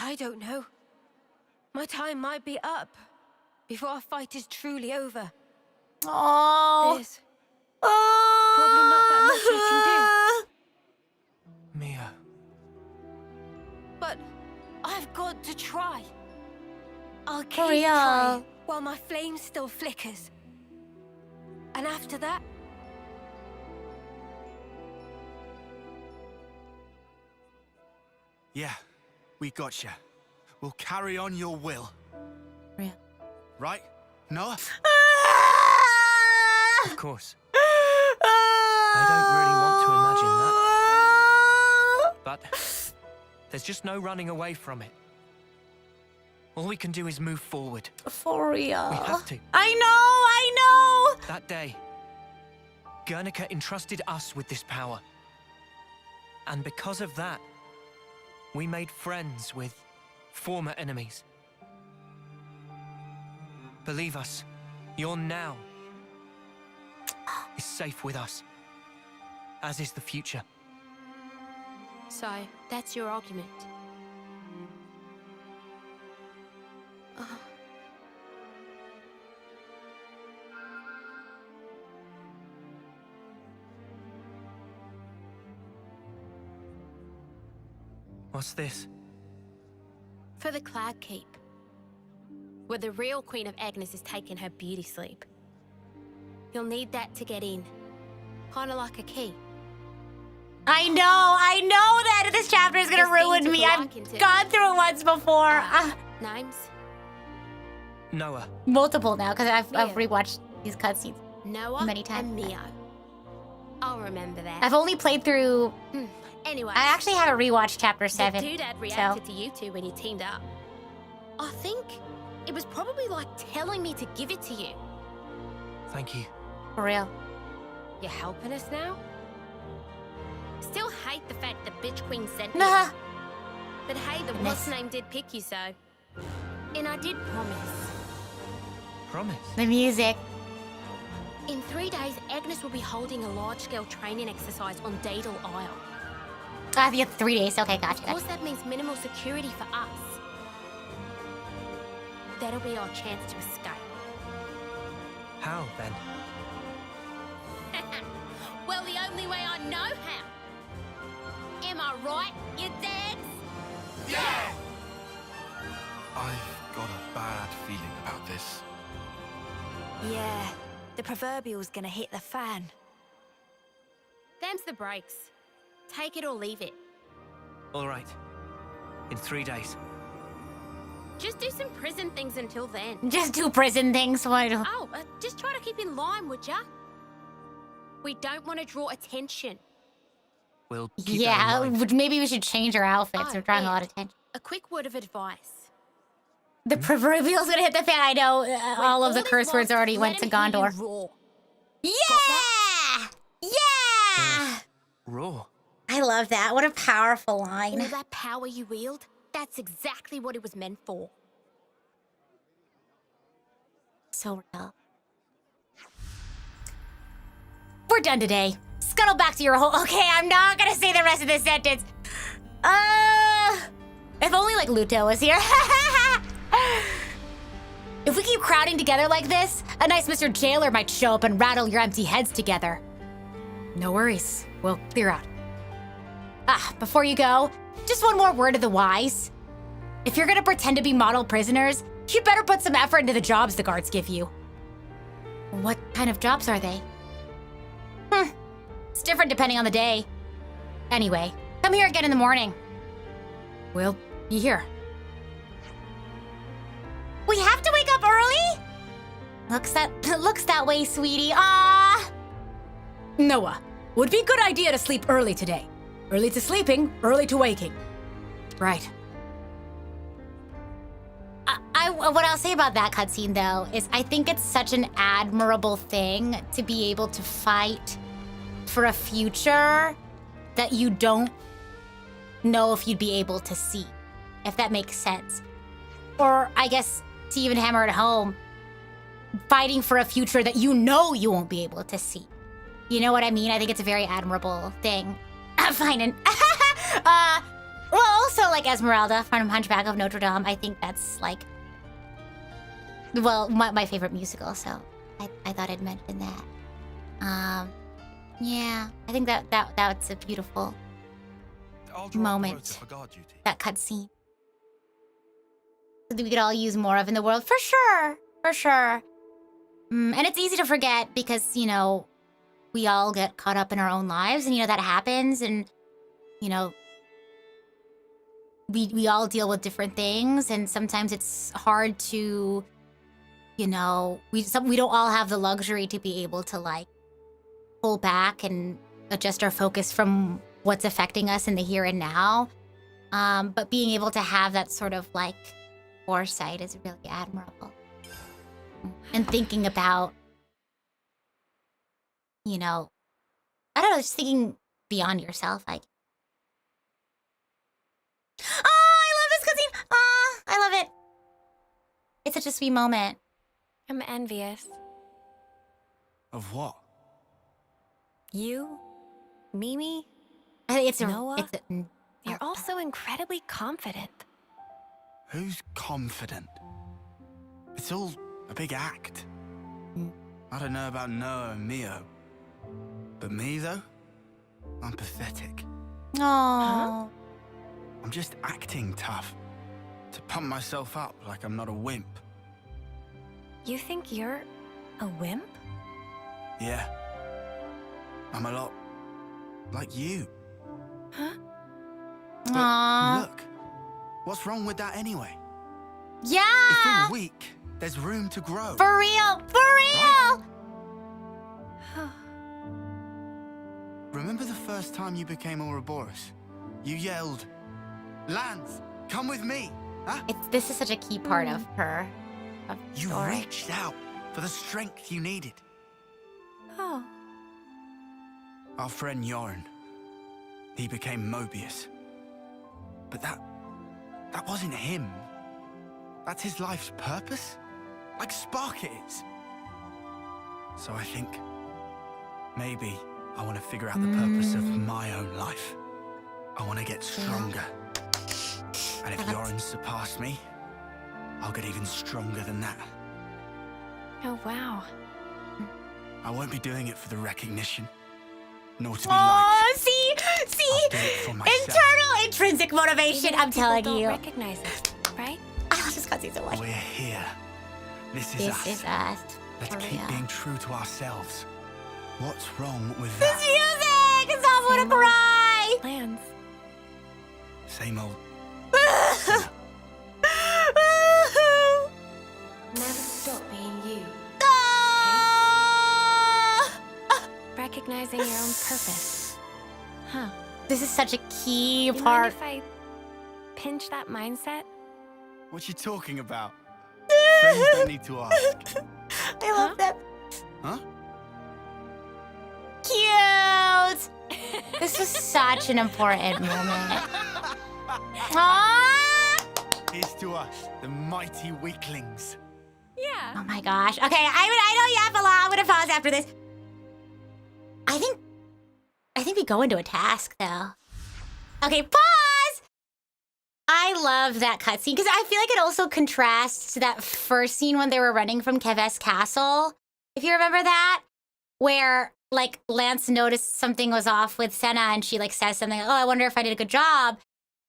Speaker 2: I don't know. My time might be up before our fight is truly over.
Speaker 1: Oh.
Speaker 2: There's probably not that much we can do.
Speaker 9: Mia.
Speaker 2: But I've got to try. I'll keep
Speaker 1: For real.
Speaker 2: trying while my flame still flickers. And after that,
Speaker 10: Yeah, we gotcha. We'll carry on your will.
Speaker 1: Real.
Speaker 10: Right, Noah?
Speaker 9: Of course. I don't really want to imagine that. But there's just no running away from it. All we can do is move forward.
Speaker 1: For real.
Speaker 9: We have to.
Speaker 1: I know!
Speaker 9: That day, Guernica entrusted us with this power. And because of that, we made friends with former enemies. Believe us, your now is safe with us, as is the future.
Speaker 6: So, that's your argument.
Speaker 9: What's this?
Speaker 6: For the Cloud Keep, where the real Queen of Agnes is taking her beauty sleep. You'll need that to get in. Kinda like a key.
Speaker 1: I know that this chapter is gonna ruin me. I've gone through it once before.
Speaker 6: Names?
Speaker 9: Noah.
Speaker 1: Multiple now, because I've rewatched these cutscenes
Speaker 6: Noah
Speaker 1: many times.
Speaker 6: and Mio. I'll remember that.
Speaker 1: I've only played through...
Speaker 6: Anyway.
Speaker 1: I actually haven't rewatched Chapter 7.
Speaker 6: The doodad reacted to you two when you teamed up. I think it was probably like telling me to give it to you.
Speaker 9: Thank you.
Speaker 1: For real.
Speaker 6: You're helping us now? Still hate the fact the bitch queen sent me.
Speaker 1: Nah.
Speaker 6: But hey, the what's name did pick you, so. And I did promise.
Speaker 9: Promise?
Speaker 1: The music.
Speaker 6: In 3 days, Agnes will be holding a large-scale training exercise on Daedal Isle.
Speaker 1: I have 3 days. Okay, gotcha.
Speaker 6: Of course, that means minimal security for us. That'll be our chance to escape.
Speaker 9: How, then?
Speaker 6: Well, the only way I know how. Am I right, you dads?
Speaker 3: Yeah! I've got a bad feeling about this.
Speaker 11: Yeah, the proverbial's gonna hit the fan.
Speaker 6: Them's the breaks. Take it or leave it.
Speaker 9: All right. In 3 days.
Speaker 6: Just do some prison things until then.
Speaker 1: Just do prison things. Why do...
Speaker 6: Oh, just try to keep in line, would ya? We don't want to draw attention.
Speaker 9: We'll keep that in mind.
Speaker 1: maybe we should change our outfits. We're drawing a lot of attention.
Speaker 6: A quick word of advice.
Speaker 1: The proverbial's gonna hit the fan. I know all of the
Speaker 6: is
Speaker 1: curse words
Speaker 6: lost,
Speaker 1: already
Speaker 6: let
Speaker 1: went to
Speaker 6: him hear you
Speaker 1: Gondor.
Speaker 6: roar.
Speaker 1: Yeah! Yeah!
Speaker 9: Raw.
Speaker 1: I love that. What a powerful line.
Speaker 6: All that power you wield, that's exactly what it was meant for.
Speaker 1: So real. We're done today. Scuttle back to your hole. Okay, I'm not gonna say the rest of this sentence. If only like Luto was here. If we keep crowding together like this, a nice Mr. Jailer might show up and rattle your empty heads together. No worries. We'll clear out. Before you go, just one more word of the wise. If you're gonna pretend to be model prisoners, you'd better put some effort into the jobs the guards give you. What kind of jobs are they? It's different depending on the day. Anyway, come here again in the morning. We'll be here. We have to wake up early? Looks that way, sweetie.
Speaker 4: Noah, would be a good idea to sleep early today. Early to sleeping, early to waking. Right.
Speaker 1: What I'll say about that cutscene, though, is I think it's such an admirable thing to be able to fight for a future that you don't know if you'd be able to see, if that makes sense. Or, I guess, to even hammer it home, fighting for a future that you know you won't be able to see. You know what I mean? I think it's a very admirable thing. Fine. And well, also like Esmeralda from Hunchback of Notre Dame. I think that's like, well, my favorite musical. So I thought I'd mention that. Yeah, I think that's a beautiful moment. That cutscene that we could all use more of in the world, for sure. And it's easy to forget because, you know, we all get caught up in our own lives, and, you know, that happens, and, you know, we all deal with different things, and sometimes it's hard to, you know, we don't all have the luxury to be able to, like, pull back and adjust our focus from what's affecting us in the here and now. But being able to have that sort of, like, foresight is really admirable. And thinking about, you know, I don't know, just thinking beyond yourself, like. Oh, I love this cutscene. Oh, I love it. It's such a sweet moment.
Speaker 2: I'm envious.
Speaker 10: Of what?
Speaker 2: You, Mimi,
Speaker 1: I think it's
Speaker 2: Noah,
Speaker 1: a,
Speaker 2: you're all so incredibly confident.
Speaker 10: Who's confident? It's all a big act. I don't know about Noah and Mio. But me, though? I'm pathetic.
Speaker 1: Oh.
Speaker 10: I'm just acting tough. To pump myself up like I'm not a wimp.
Speaker 2: You think you're a wimp?
Speaker 10: Yeah. I'm a lot like you.
Speaker 2: Huh?
Speaker 10: But
Speaker 1: Aww.
Speaker 10: look, what's wrong with that anyway?
Speaker 1: Yeah.
Speaker 10: If we're weak, there's room to grow.
Speaker 1: For real.
Speaker 10: Right? Remember the first time you became Ouroboros? You yelled, "Lance, come with me!" Huh?
Speaker 1: This is such a key part of her.
Speaker 10: You
Speaker 1: story.
Speaker 10: reached out for the strength you needed.
Speaker 2: Oh.
Speaker 10: Our friend Jorn, he became Mobius. But that wasn't him. That's his life's purpose? Like Spark it is. So I think maybe I want to figure out the purpose of my own life. I want to get stronger. And if Jorn surpassed me, I'll get even stronger than that.
Speaker 2: Oh, wow.
Speaker 10: I won't be doing it for the recognition, nor to be
Speaker 1: Oh,
Speaker 10: liked.
Speaker 1: see,
Speaker 10: I'll do it for myself.
Speaker 1: internal intrinsic motivation.
Speaker 2: Even
Speaker 1: I'm
Speaker 2: if people
Speaker 1: telling
Speaker 2: don't
Speaker 1: you.
Speaker 2: recognize it, right?
Speaker 1: I love this cutscene so much.
Speaker 10: We're here. This is
Speaker 1: This
Speaker 10: us.
Speaker 1: is us.
Speaker 10: Let's
Speaker 1: For
Speaker 10: keep
Speaker 1: real.
Speaker 10: being true to ourselves. What's wrong with
Speaker 1: This
Speaker 10: that?
Speaker 1: music! It's not wanna
Speaker 2: Same old
Speaker 1: cry.
Speaker 2: Plans.
Speaker 10: Same old.
Speaker 7: Never stop being you.
Speaker 1: Ah!
Speaker 2: Recognizing your own purpose. Huh.
Speaker 1: This is such a key
Speaker 2: You mind
Speaker 1: part.
Speaker 2: if I pinch that mindset?
Speaker 10: What you talking about? Friends don't need to ask.
Speaker 1: I love that.
Speaker 10: Huh?
Speaker 1: Cute. This was such an important moment. Aww.
Speaker 10: Here's to us, the mighty weaklings.
Speaker 2: Yeah.
Speaker 1: Oh my gosh. Okay, I know you have a lot. I'm gonna pause after this. I think we go into a task though. Okay, pause! I love that cutscene because I feel like it also contrasts to that first scene when they were running from Keves Castle. If you remember that, where like Lance noticed something was off with Senna and she like says something like, oh, I wonder if I did a good job.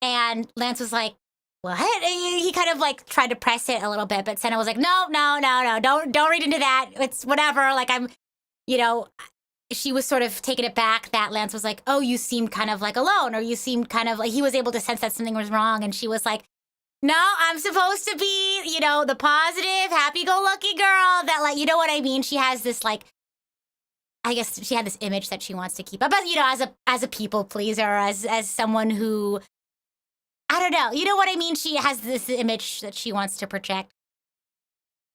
Speaker 1: And Lance was like, what? And he kind of like tried to press it a little bit, but Senna was like, no, don't read into that. It's whatever. Like she was sort of taking it back that Lance was like, oh, you seemed kind of like alone, or you seemed kind of like, he was able to sense that something was wrong. And she was like, no, I'm supposed to be, the positive, happy-go-lucky girl that like, you know what I mean? She has this like, I guess she had this image that she wants to keep up, but as a people pleaser, as someone who, I don't know, you know what I mean? She has this image that she wants to project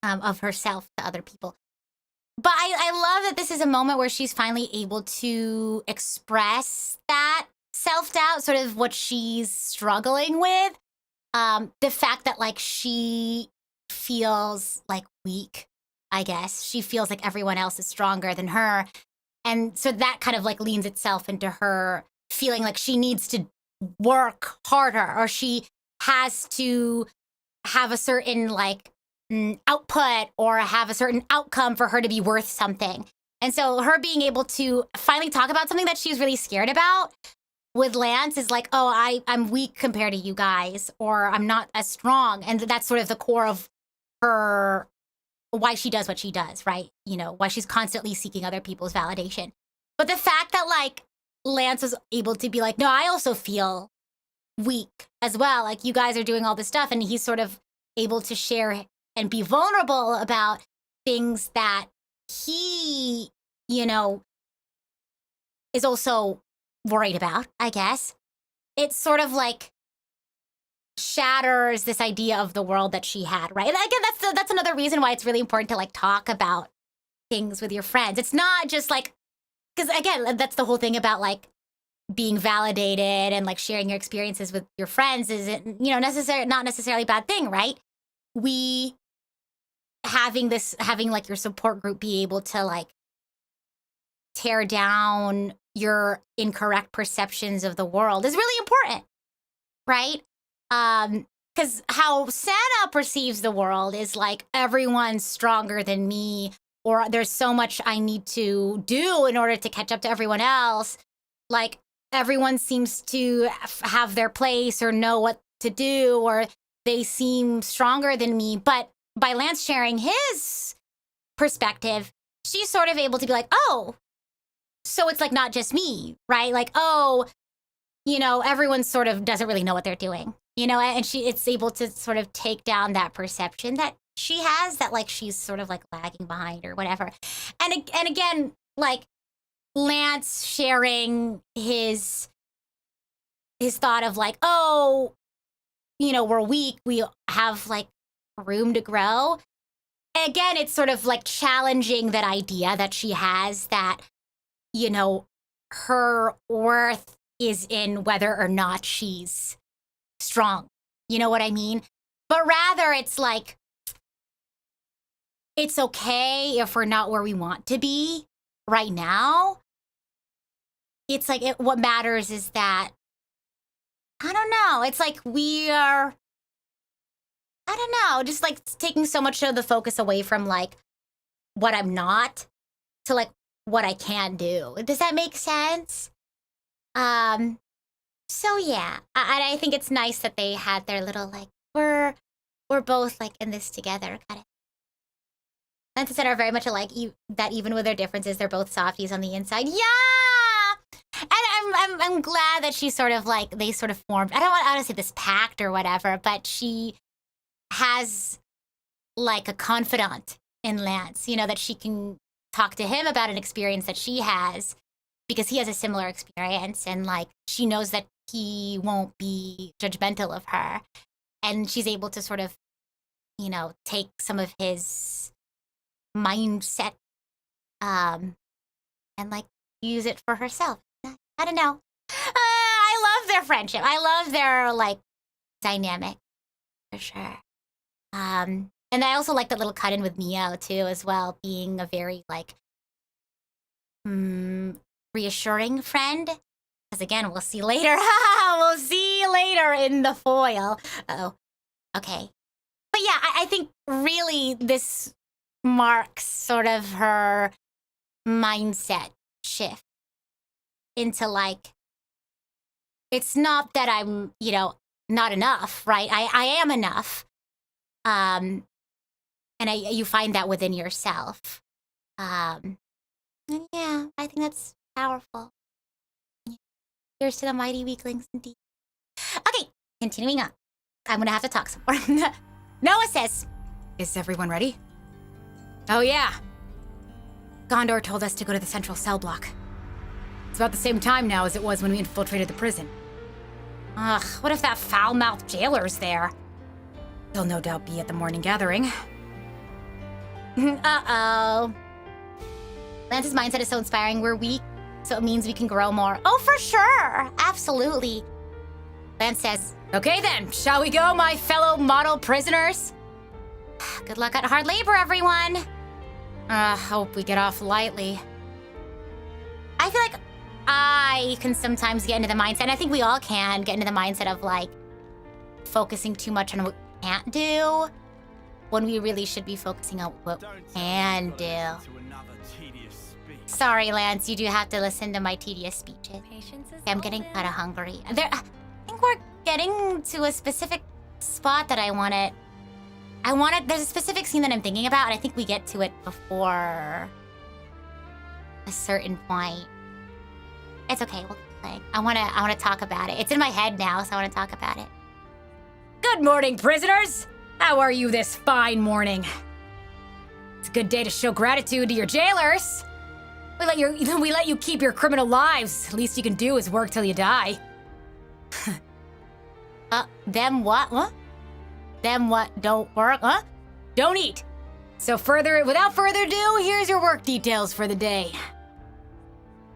Speaker 1: of herself to other people. But I love that this is a moment where she's finally able to express that self-doubt, sort of what she's struggling with. The fact that like she feels like weak, I guess. She feels like everyone else is stronger than her. And so that kind of like leans itself into her feeling like she needs to work harder, or she has to have a certain like output or have a certain outcome for her to be worth something. And so her being able to finally talk about something that she's really scared about with Lance is like, oh, I'm weak compared to you guys, or I'm not as strong. And that's sort of the core of her, why she does what she does, right? Why she's constantly seeking other people's validation. But the fact that like Lance was able to be like, no, I also feel weak as well. Like you guys are doing all this stuff, and he's sort of able to share and be vulnerable about things that he, is also worried about, I guess. It sort of like shatters this idea of the world that she had, right? And again, that's another reason why it's really important to like talk about things with your friends. It's not just like, because again, that's the whole thing about like being validated and like sharing your experiences with your friends isn't, not necessarily a bad thing, right? Having like your support group be able to like tear down your incorrect perceptions of the world is really important, right? Because how Senna perceives the world is like everyone's stronger than me, or there's so much I need to do in order to catch up to everyone else. Like everyone seems to have their place or know what to do, or they seem stronger than me. But by Lance sharing his perspective, she's sort of able to be like, oh, so it's like not just me, right? Like, oh, everyone sort of doesn't really know what they're doing, and it's able to sort of take down that perception that she has that like she's sort of like lagging behind or whatever. And again, like Lance sharing his thought of like, oh, we're weak, we have like room to grow. Again, it's sort of like challenging that idea that she has that, her worth is in whether or not she's strong. You know what I mean? But rather it's like, it's okay if we're not where we want to be right now. It's like, what matters is that, I don't know. It's like we are, I don't know, just like taking so much of the focus away from like what I'm not to like what I can do. Does that make sense? So yeah, I think it's nice that they had their little like, we're both like in this together kind of. And Senna are very much alike, that even with their differences, they're both softies on the inside. Yeah! And I'm glad that she sort of like, they sort of formed, I don't want to say this pact or whatever, but she has like a confidant in Lance, that she can talk to him about an experience that she has. because he has a similar experience, and like she knows that he won't be judgmental of her, and she's able to sort of, you know, take some of his mindset, and like use it for herself. I don't know. I love their friendship. I love their like dynamic for sure. And I also like that little cut in with Mio too, as well, being a very like reassuring friend. Because again, we'll see later. We'll see later in the foil. Uh-oh. Okay. But yeah, I think really this marks sort of her mindset shift into like, it's not that I'm, you know, not enough, right? I am enough. And you find that within yourself. And yeah, I think that's powerful. Here's to the mighty weaklings indeed. Okay, continuing on. I'm gonna have to talk some more. Noah says,
Speaker 4: Is everyone ready? Oh yeah. Gondor told us to go to the central cell block. It's about the same time now as it was when we infiltrated the prison.
Speaker 1: ugh, what if that foul-mouthed jailer's there?
Speaker 4: He'll no doubt be at the morning gathering.
Speaker 1: Uh-oh. Lance's mindset is so inspiring. We're weak, so it means we can grow more. Oh, for sure. Absolutely. Lance says,
Speaker 4: Okay then, shall we go, my fellow model prisoners?
Speaker 1: good luck at hard labor, everyone.
Speaker 4: Hope we get off lightly.
Speaker 1: I feel like I can sometimes get into the mindset, and I think we all can get into the mindset of like focusing too much on what we can't do when we really should be focusing on what we can do. Sorry, Lance, you do have to listen to my tedious speeches. Okay, I'm getting kind of hungry. I think we're getting to a specific spot that I wanted. There's a specific scene that I'm thinking about, and I think we get to it before a certain point. It's okay, we'll keep playing. I wanna talk about it. It's in my head now, so I wanna talk about it.
Speaker 4: Good morning, prisoners! How are you this fine morning? It's a good day to show gratitude to your jailers. We let you keep your criminal lives. Least you can do is work till you die.
Speaker 1: Them what? Huh? Them what don't work? Huh?
Speaker 4: Don't eat. So without further ado, here's your work details for the day.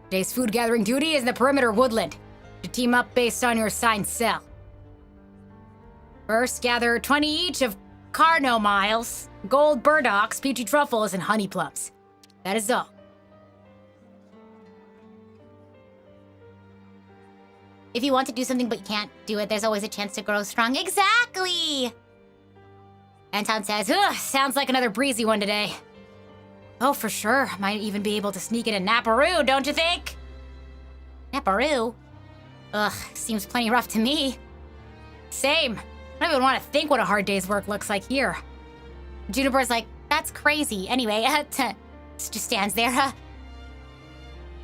Speaker 4: Today's food gathering duty is in the perimeter woodland. To team up based on your assigned cell. First, gather 20 each of Carno miles, gold burdocks, peachy truffles, and honey plums. That is all.
Speaker 1: If you want to do something but you can't do it, there's always a chance to grow strong. Exactly!
Speaker 4: Anton says, ugh, sounds like another breezy one today. Oh, for sure. Might even be able to sneak in a Naparoo, don't you think?
Speaker 1: Naparoo?
Speaker 4: Ugh, seems plenty rough to me. Same. I don't even want to think what a hard day's work looks like here.
Speaker 1: Juniper's like, that's crazy. Anyway, just stands there.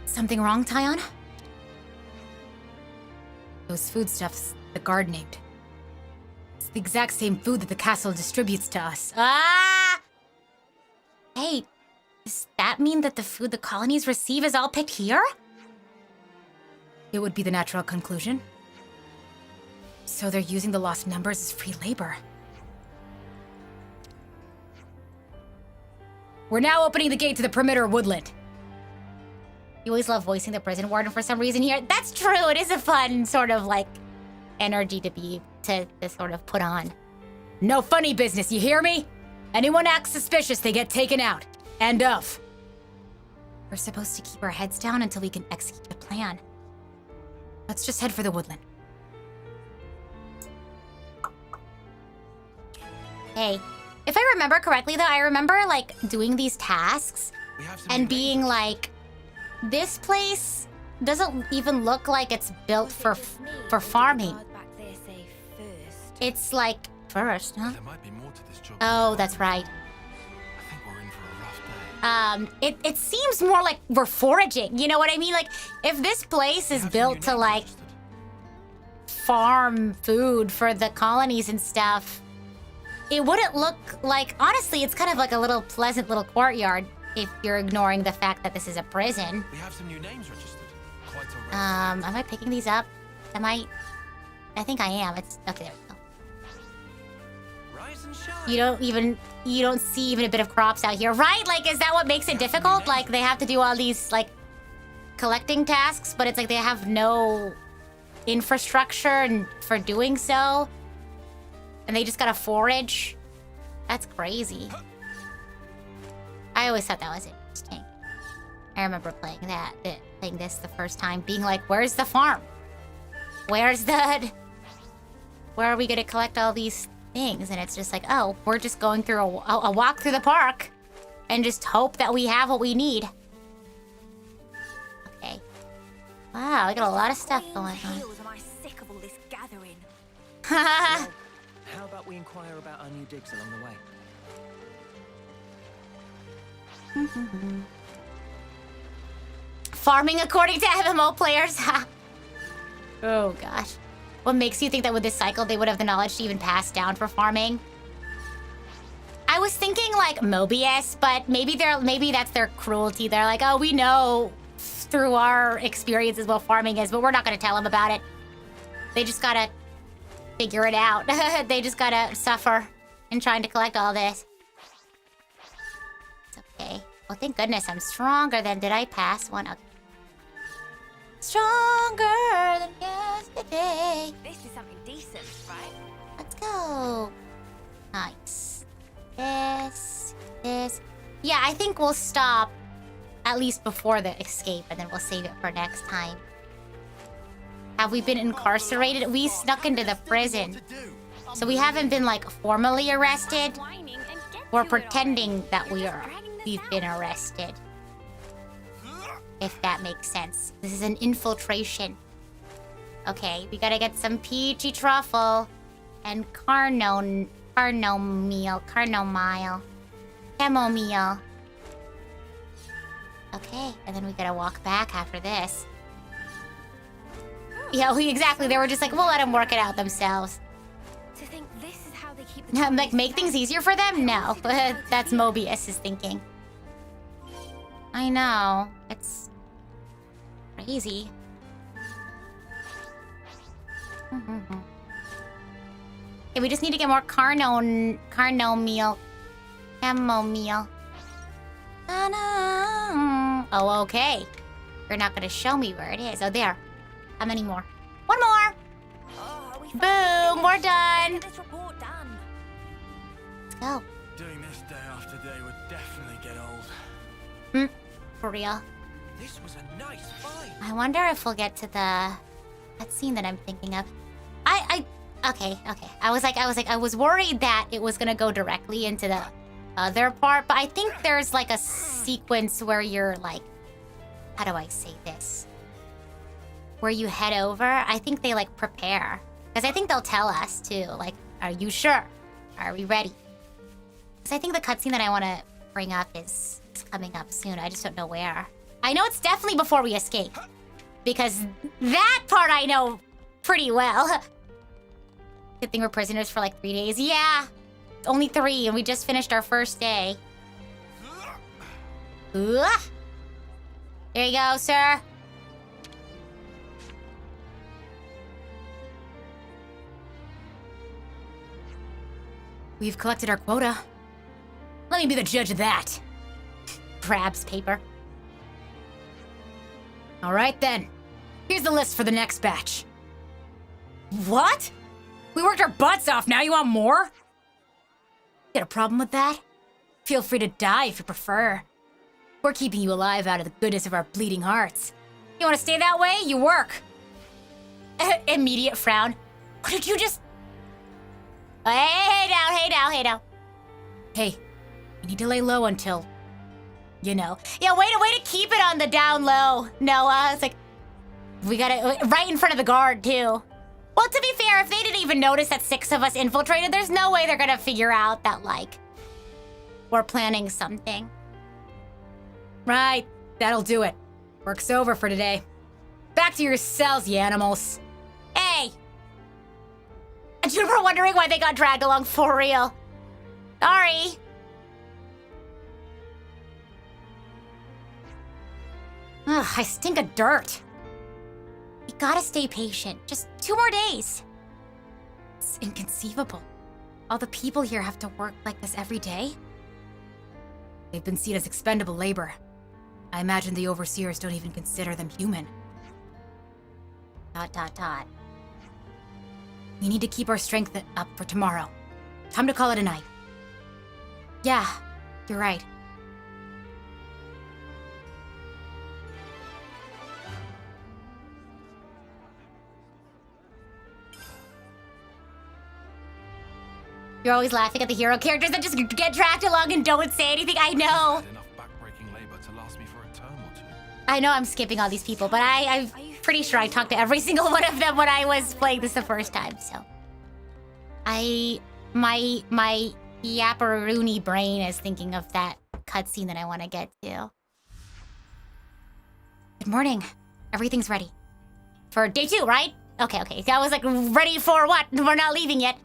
Speaker 4: Something wrong, Tyon? Those foodstuffs the guard named. It's the exact same food that the castle distributes to us.
Speaker 1: Ah! Hey, does that mean that the food the colonies receive is all picked here?
Speaker 4: It would be the natural conclusion. So they're using the lost numbers as free labor. We're now opening the gate to the perimeter woodland.
Speaker 1: You always love voicing the prison warden for some reason here. That's true. It is a fun sort of like energy to sort of put on.
Speaker 4: No funny business, you hear me? Anyone acts suspicious, they get taken out. End of.
Speaker 1: We're supposed to keep our heads down until we can execute the plan.
Speaker 4: Let's just head for the woodland.
Speaker 1: Hey, if I remember correctly though, I remember like doing these tasks and being like, this place doesn't even look like it's built for farming. It's like first, huh?
Speaker 3: There might be more to this job.
Speaker 1: Oh, that's right.
Speaker 3: I think we're in for a rough day.
Speaker 1: It seems more like we're foraging. You know what I mean? Like if this place is built to like farm food for the colonies and stuff, it wouldn't look like, honestly, it's kind of like a little pleasant little courtyard if you're ignoring the fact that this is a prison.
Speaker 3: We have some new names registered.
Speaker 1: Am I picking these up? Am I think I am. It's okay, there we go.
Speaker 9: Rise and shine.
Speaker 1: You don't see even a bit of crops out here, right? Like, is that what makes it difficult? Like, they have to do all these, like, collecting tasks, but it's like they have no infrastructure for doing so. And they just gotta forage. That's crazy. I always thought that was interesting. I remember playing this the first time, being like, where's the farm? Where are we gonna collect all these things? And it's just like, oh, we're just going through a walk through the park and just hope that we have what we need. Okay. Wow, I got a lot of stuff going on.
Speaker 11: Am I sick of all this gathering?
Speaker 9: Well, how about we inquire about our new digs along the way?
Speaker 1: Farming according to MMO players. Oh gosh. What makes you think that with this cycle they would have the knowledge to even pass down for farming? I was thinking like Mobius, but maybe that's their cruelty. They're like, oh, we know through our experiences what farming is, but we're not gonna tell them about it. They just gotta figure it out. They just gotta suffer in trying to collect all this. It's okay. Well, thank goodness I'm stronger than... Did I pass one? Okay. Stronger than yesterday.
Speaker 11: This is something decent, right?
Speaker 1: Let's go. Nice. This. Yeah, I think we'll stop at least before the escape, and then we'll save it for next time. Have we been incarcerated? We snuck into the prison. So we haven't been, like, formally arrested. We're pretending that we've been arrested. If that makes sense. This is an infiltration. Okay, we gotta get some peachy truffle and chamomile. Okay, and then we gotta walk back after this. Yeah, exactly. They were just like, we'll let them work it out themselves.
Speaker 11: To think this is how they keep the
Speaker 1: Like, make things easier for them? No. That's Mobius' thinking. I know. It's crazy. Okay, we just need to get more chamomile. Oh, okay. You're not gonna show me where it is. Oh, there. How many more? One more! Boom! We're done!
Speaker 11: Get this report done.
Speaker 1: Let's go.
Speaker 10: Doing this day after day would definitely get old.
Speaker 1: For real.
Speaker 9: This was a nice find.
Speaker 1: I wonder if we'll get to that scene that I'm thinking of. Okay. I was worried that it was gonna go directly into the other part, but I think there's like a sequence where you're like, how do I say this? Where you head over. I think they like prepare. Because I think they'll tell us too, like, are you sure? Are we ready? Because I think the cutscene that I want to bring up is coming up soon. I just don't know where. I know it's definitely before we escape. Because that part I know pretty well. Good thing we're prisoners for like 3 days. Yeah, only 3 and we just finished our first day. There you go, sir.
Speaker 4: We've collected our quota. Let me be the judge of that.
Speaker 1: Grabs paper.
Speaker 4: All right, then. Here's the list for the next batch.
Speaker 1: What?
Speaker 4: We worked our butts off, now you want more? Got a problem with that? Feel free to die if you prefer. We're keeping you alive out of the goodness of our bleeding hearts. You want to stay that way? You work.
Speaker 1: Immediate frown. What did you just... Hey now.
Speaker 4: Hey, you need to lay low until... you know.
Speaker 1: Yeah, way to keep it on the down low, Noah. It's like, we got it right in front of the guard, too. Well, to be fair, if they didn't even notice that 6 of us infiltrated, there's no way they're gonna figure out that, like, we're planning something.
Speaker 4: Right, that'll do it. Work's over for today. Back to your cells, you animals.
Speaker 1: Hey! And you were wondering why they got dragged along for real. Sorry.
Speaker 4: Ugh, I stink of dirt.
Speaker 1: We gotta stay patient. Just 2 more days. It's inconceivable. All the people here have to work like this every day.
Speaker 4: They've been seen as expendable labor. I imagine the overseers don't even consider them human. ... We need to keep our strength up for tomorrow. Time to call it a night. Yeah, you're right.
Speaker 1: You're always laughing at the hero characters that just get dragged along and don't say anything. I know.
Speaker 3: Had enough backbreaking labor to last me for a term or 2.
Speaker 1: I know I'm skipping all these people, but I'm pretty sure I talked to every single one of them when I was playing this the first time, so. My yapperoony brain is thinking of that cutscene that I want to get to. Good morning. Everything's ready. For day 2, right? Okay. I was like, ready for what? We're not leaving yet.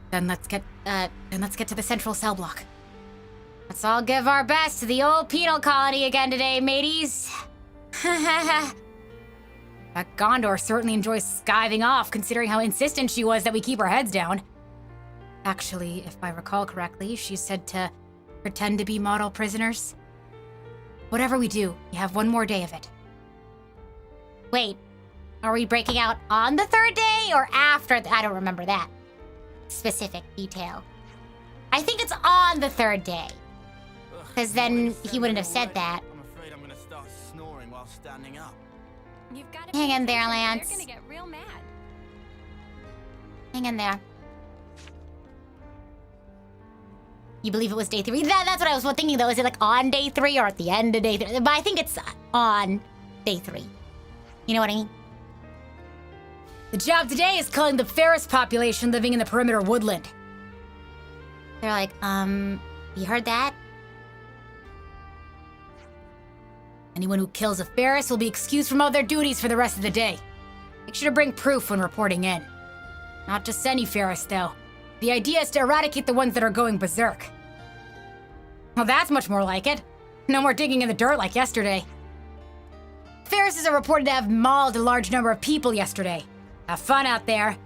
Speaker 4: Then let's get to the central cell block.
Speaker 1: Let's all give our best to the old penal colony again today, mateys.
Speaker 4: That Gondor certainly enjoys skiving off, considering how insistent she was that we keep our heads down. Actually, if I recall correctly, she said to pretend to be model prisoners. Whatever we do, you have 1 more day of it.
Speaker 1: Wait, are we breaking out on the 3rd day or after? I don't remember that specific detail. I think it's on the 3rd day. Because then he wouldn't have said that.
Speaker 10: I'm afraid I'm gonna start snoring while standing up.
Speaker 2: You've got to
Speaker 1: Hang in there, Lance.
Speaker 2: You're gonna get real mad.
Speaker 1: Hang in there. You believe it was day 3? That's what I was thinking, though. Is it like on day 3 or at the end of day 3? But I think it's on day 3. You know what I mean?
Speaker 4: The job today is culling the Ferris population living in the perimeter woodland.
Speaker 1: They're like, you heard that?
Speaker 4: Anyone who kills a Ferris will be excused from all their duties for the rest of the day. Make sure to bring proof when reporting in. Not just any Ferris, though. The idea is to eradicate the ones that are going berserk. Well, that's much more like it. No more digging in the dirt like yesterday. Ferrises are reported to have mauled a large number of people yesterday. Have fun out there.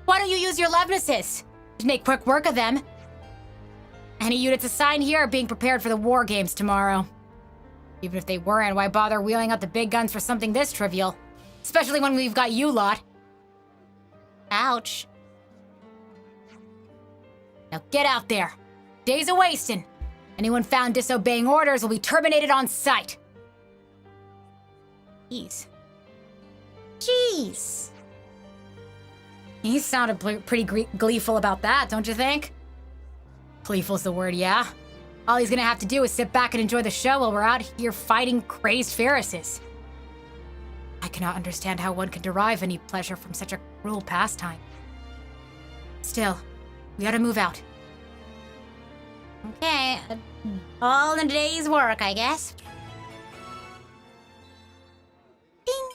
Speaker 1: Why don't you use your Levnesses?
Speaker 4: Just make quick work of them. Any units assigned here are being prepared for the war games tomorrow. Even if they weren't, why bother wheeling out the big guns for something this trivial? Especially when we've got you lot.
Speaker 1: Ouch.
Speaker 4: Now get out there. Days a wasting. Anyone found disobeying orders will be terminated on sight.
Speaker 1: Jeez.
Speaker 4: He sounded pretty gleeful about that, don't you think? Gleeful's the word, yeah. All he's gonna have to do is sit back and enjoy the show while we're out here fighting crazed Ferrises. I cannot understand how one can derive any pleasure from such a cruel pastime. Still, we gotta move out.
Speaker 1: Okay, all in a day's work, I guess. Ding.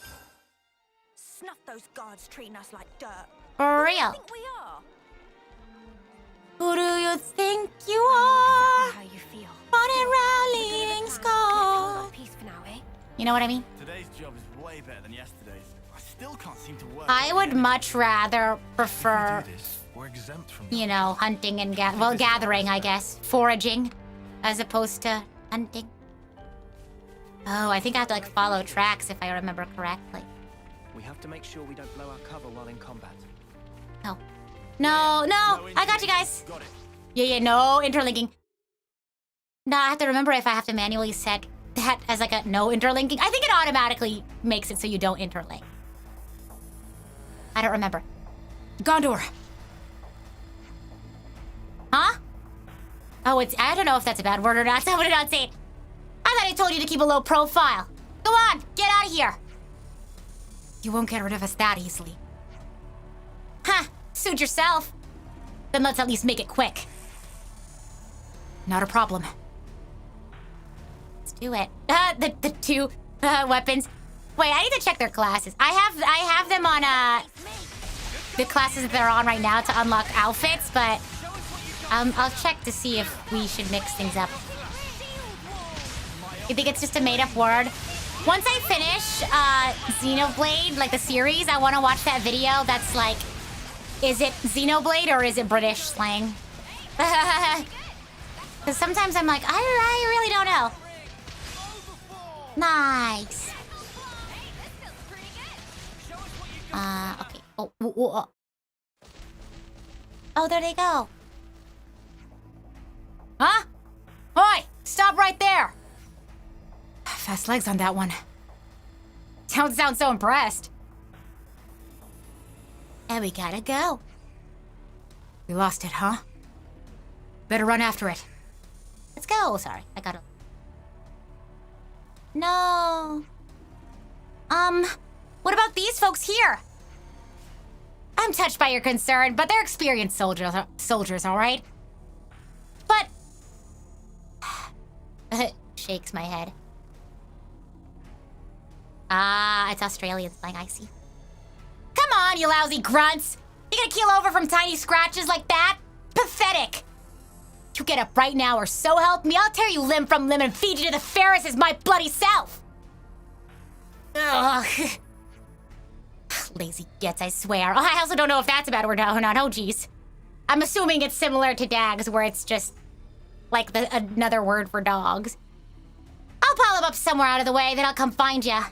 Speaker 11: Snuff those guards treating us like dirt.
Speaker 1: For
Speaker 11: Who do you
Speaker 1: real.
Speaker 11: think we are?
Speaker 1: Who do you think you are?
Speaker 2: How you feel?
Speaker 1: Running around leading score.
Speaker 2: Peace for now, eh?
Speaker 1: You know what I mean?
Speaker 10: Today's job is way better than yesterday's. I still can't seem to work.
Speaker 1: I would much rather prefer,
Speaker 3: If we do this, we're exempt from
Speaker 1: you know, hunting and gathering, I guess. Foraging, as opposed to hunting. Oh, I think I have to like follow tracks if I remember correctly.
Speaker 9: We have to make sure we don't blow our cover while in combat.
Speaker 1: No, I got you guys.
Speaker 10: Got it.
Speaker 1: Yeah, no interlinking. No, I have to remember if I have to manually set that as like a no interlinking. I think it automatically makes it so you don't interlink. I don't remember.
Speaker 4: Gondor!
Speaker 1: Huh? Oh, I don't know if that's a bad word or not. Someone did not say it. I thought I told you to keep a low profile. Go on, get out of here.
Speaker 4: You won't get rid of us that easily.
Speaker 1: Huh, suit yourself. Then let's at least make it quick.
Speaker 4: Not a problem.
Speaker 1: Let's do it. The 2 weapons. Wait, I need to check their classes. I have them on the classes that they're on right now to unlock outfits, but I'll check to see if we should mix things up. You think it's just a made-up word? Once I finish Xenoblade, like the series, I want to watch that video that's like, is it Xenoblade or is it British slang? Because sometimes I'm like, I really don't know. Nice. Okay. Oh, oh, there they go.
Speaker 4: Huh? Oi! Stop right there! Fast legs on that one. Don't sound so impressed.
Speaker 1: And we gotta go.
Speaker 4: We lost it, huh? Better run after it.
Speaker 1: Let's go. Sorry, I gotta... No. What about these folks here? I'm touched by your concern, but they're experienced soldiers, all right? But... Shakes my head. Ah, it's Australian slang, I see. Come on, you lousy grunts! You gonna keel over from tiny scratches like that? Pathetic! You get up right now, or so help me, I'll tear you limb from limb and feed you to the Ferris as my bloody self! Ugh. Lazy gits, I swear. I also don't know if that's a bad word or not. Oh, geez. I'm assuming it's similar to dags, where it's just like another word for dogs. I'll pile them up somewhere out of the way, then I'll come find ya.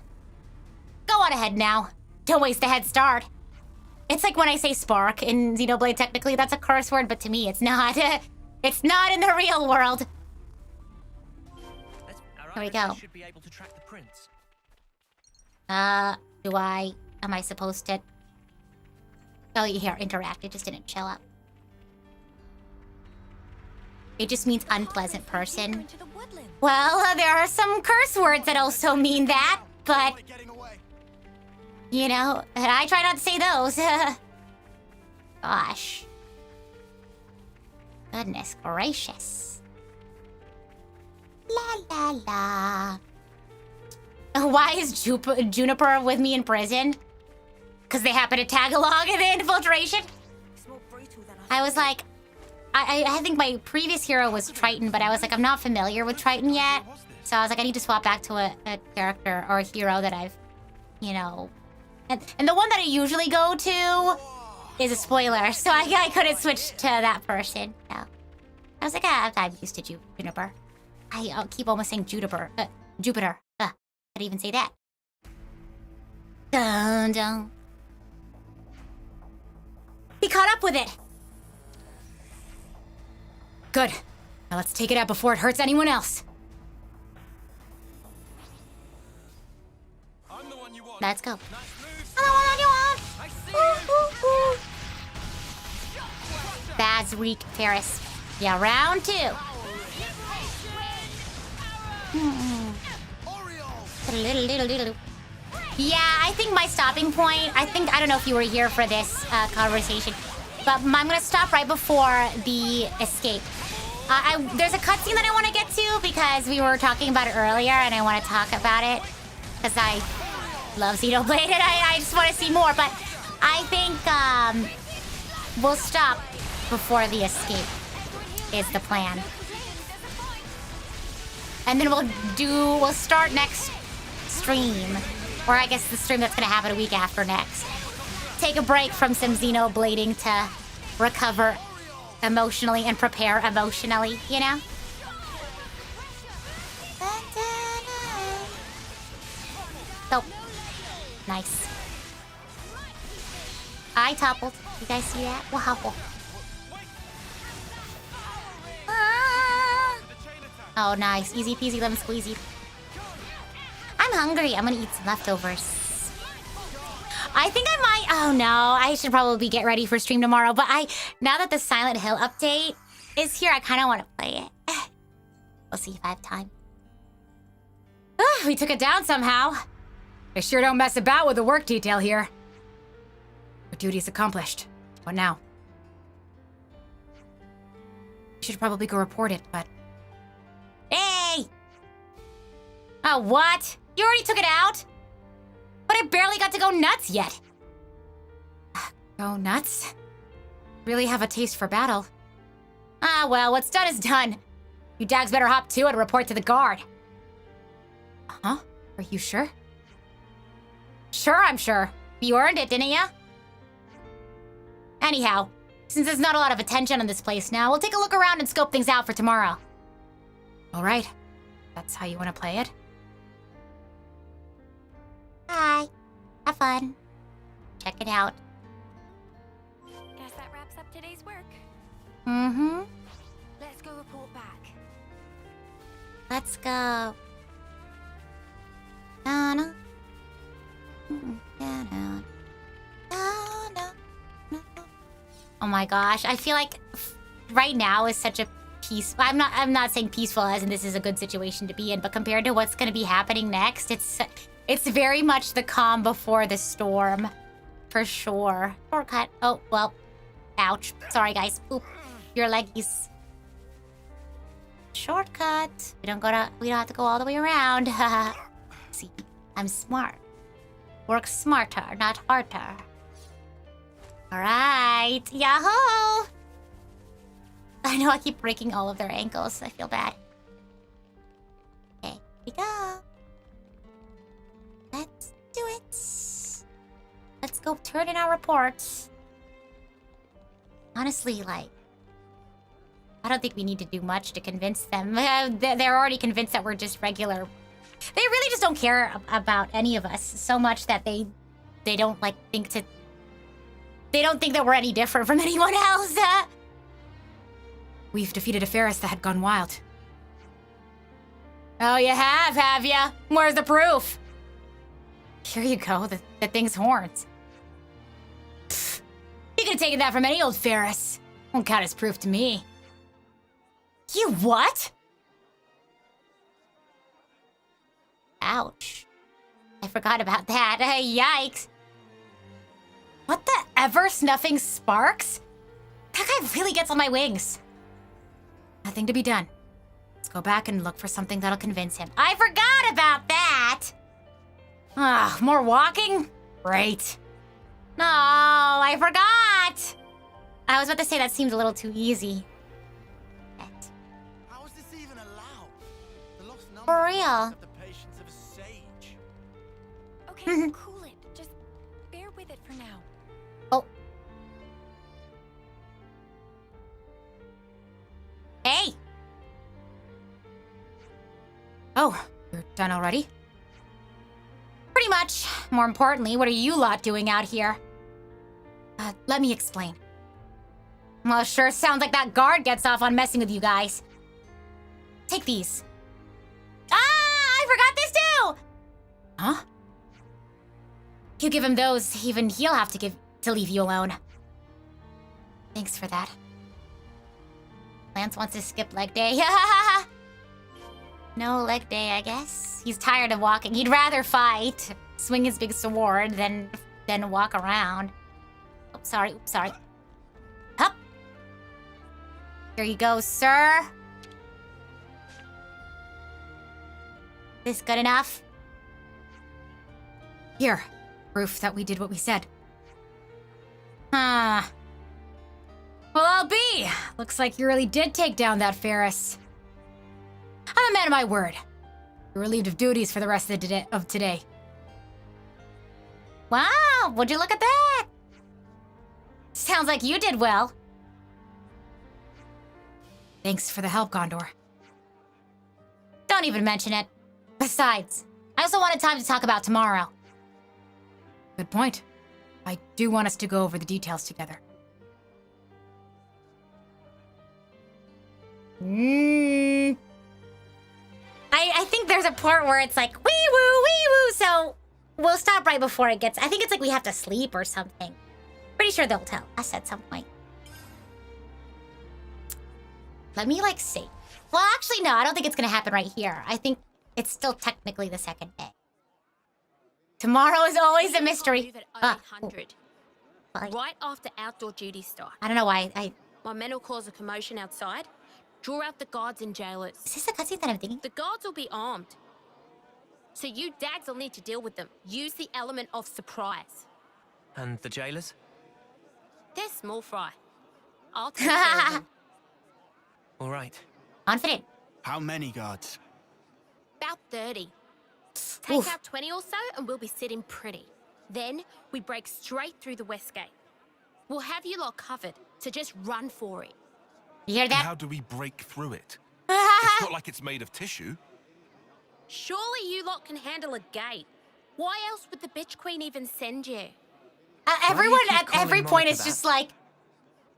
Speaker 1: Go on ahead now. Don't waste the head start. It's like when I say spark in Xenoblade, technically that's a curse word, but to me it's not. It's not in the real world. Here we go.
Speaker 9: Should be able to track the prints.
Speaker 1: Am I supposed to? Oh, here, interact. It just didn't chill up. It just means unpleasant person. Well, there are some curse words that also mean that, but... You know, I try not to say those. Gosh. Goodness gracious. La la la. Why is Juniper with me in prison? Because they happen to tag along in the infiltration? I was like... I think my previous hero was Triton, but I was like, I'm not familiar with Triton yet. So I was like, I need to swap back to a character or a hero that I've, you know... And the one that I usually go to is a spoiler, so I couldn't switch to that person. So I was like, I'm used to Juniper. I keep almost saying Juniper. Jupiter. I didn't even say that. Dun dun. He caught up with it.
Speaker 4: Good. Now let's take it out before it hurts anyone else.
Speaker 1: Let's go. I'm the one you want. That's weak, Ferris. Yeah, round 2. Yeah, I think my stopping point, I don't know if you were here for this conversation, but I'm gonna stop right before the escape. There's a cutscene that I want to get to because we were talking about it earlier and I want to talk about it because I love Xenoblade and I just want to see more, but I think we'll stop before the escape is the plan. And then we'll start next stream, or I guess the stream that's gonna happen a week after next. Take a break from some Xenoblading to recover emotionally and prepare emotionally, you know? Oh, nice. I toppled. You guys see that? Wobble. Oh, nice. Easy peasy lemon squeezy. I'm hungry. I'm gonna eat some leftovers. I think I might... Oh, no. I should probably get ready for stream tomorrow. But now that the Silent Hill update is here, I kind of want to play it. We'll see if I have time.
Speaker 4: We took it down somehow. I sure don't mess about with the work detail here. Our duty's accomplished. What now? We should probably go report it, but...
Speaker 1: Hey! Oh, what? You already took it out? But I barely got to go nuts yet.
Speaker 4: Go nuts? Really have a taste for battle.
Speaker 1: Ah, well, what's done is done. You dags better hop to it and report to the guard.
Speaker 4: Huh? Are you sure? Sure, I'm sure. You earned it, didn't ya? Anyhow, since there's not a lot of attention on this place now, we'll take a look around and scope things out for tomorrow. All right. That's how you want to play it?
Speaker 1: Bye. Have fun. Check it out.
Speaker 2: Guess that wraps up today's work.
Speaker 1: Mm-hmm.
Speaker 2: Let's go report back.
Speaker 1: Let's go. Na-na. Na-na. Na-na. Oh my gosh, I feel like right now is such a peace. I'm not saying peaceful as in this is a good situation to be in, but compared to what's going to be happening next, it's very much the calm before the storm, for sure. Shortcut. Oh well, ouch. Sorry guys. Oop, your leggies. Shortcut. We don't have to go all the way around. See, I'm smart. Work smarter, not harder. All right, yahoo! I know I keep breaking all of their ankles. I feel bad. Okay, here we go. Let's do it. Let's go turn in our reports. Honestly, like, I don't think we need to do much to convince them. They're already convinced that we're just regular. They really just don't care about any of us so much that they don't like think to. They don't think that we're any different from anyone else.
Speaker 4: We've defeated a Ferris that had gone wild. Oh, you have ya? Where's the proof? Here you go, the thing's horns. Pfft, you could have taken that from any old Ferris. Won't count as proof to me. You what?
Speaker 1: Ouch. I forgot about that. Yikes.
Speaker 4: What the ever snuffing sparks? That guy really gets on my wings. Nothing to be done. Let's go back and look for something that'll convince him.
Speaker 1: I forgot about that.
Speaker 4: Ah, more walking? Great.
Speaker 1: No, I forgot. I was about to say that seemed a little too easy.
Speaker 10: How is this even allowed? The lost number
Speaker 1: For real.
Speaker 10: have the patience of a sage.
Speaker 2: Okay, cool it. Just bear with it for now.
Speaker 1: Oh. Hey.
Speaker 4: Oh, you're done already?
Speaker 1: Pretty much. More importantly, what are you lot doing out here?
Speaker 4: Let me explain.
Speaker 1: Well, sure sounds like that guard gets off on messing with you guys.
Speaker 4: Take these.
Speaker 1: Ah, I forgot this too!
Speaker 4: Huh? You give him those, even he'll have to leave you alone.
Speaker 1: Thanks for that. Lance wants to skip leg day. No leg day, I guess. He's tired of walking. He'd rather fight, swing his big sword, than walk around. Oops, sorry. Oops, sorry. Hup. Here you go, sir. This good enough?
Speaker 4: Here, proof that we did what we said.
Speaker 1: Huh.
Speaker 4: Well, I'll be. Looks like you really did take down that Ferris. I'm a man of my word. You're relieved of duties for the rest of today.
Speaker 1: Wow, would you look at that? Sounds like you did well.
Speaker 4: Thanks for the help, Gondor.
Speaker 1: Don't even mention it. Besides, I also wanted time to talk about tomorrow.
Speaker 4: Good point. I do want us to go over the details together.
Speaker 1: I think there's a part where it's like, wee woo, so we'll stop right before it gets... I think it's like we have to sleep or something. Pretty sure they'll tell us at some point. Let me, like, see. Well, actually, no, I don't think it's gonna happen right here. I think it's still technically the second day. Tomorrow is always a mystery.
Speaker 6: Right after outdoor duties start.
Speaker 1: I don't know why
Speaker 6: My men will cause a commotion outside. Draw out the guards and jailers.
Speaker 1: Is this the cutscene that I'm thinking?
Speaker 6: The guards will be armed. So you dags will need to deal with them. Use the element of surprise.
Speaker 9: And the jailers?
Speaker 6: They're small fry. I'll take care of them.
Speaker 9: All right.
Speaker 1: Confident.
Speaker 10: How many guards?
Speaker 6: About 30. Take
Speaker 4: Oof.
Speaker 6: out 20 or so and we'll be sitting pretty. Then we break straight through the west gate. We'll have you lot covered, so just run for it.
Speaker 4: You hear
Speaker 3: And
Speaker 4: that?
Speaker 3: how do we break through it? It's not like it's made of tissue.
Speaker 6: Surely you lot can handle a gate. Why else would the bitch queen even send you?
Speaker 4: Everyone
Speaker 9: keep
Speaker 4: at every
Speaker 9: calling
Speaker 4: point
Speaker 9: Monica
Speaker 4: is
Speaker 9: that?
Speaker 4: just like,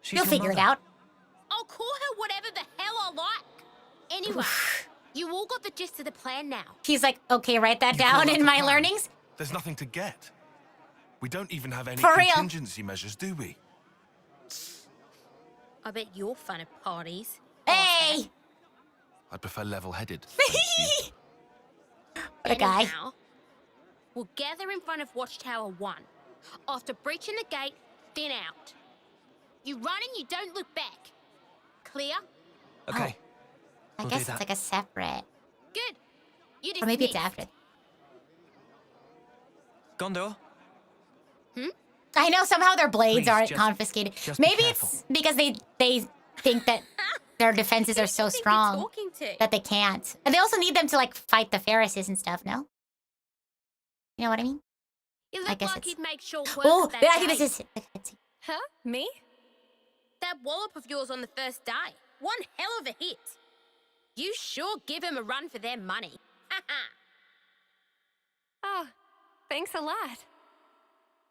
Speaker 9: She's
Speaker 4: you'll
Speaker 9: your
Speaker 4: figure it
Speaker 9: mother.
Speaker 4: out.
Speaker 6: I'll call her whatever the hell I like. Anyway, you all got the gist of the plan now.
Speaker 4: He's like, okay, write that
Speaker 3: You call
Speaker 4: down
Speaker 3: that
Speaker 4: in
Speaker 3: a
Speaker 4: my
Speaker 3: plan?
Speaker 4: learnings.
Speaker 3: There's nothing to get. We don't even have any
Speaker 4: For real.
Speaker 3: contingency measures, do we?
Speaker 6: I bet you're fun at parties.
Speaker 4: Hey!
Speaker 3: I prefer level-headed.
Speaker 4: What a guy.
Speaker 6: Anyhow, we'll gather in front of Watchtower 1. After breaching the gate, thin out. You run and you don't look back. Clear?
Speaker 9: Okay.
Speaker 1: I
Speaker 9: We'll
Speaker 1: guess
Speaker 9: do
Speaker 1: it's
Speaker 9: that.
Speaker 1: like a separate.
Speaker 6: Good. You
Speaker 1: Or maybe it's
Speaker 6: dismissed.
Speaker 1: after.
Speaker 9: Gondor,
Speaker 4: I know somehow their blades
Speaker 9: Please,
Speaker 4: aren't
Speaker 9: just-
Speaker 4: confiscated.
Speaker 9: just be
Speaker 4: Maybe
Speaker 9: careful.
Speaker 4: it's because they think that their defenses
Speaker 6: Who
Speaker 4: are
Speaker 6: do
Speaker 4: so
Speaker 6: you think you're
Speaker 4: strong
Speaker 6: talking to?
Speaker 4: that they can't. And they also need them to like fight the Pharisees and stuff, no? You know what I mean?
Speaker 6: You
Speaker 4: I
Speaker 6: look
Speaker 4: guess
Speaker 6: like
Speaker 4: it's-
Speaker 6: you'd make sure work
Speaker 4: Oh,
Speaker 6: of that
Speaker 4: I think
Speaker 6: gate.
Speaker 4: this is.
Speaker 2: Huh? Me?
Speaker 6: That wallop of yours on the first day. One hell of a hit. You sure give him a run for their money.
Speaker 2: Oh, thanks a lot.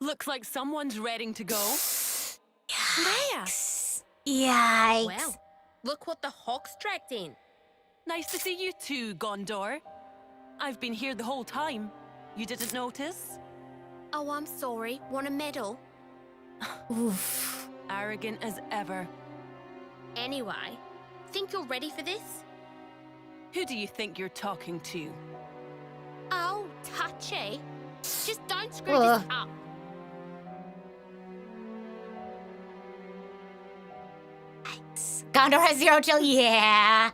Speaker 5: Looks like someone's ready to go.
Speaker 4: Yikes.
Speaker 6: Well, look what the Hawks dragged in.
Speaker 5: Nice to see you too, Gondor. I've been here the whole time. You didn't notice?
Speaker 6: Oh, I'm sorry. Want a medal?
Speaker 4: Oof.
Speaker 5: Arrogant as ever.
Speaker 6: Anyway, think you're ready for this?
Speaker 5: Who do you think you're talking to?
Speaker 6: Oh, touchy. Just don't screw
Speaker 4: Ugh.
Speaker 6: this up.
Speaker 4: Gondor has 0 chill. Yeah.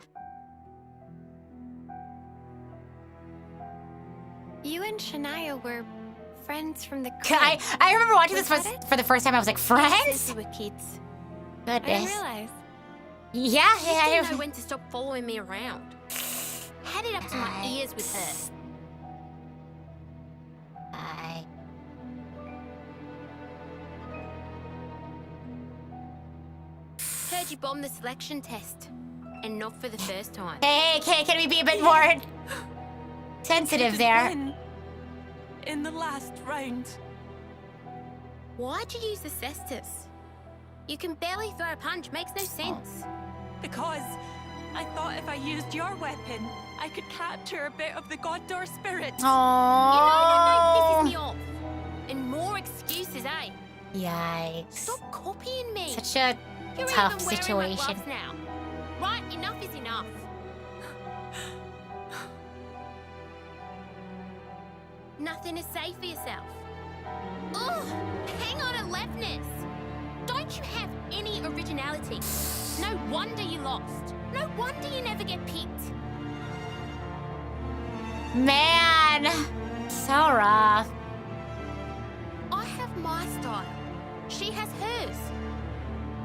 Speaker 2: You and Shania were friends from the
Speaker 4: I remember watching this
Speaker 2: Was that it?
Speaker 4: for the first time. I was like,
Speaker 6: Since
Speaker 4: friends?
Speaker 6: you were kids.
Speaker 2: I didn't
Speaker 4: Goodness.
Speaker 2: realize.
Speaker 4: Yeah,
Speaker 6: Just didn't know
Speaker 4: yeah.
Speaker 6: when to stop following me around. Had it up to my ears with her.
Speaker 1: I.
Speaker 6: Heard you bombed the selection test. And not for the first time.
Speaker 4: Hey, can we be a bit more sensitive
Speaker 5: Could've
Speaker 4: there?
Speaker 5: been in the last round.
Speaker 6: Why'd you use the cestus? You can barely throw a punch, makes no sense.
Speaker 5: Because I thought if I used your weapon, I could capture a bit of the Gondor spirit.
Speaker 6: You know,
Speaker 4: Oh.
Speaker 6: pisses me off. And more excuses, eh?
Speaker 4: Yikes.
Speaker 6: Stop copying me.
Speaker 4: Such a
Speaker 6: You're
Speaker 4: tough
Speaker 6: even wearing my
Speaker 4: situation.
Speaker 6: gloves now. Right, enough is enough. Nothing to say for yourself. Ugh, hang on aloofness. Don't you have any originality? No wonder you lost. No wonder you never get picked.
Speaker 4: Man, so rough.
Speaker 6: I have my style. She has hers.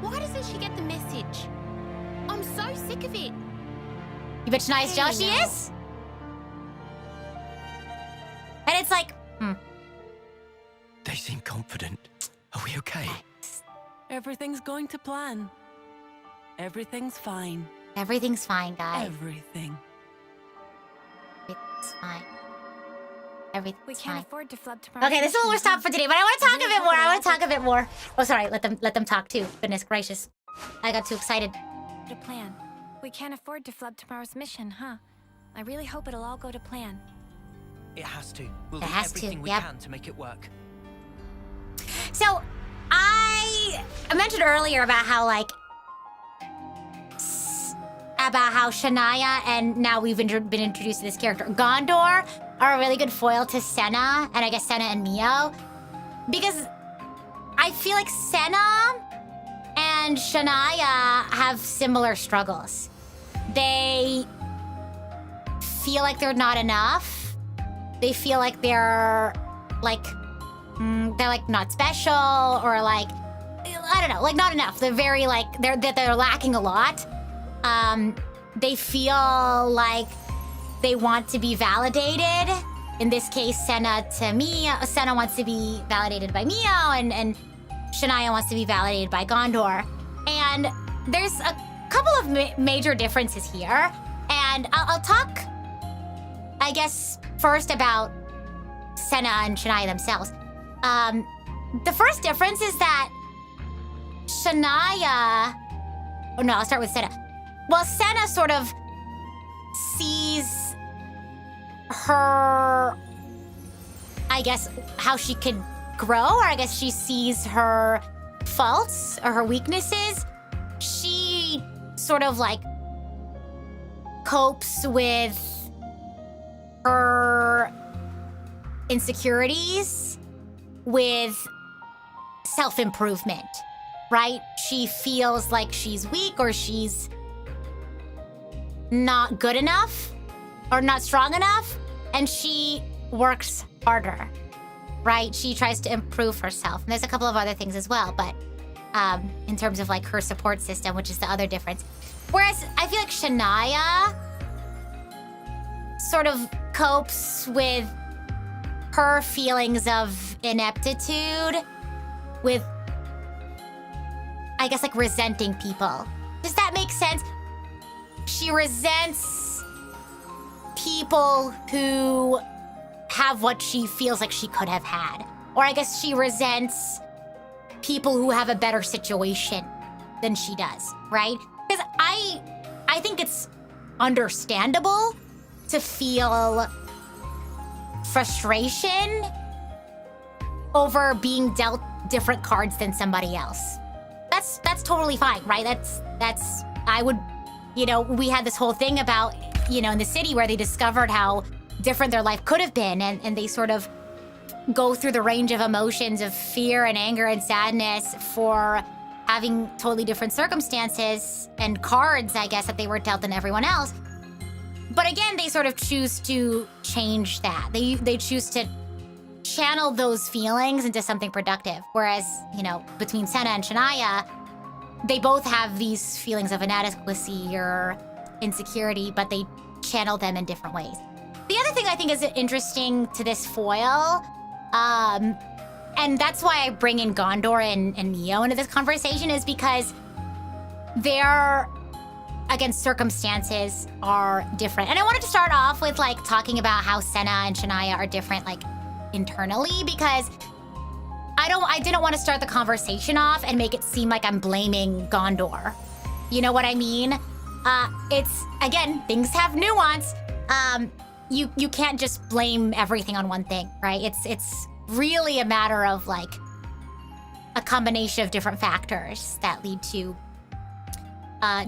Speaker 6: Why doesn't she get the message? I'm so sick of it.
Speaker 4: You bitch nice
Speaker 6: Hey,
Speaker 4: Josh she
Speaker 6: now.
Speaker 4: is? And it's like,
Speaker 9: they seem confident. Are we okay?
Speaker 5: Everything's going to plan. Everything's fine.
Speaker 4: everything's fine, guys.
Speaker 5: Everything.
Speaker 4: Everything's fine.
Speaker 2: We
Speaker 4: Everything's
Speaker 2: can't
Speaker 4: fine.
Speaker 2: afford to flub tomorrow.
Speaker 4: Okay, this is where we're stopped for today, but I want to talk a bit more. I want to talk a bit more. Oh, sorry. Let them talk too. Goodness gracious, I got too excited.
Speaker 2: To plan. We can't afford to flub tomorrow's mission, huh? I really hope it'll all go to plan.
Speaker 9: It has to. We'll
Speaker 4: It
Speaker 9: do
Speaker 4: has to,
Speaker 9: everything we
Speaker 4: yep.
Speaker 9: can to make it work.
Speaker 4: So, I mentioned earlier about how Shania and now we've been introduced to this character Gondor are a really good foil to Senna, and I guess Senna and Mio, because I feel like Senna and Shania have similar struggles. They feel like they're not enough. They feel like they're like not special, or like I don't know, like not enough. They're very like they're lacking a lot. They feel like they want to be validated,
Speaker 1: in this case, Senna to Mio. Senna wants to be validated by Mio, and Shania wants to be validated by Gondor. And there's a couple of major differences here. And I'll talk, I guess, first about Senna and Shania themselves. The first difference is that Shania... Oh, no, I'll start with Senna. Well, Senna sort of sees her, I guess, how she could grow, or I guess she sees her faults or her weaknesses. She sort of like copes with her insecurities with self-improvement, right? She feels like she's weak or she's not good enough or not strong enough, and she works harder, right? She tries to improve herself. And there's a couple of other things as well, but in terms of like her support system, which is the other difference. Whereas I feel like Shania sort of copes with her feelings of ineptitude with, I guess, like resenting people. Does that make sense? She resents people who have what she feels like she could have had. Or I guess she resents people who have a better situation than she does, right? Because I think it's understandable to feel frustration over being dealt different cards than somebody else. That's totally fine, right? That's I would, you know, we had this whole thing about, you know, in the city where they discovered how different their life could have been, and they sort of go through the range of emotions of fear and anger and sadness for having totally different circumstances and cards, I guess, that they were dealt than everyone else. But again, they sort of choose to change that. They choose to channel those feelings into something productive. Whereas, you know, between Senna and Shania, they both have these feelings of inadequacy or insecurity, but they channel them in different ways. The other thing I think is interesting to this foil, and that's why I bring in Gondor and Mio into this conversation, is because their, again, circumstances are different. And I wanted to start off with like talking about how Senna and Shania are different, like internally, because I didn't want to start the conversation off and make it seem like I'm blaming Gondor. You know what I mean? It's, again, things have nuance. You can't just blame everything on one thing, right? It's really a matter of like a combination of different factors that lead to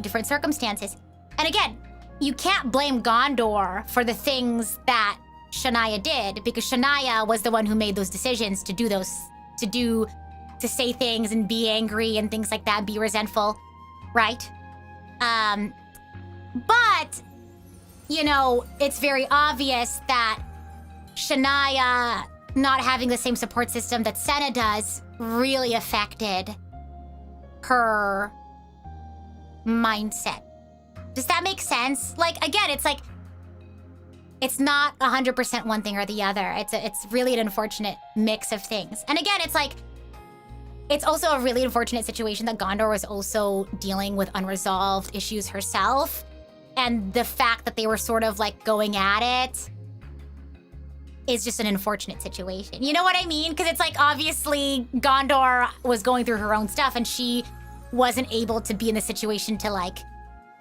Speaker 1: different circumstances. And again, you can't blame Gondor for the things that Shania did, because Shania was the one who made those decisions to do those, to say things and be angry and things like that, be resentful, right? But, you know, it's very obvious that Shania not having the same support system that Senna does really affected her mindset. Does that make sense? Like, again, it's like, it's not 100% one thing or the other. It's really an unfortunate mix of things. And again, it's like, it's also a really unfortunate situation that Gondor was also dealing with unresolved issues herself. And the fact that they were sort of like going at it is just an unfortunate situation. You know what I mean? Because it's like, obviously, Gondor was going through her own stuff and she wasn't able to be in the situation to like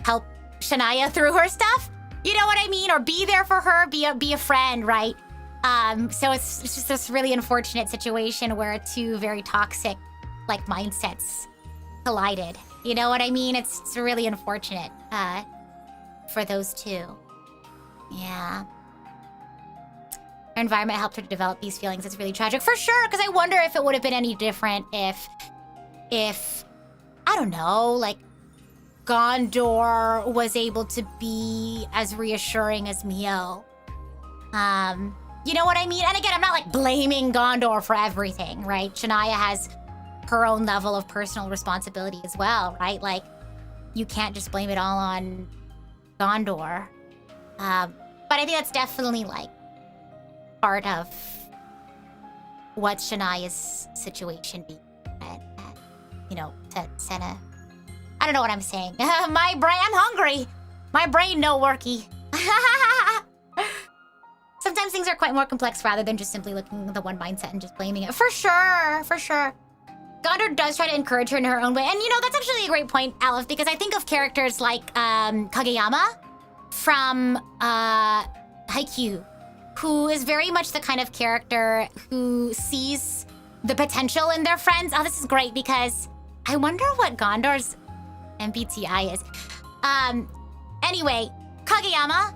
Speaker 1: help Shania through her stuff. You know what I mean? Or be there for her, be a friend, right? So it's just this really unfortunate situation where two very toxic like mindsets collided. You know what I mean? It's really unfortunate for those two. Yeah. Her environment helped her to develop these feelings. It's really tragic. For sure, because I wonder if it would have been any different if I don't know, like Gondor was able to be as reassuring as Mio. You know what I mean? And again, I'm not like blaming Gondor for everything, right? Shania has her own level of personal responsibility as well, right? Like, you can't just blame it all on Gondor. But I think that's definitely like part of what Shania's situation be. To Senna. I don't know what I'm saying. My brain, I'm hungry. My brain no worky. Sometimes things are quite more complex rather than just simply looking at the one mindset and just blaming it. For sure. Gondor does try to encourage her in her own way. And that's actually a great point, Aleph, because I think of characters like Kageyama from HUUGE, who is very much the kind of character who sees the potential in their friends. Oh, this is great because I wonder what Gondor's MBTI is. Anyway, Kageyama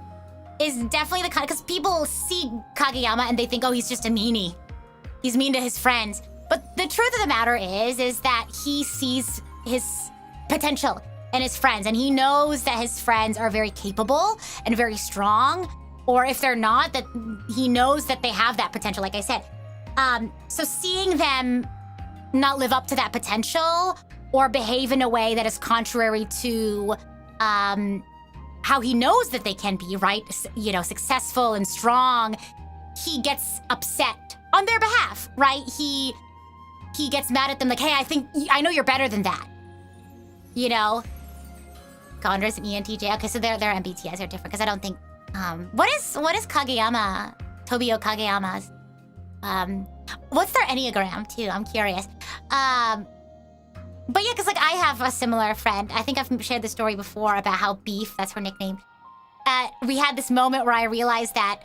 Speaker 1: is definitely the kind, because people see Kageyama and they think, oh, he's just a meanie. He's mean to his friends. But the truth of the matter is that he sees his potential in his friends, and he knows that his friends are very capable and very strong, or if they're not, that he knows that they have that potential, like I said. So seeing them not live up to that potential or behave in a way that is contrary to how he knows that they can be, right? Successful and strong, he gets upset on their behalf, right? He gets mad at them like, hey, I know you're better than that. Gondor's an ENTJ. Okay, so their MBTIs are different because I don't think, what is Kageyama, Tobio Kageyama's? What's their Enneagram too? I'm curious. But yeah, because I have a similar friend. I think I've shared the story before about how Beef, that's her nickname. We had this moment where I realized that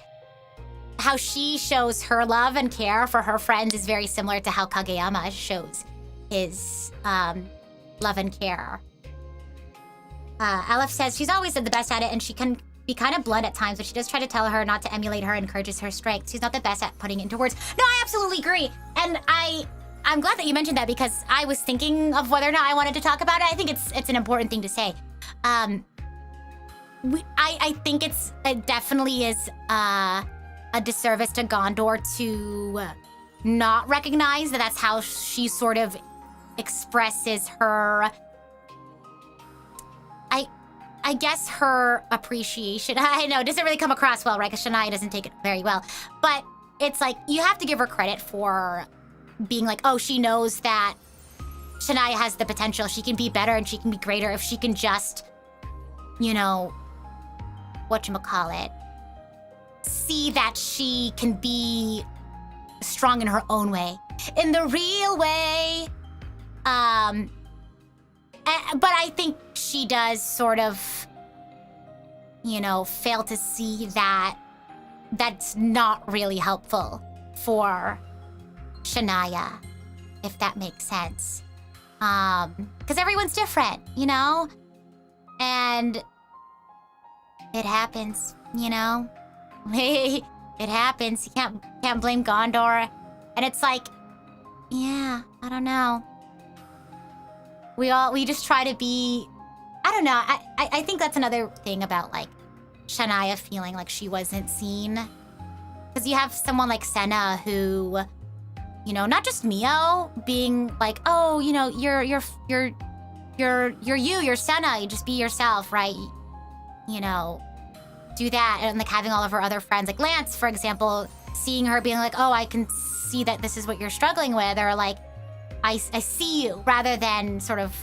Speaker 1: how she shows her love and care for her friends is very similar to how Kageyama shows his love and care. Aleph says she's always the best at it, and she can be kind of blunt at times, but she does try to tell her not to emulate her and encourages her strength. She's not the best at putting it into words. No, I absolutely agree. And I'm glad that you mentioned that because I was thinking of whether or not I wanted to talk about it. I think it's an important thing to say. I think it definitely is a disservice to Gondor to not recognize that that's how she sort of expresses her, I guess, her appreciation. I know, it doesn't really come across well, right? Because Shania doesn't take it very well. But it's you have to give her credit for being oh, she knows that Shania has the potential. She can be better and she can be greater if she can just, whatchamacallit, see that she can be strong in her own way. In the real way. But I think she does sort of, fail to see that that's not really helpful for Shania, if that makes sense. Because everyone's different, And it happens, It happens. You can't blame Gondor. And it's yeah, I don't know. We just try to be, I don't know. I think that's another thing about Shania feeling like she wasn't seen. Because you have someone like Senna who, not just Mio being oh, you're you, you're Senna, you just be yourself, right? Do that, and having all of her other friends, Lance, for example, seeing her being oh, I can see that this is what you're struggling with, or I see you, rather than sort of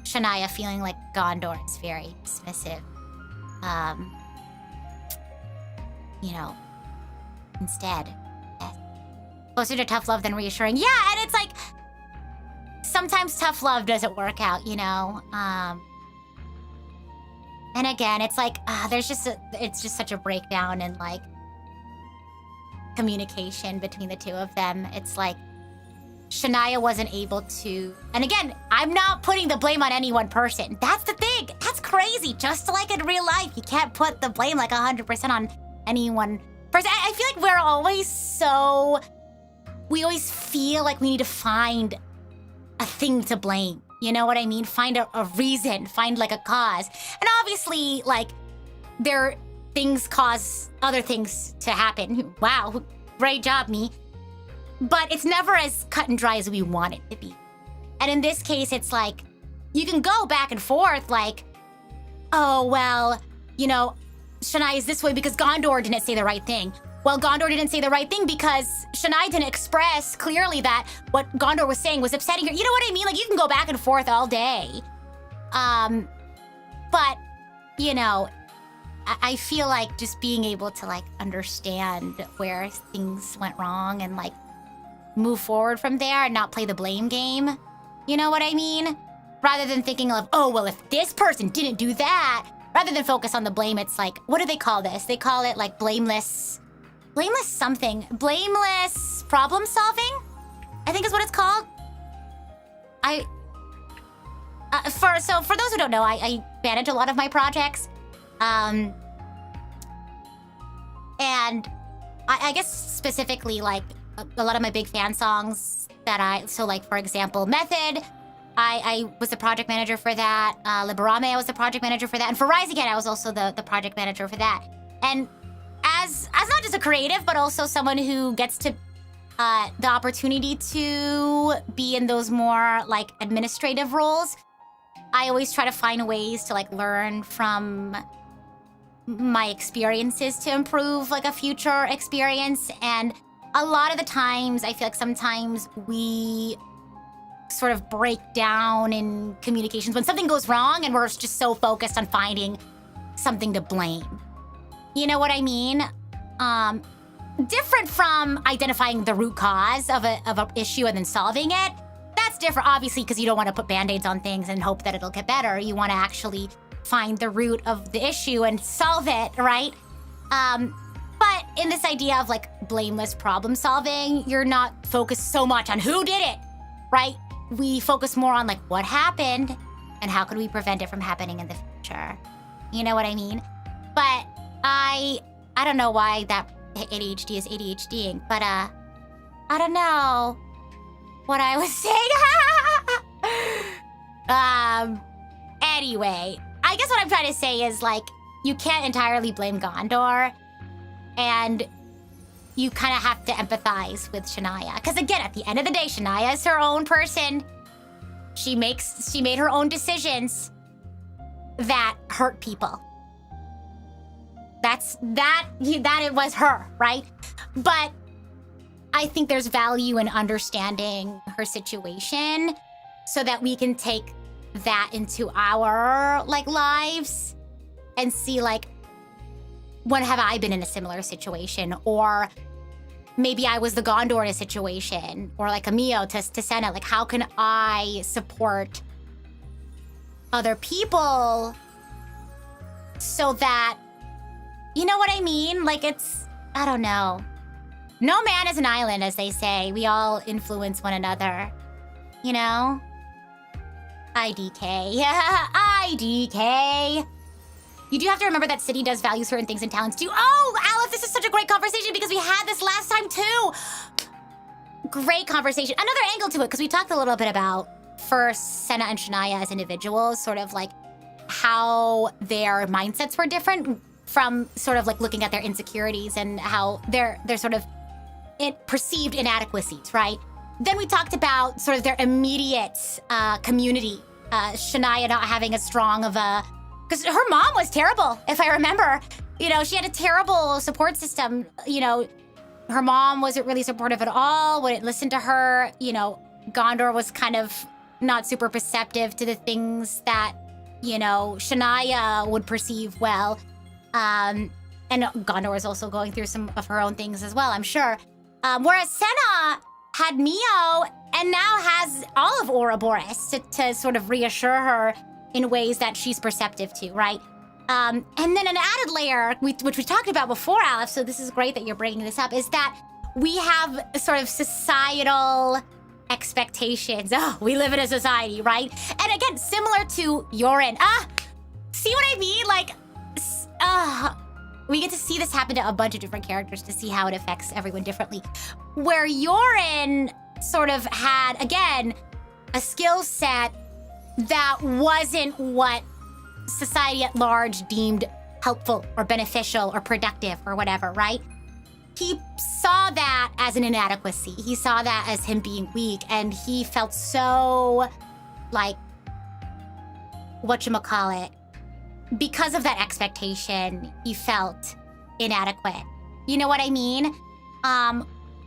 Speaker 1: Shania feeling like Gondor is very dismissive. Instead. Closer to tough love than reassuring. Yeah, and it's sometimes tough love doesn't work out, And again, it's it's just such a breakdown in communication between the two of them. It's Shania wasn't able to, and again, I'm not putting the blame on any one person. That's the thing. That's crazy. Just like in real life, you can't put the blame 100% on any one person. I feel we're always we always feel we need to find a thing to blame. You know what I mean? Find a reason, find a cause. And obviously, things cause other things to happen. Wow, great job, me. But it's never as cut and dry as we want it to be. And in this case, it's you can go back and forth oh, well, Shania is this way because Gondor didn't say the right thing. well, Gondor didn't say the right thing because Shania didn't express clearly that what Gondor was saying was upsetting her. You know what I mean? Like, you can go back and forth all day. But, you know, I feel like just being able to, like, understand where things went wrong and, like, move forward from there and not play the blame game. You know what I mean? Rather than thinking of, oh, well, if this person didn't do that, rather than focus on the blame, it's like, what do they call this? They call it, like, blameless problem solving, I think is what it's called. For those who don't know, I manage a lot of my projects. And I guess specifically, like, a lot of my big fan songs that so like, for example, Method, I was the project manager for that. Liberame, I was the project manager for that. And for Rise Again, I was also the project manager for that. And as not just a creative, but also someone who gets to the opportunity to be in those more, like, administrative roles, I always try to find ways to, like, learn from my experiences to improve, like, a future experience. And a lot of the times, I feel like sometimes we sort of break down in communications when something goes wrong and we're just so focused on finding something to blame. You know what I mean? Different from identifying the root cause of an issue and then solving it. That's different, obviously, because you don't want to put Band-Aids on things and hope that it'll get better. You want to actually find the root of the issue and solve it, right? But in this idea of, like, blameless problem solving, you're not focused so much on who did it, right? We focus more on, like, what happened and how could we prevent it from happening in the future. You know what I mean? But I don't know why that ADHD is ADHDing, but I don't know what I was saying. Anyway, I guess what I'm trying to say is, like, you can't entirely blame Gondor, and you kind of have to empathize with Shania. Because again, at the end of the day, Shania is her own person. She made her own decisions that hurt people. That it was her, right? But I think there's value in understanding her situation so that we can take that into our, like, lives and see, like, when have I been in a similar situation? Or maybe I was the Gondor in a situation, or like a Mio to Senna. Like, how can I support other people so that, you know what I mean? Like, I don't know. No man is an island, as they say. We all influence one another, you know? IDK. IDK. You do have to remember that City does value certain things and talents too. Oh, Aleph, this is such a great conversation because we had this last time too. Great conversation. Another angle to it, because we talked a little bit about, first, Senna and Shania as individuals, sort of like how their mindsets were different from sort of like looking at their insecurities and how they're sort of perceived inadequacies, right? Then we talked about sort of their immediate community. Shania not having as strong of a... Because her mom was terrible, if I remember. You know, she had a terrible support system. You know, her mom wasn't really supportive at all, wouldn't listen to her. You know, Gondor was kind of not super perceptive to the things that, you know, Shania would perceive well. And Gondor was also going through some of her own things as well, I'm sure. Whereas Senna had Mio and now has all of Ouroboros to sort of reassure her in ways that she's perceptive to, right? And then an added layer, which we talked about before, Aleph, so this is great that you're bringing this up, is that we have sort of societal expectations. Oh, we live in a society, right? And again, similar to Yorin. See what I mean? Like, we get to see this happen to a bunch of different characters to see how it affects everyone differently. Where Yorin sort of had, again, a skill set that wasn't what society at large deemed helpful or beneficial or productive or whatever, right? He saw that as an inadequacy. He saw that as him being weak, and he felt so, like, whatchamacallit. Because of that expectation, he felt inadequate. You know what I mean?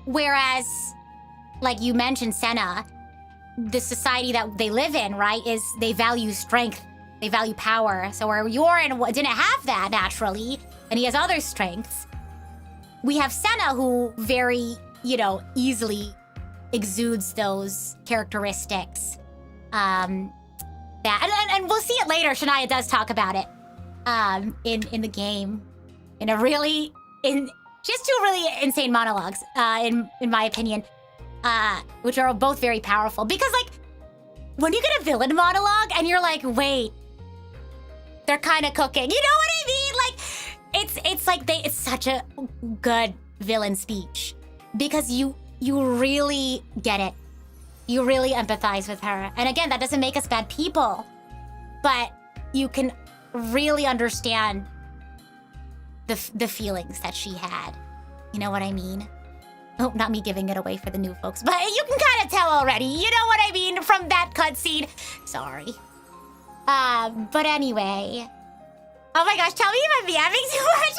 Speaker 1: Whereas, like you mentioned, Senna, the society that they live in, right, is they value strength, they value power. So where Yorin didn't have that naturally, and he has other strengths, we have Senna who very, easily exudes those characteristics. And we'll see it later. Shania does talk about it in the game, in a really just two really insane monologues, in my opinion, which are both very powerful. Because like when you get a villain monologue and you're like, wait, they're kind of cooking. You know what I mean? Like it's such a good villain speech because you really get it. You really empathize with her. And again, that doesn't make us bad people, but you can really understand the feelings that she had. You know what I mean? Oh, not me giving it away for the new folks, but you can kind of tell already. You know what I mean from that cutscene. Sorry. But anyway. Oh my gosh, tell me if I'm yapping too much.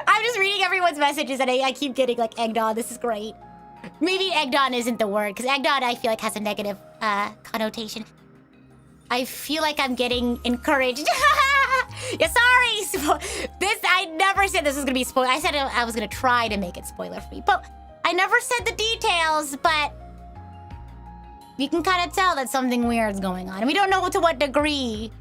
Speaker 1: I'm just reading everyone's messages and I keep getting like egged on. This is great. Maybe egged on isn't the word, because egged on I feel like has a negative connotation. I feel like I'm getting encouraged. Yeah, sorry. I never said this was gonna be spoiler. I said I was gonna try to make it spoiler free, but I never said the details. But you can kind of tell that something weird's going on, and we don't know to what degree.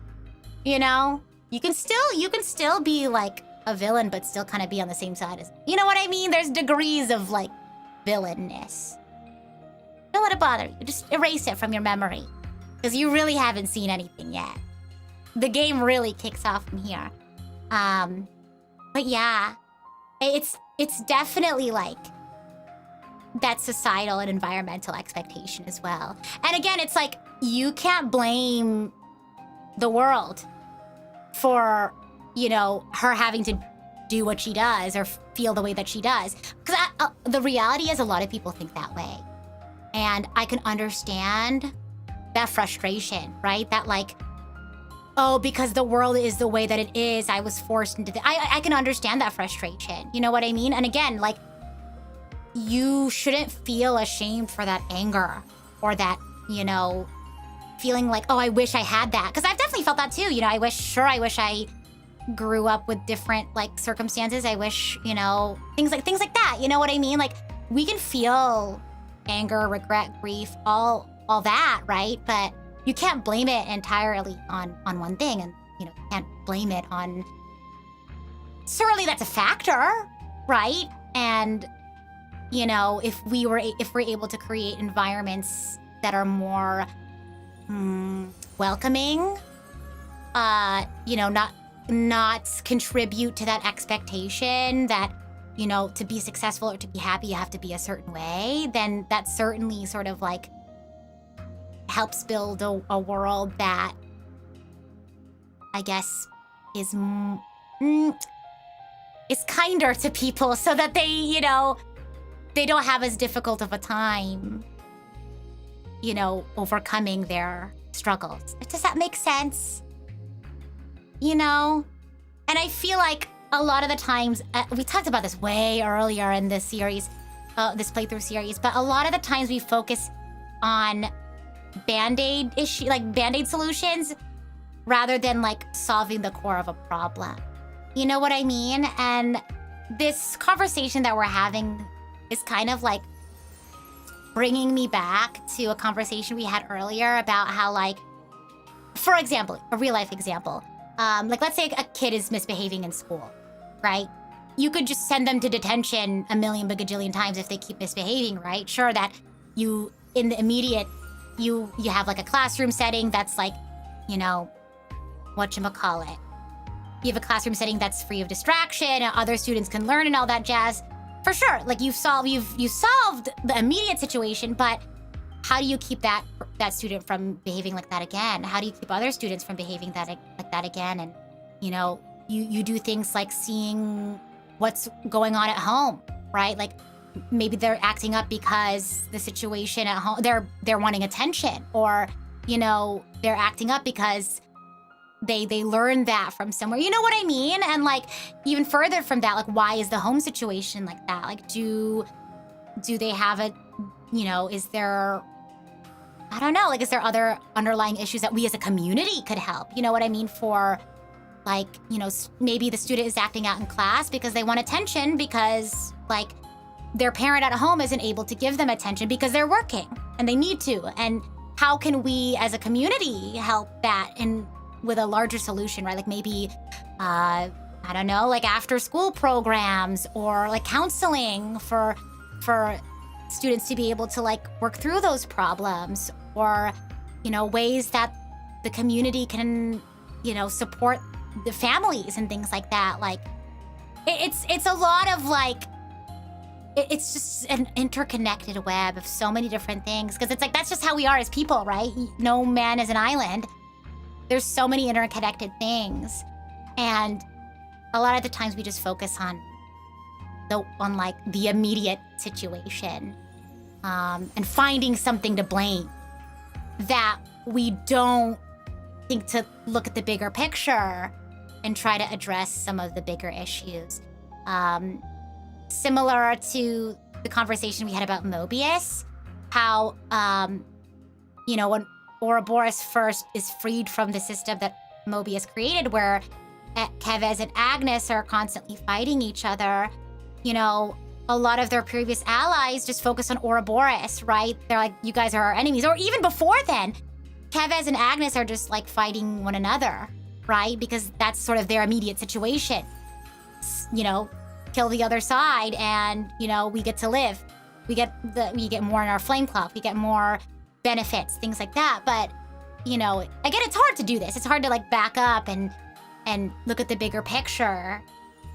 Speaker 1: You know, you can still be like a villain, but still kind of be on the same side as. You know what I mean? There's degrees of like villainness. Don't let it bother you. Just erase it from your memory, because you really haven't seen anything yet. The game really kicks off from here. But yeah, it's definitely like that societal and environmental expectation as well. And again, it's like you can't blame the world for, her having to do what she does or feel the way that she does. Because the reality is a lot of people think that way. And I can understand that frustration, right? That like, oh, because the world is the way that it is, I was forced into I can understand that frustration. You know what I mean? And again, like, you shouldn't feel ashamed for that anger or that, feeling like, oh, I wish I had that. Because I've definitely felt that too. I wish I grew up with different like circumstances. I wish, things like that. You know what I mean? Like, we can feel anger, regret, grief, all that, right? But you can't blame it entirely on one thing, and you can't blame it on. Certainly, that's a factor, right? And if we're able to create environments that are more welcoming, not contribute to that expectation that to be successful or to be happy you have to be a certain way, then that certainly sort of like helps build a world that I guess is kinder to people, so that they they don't have as difficult of a time overcoming their struggles. Does that make sense? And I feel like a lot of the times we talked about this way earlier in this series, this playthrough series, but a lot of the times we focus on band-aid solutions rather than like solving the core of a problem. You know what I mean? And this conversation that we're having is kind of like bringing me back to a conversation we had earlier about how, like, for example, a real life example, like let's say a kid is misbehaving in school, right? You could just send them to detention a million bagajillion times if they keep misbehaving, right? Sure, that you in the immediate you have like a classroom setting that's like, whatchamacallit. You have a classroom setting that's free of distraction, and other students can learn and all that jazz. For sure, like you solved the immediate situation, but how do you keep that student from behaving like that again? How do you keep other students from behaving like that again? And you do things like seeing what's going on at home, right? Like maybe they're acting up because the situation at home, they're wanting attention, or they're acting up because they learned that from somewhere. You know what I mean? And like even further from that, like why is the home situation like that? Like do they have a, you know, is there, I don't know, like is there other underlying issues that we as a community could help? You know what I mean? For like, you know, maybe the student is acting out in class because they want attention because like their parent at home isn't able to give them attention because they're working and they need to. And how can we as a community help that in with a larger solution, right? Like maybe, I don't know, like after school programs or like counseling for students to be able to like work through those problems, or, you know, ways that the community can, you know, support the families and things like that. Like it's a lot of like, it's just an interconnected web of so many different things. Because it's like, that's just how we are as people, right? No man is an island. There's so many interconnected things. And a lot of the times we just focus on like the immediate situation, and finding something to blame, that we don't think to look at the bigger picture and try to address some of the bigger issues. Similar to the conversation we had about Mobius, how, you know, when Ouroboros first is freed from the system that Mobius created, where Kevez and Agnes are constantly fighting each other, you know, a lot of their previous allies just focus on Ouroboros, right? They're like, you guys are our enemies. Or even before then, Kevez and Agnes are just like fighting one another, right? Because that's sort of their immediate situation. You know, kill the other side and, you know, we get to live. We get more in our flame cloth. We get more benefits, things like that. But, you know, again, it's hard to do this. It's hard to like back up and look at the bigger picture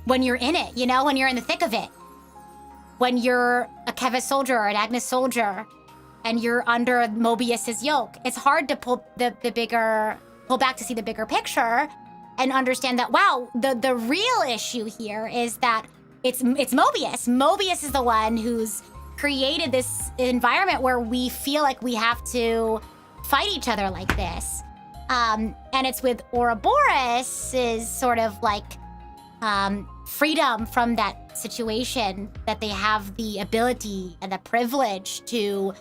Speaker 1: when you're in it, you know, when you're in the thick of it. When you're a Kevez soldier or an Agnes soldier and you're under Mobius's yoke, it's hard to pull back to see the bigger picture and understand that, wow, the real issue here is that it's Mobius. Mobius is the one who's created this environment where we feel like we have to fight each other like this. And it's with Ouroboros is sort of like freedom from that situation, that they have the ability and the privilege to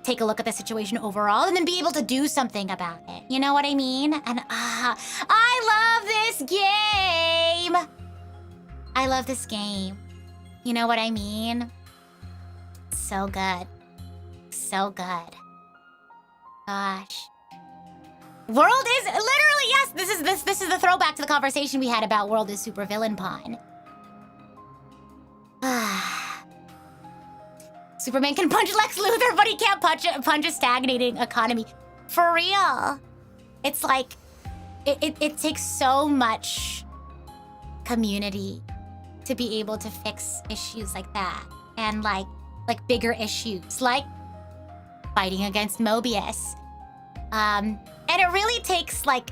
Speaker 1: take a look at the situation overall and then be able to do something about it. You know what I mean? And I love this game. I love this game. You know what I mean? So good. So good. Gosh. World is literally, yes, this is the throwback to the conversation we had about World is Supervillain Pawn. Superman can punch Lex Luthor, but he can't punch a stagnating economy. For real. It's like, it takes so much community to be able to fix issues like that. And like bigger issues, like fighting against Mobius. And it really takes like,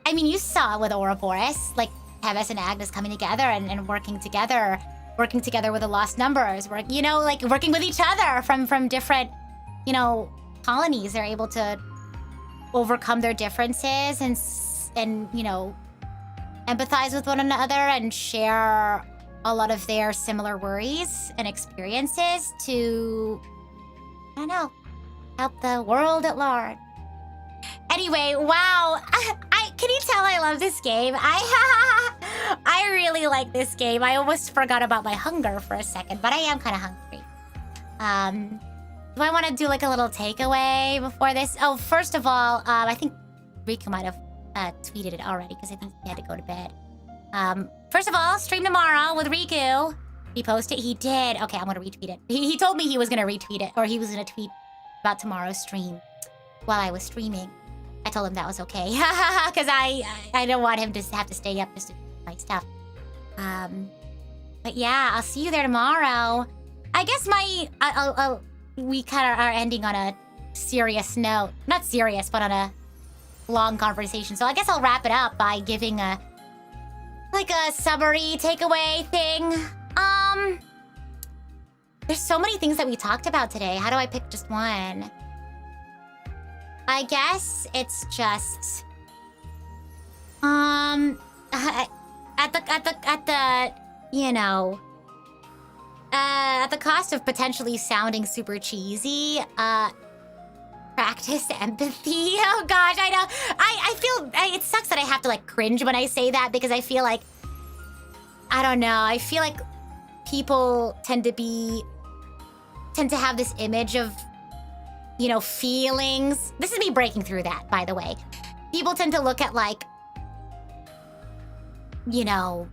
Speaker 1: I mean, you saw with Ouroboros, like Kevez and Agnes coming together and working together with the Lost Numbers, you know, like working with each other from different, you know, colonies. They're able to overcome their differences and you know, empathize with one another and share a lot of their similar worries and experiences to, I don't know, help the world at large. Anyway, wow, can you tell I love this game? I really like this game. I almost forgot about my hunger for a second, but I am kind of hungry. Do I want to do like a little takeaway before this? Oh, first of all, I think Riku might have tweeted it already because I think he had to go to bed. First of all, stream tomorrow with Riku. He posted, he did. Okay, I'm gonna retweet it. He told me he was gonna retweet it, or he was gonna tweet about tomorrow's stream while I was streaming. I told him that was okay, because I don't want him to have to stay up just to do my stuff. But yeah, I'll see you there tomorrow. I guess we kind of are ending on a serious note. Not serious, but on a long conversation. So I guess I'll wrap it up by giving a summary takeaway thing. There's so many things that we talked about today. How do I pick just one? I guess it's just At the cost of potentially sounding super cheesy, practice empathy. Oh gosh, I know. I feel, it sucks that I have to like cringe when I say that because I feel like, I don't know, I feel like people tend to have this image of, you know, feelings. This is me breaking through that, by the way. People tend to look at like, you know,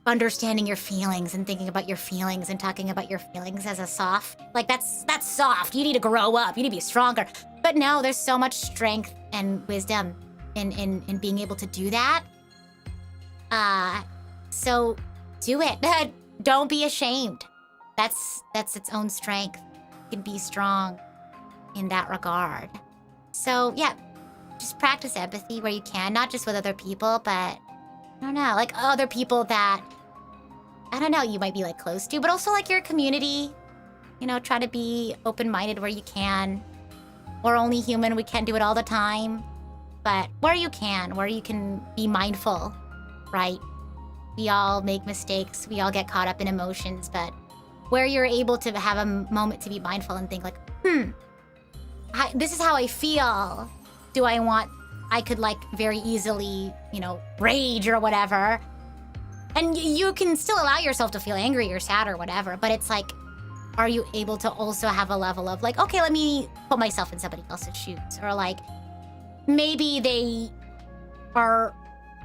Speaker 1: understanding your feelings and thinking about your feelings and talking about your feelings as a soft, like that's soft. You need to grow up. You need to be stronger. But no, there's so much strength and wisdom in being able to do that. So do it. Don't be ashamed. That's its own strength. You can be strong in that regard. So yeah, just practice empathy where you can, not just with other people, but I don't know, like other people that, I don't know, you might be like close to, but also like your community. You know, try to be open-minded where you can. We're only human, we can't do it all the time. But where you can be mindful, right? We all make mistakes, we all get caught up in emotions, but where you're able to have a moment to be mindful and think like, this is how I feel. I could like very easily, you know, rage or whatever. And you can still allow yourself to feel angry or sad or whatever, but it's like, are you able to also have a level of like, okay, let me put myself in somebody else's shoes? Or like, maybe they are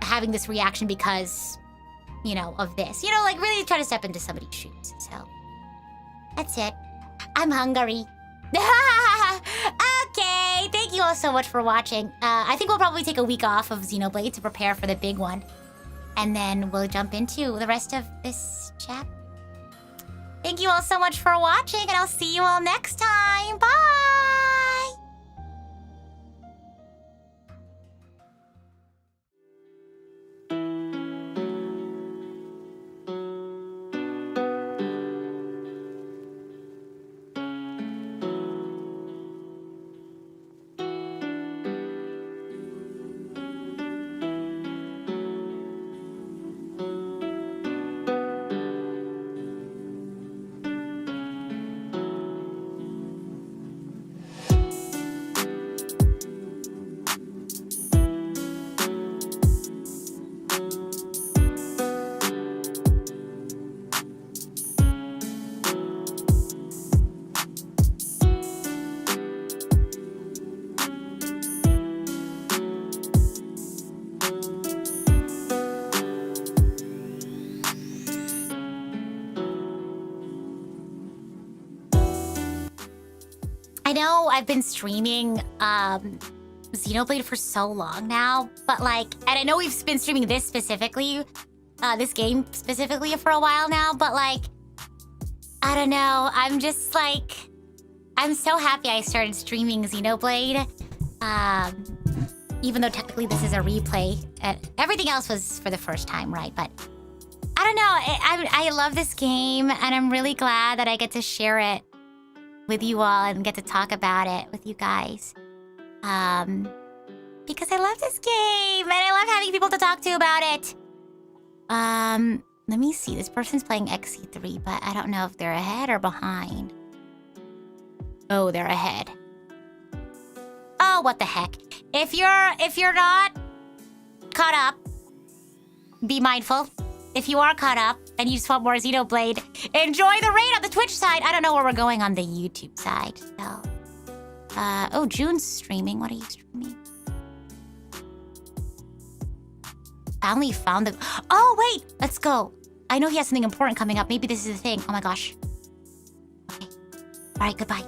Speaker 1: having this reaction because, you know, of this. You know, like really try to step into somebody's shoes. So, that's it. I'm hungry. Okay, thank you all so much for watching. I think we'll probably take a week off of Xenoblade to prepare for the big one. And then we'll jump into the rest of this chapter. Thank you all so much for watching, and I'll see you all next time. Bye! I know I've been streaming Xenoblade for so long now, but like, and I know we've been streaming this specifically, this game specifically for a while now, but like, I don't know, I'm just like, I'm so happy I started streaming Xenoblade, even though technically this is a replay. Everything else was for the first time, right? But I don't know, I love this game, and I'm really glad that I get to share it with you all and get to talk about it with you guys. Because I love this game and I love having people to talk to about it. Let me see. This person's playing XC3, but I don't know if they're ahead or behind. Oh, they're ahead. Oh, what the heck. If you're not caught up, be mindful. If you are caught up and you just want more Xenoblade, enjoy the raid on the Twitch side. I don't know where we're going on the YouTube side. So, oh, June's streaming. What are you streaming? Finally found the... Oh, wait. Let's go. I know he has something important coming up. Maybe this is the thing. Oh my gosh. Okay. All right, goodbye.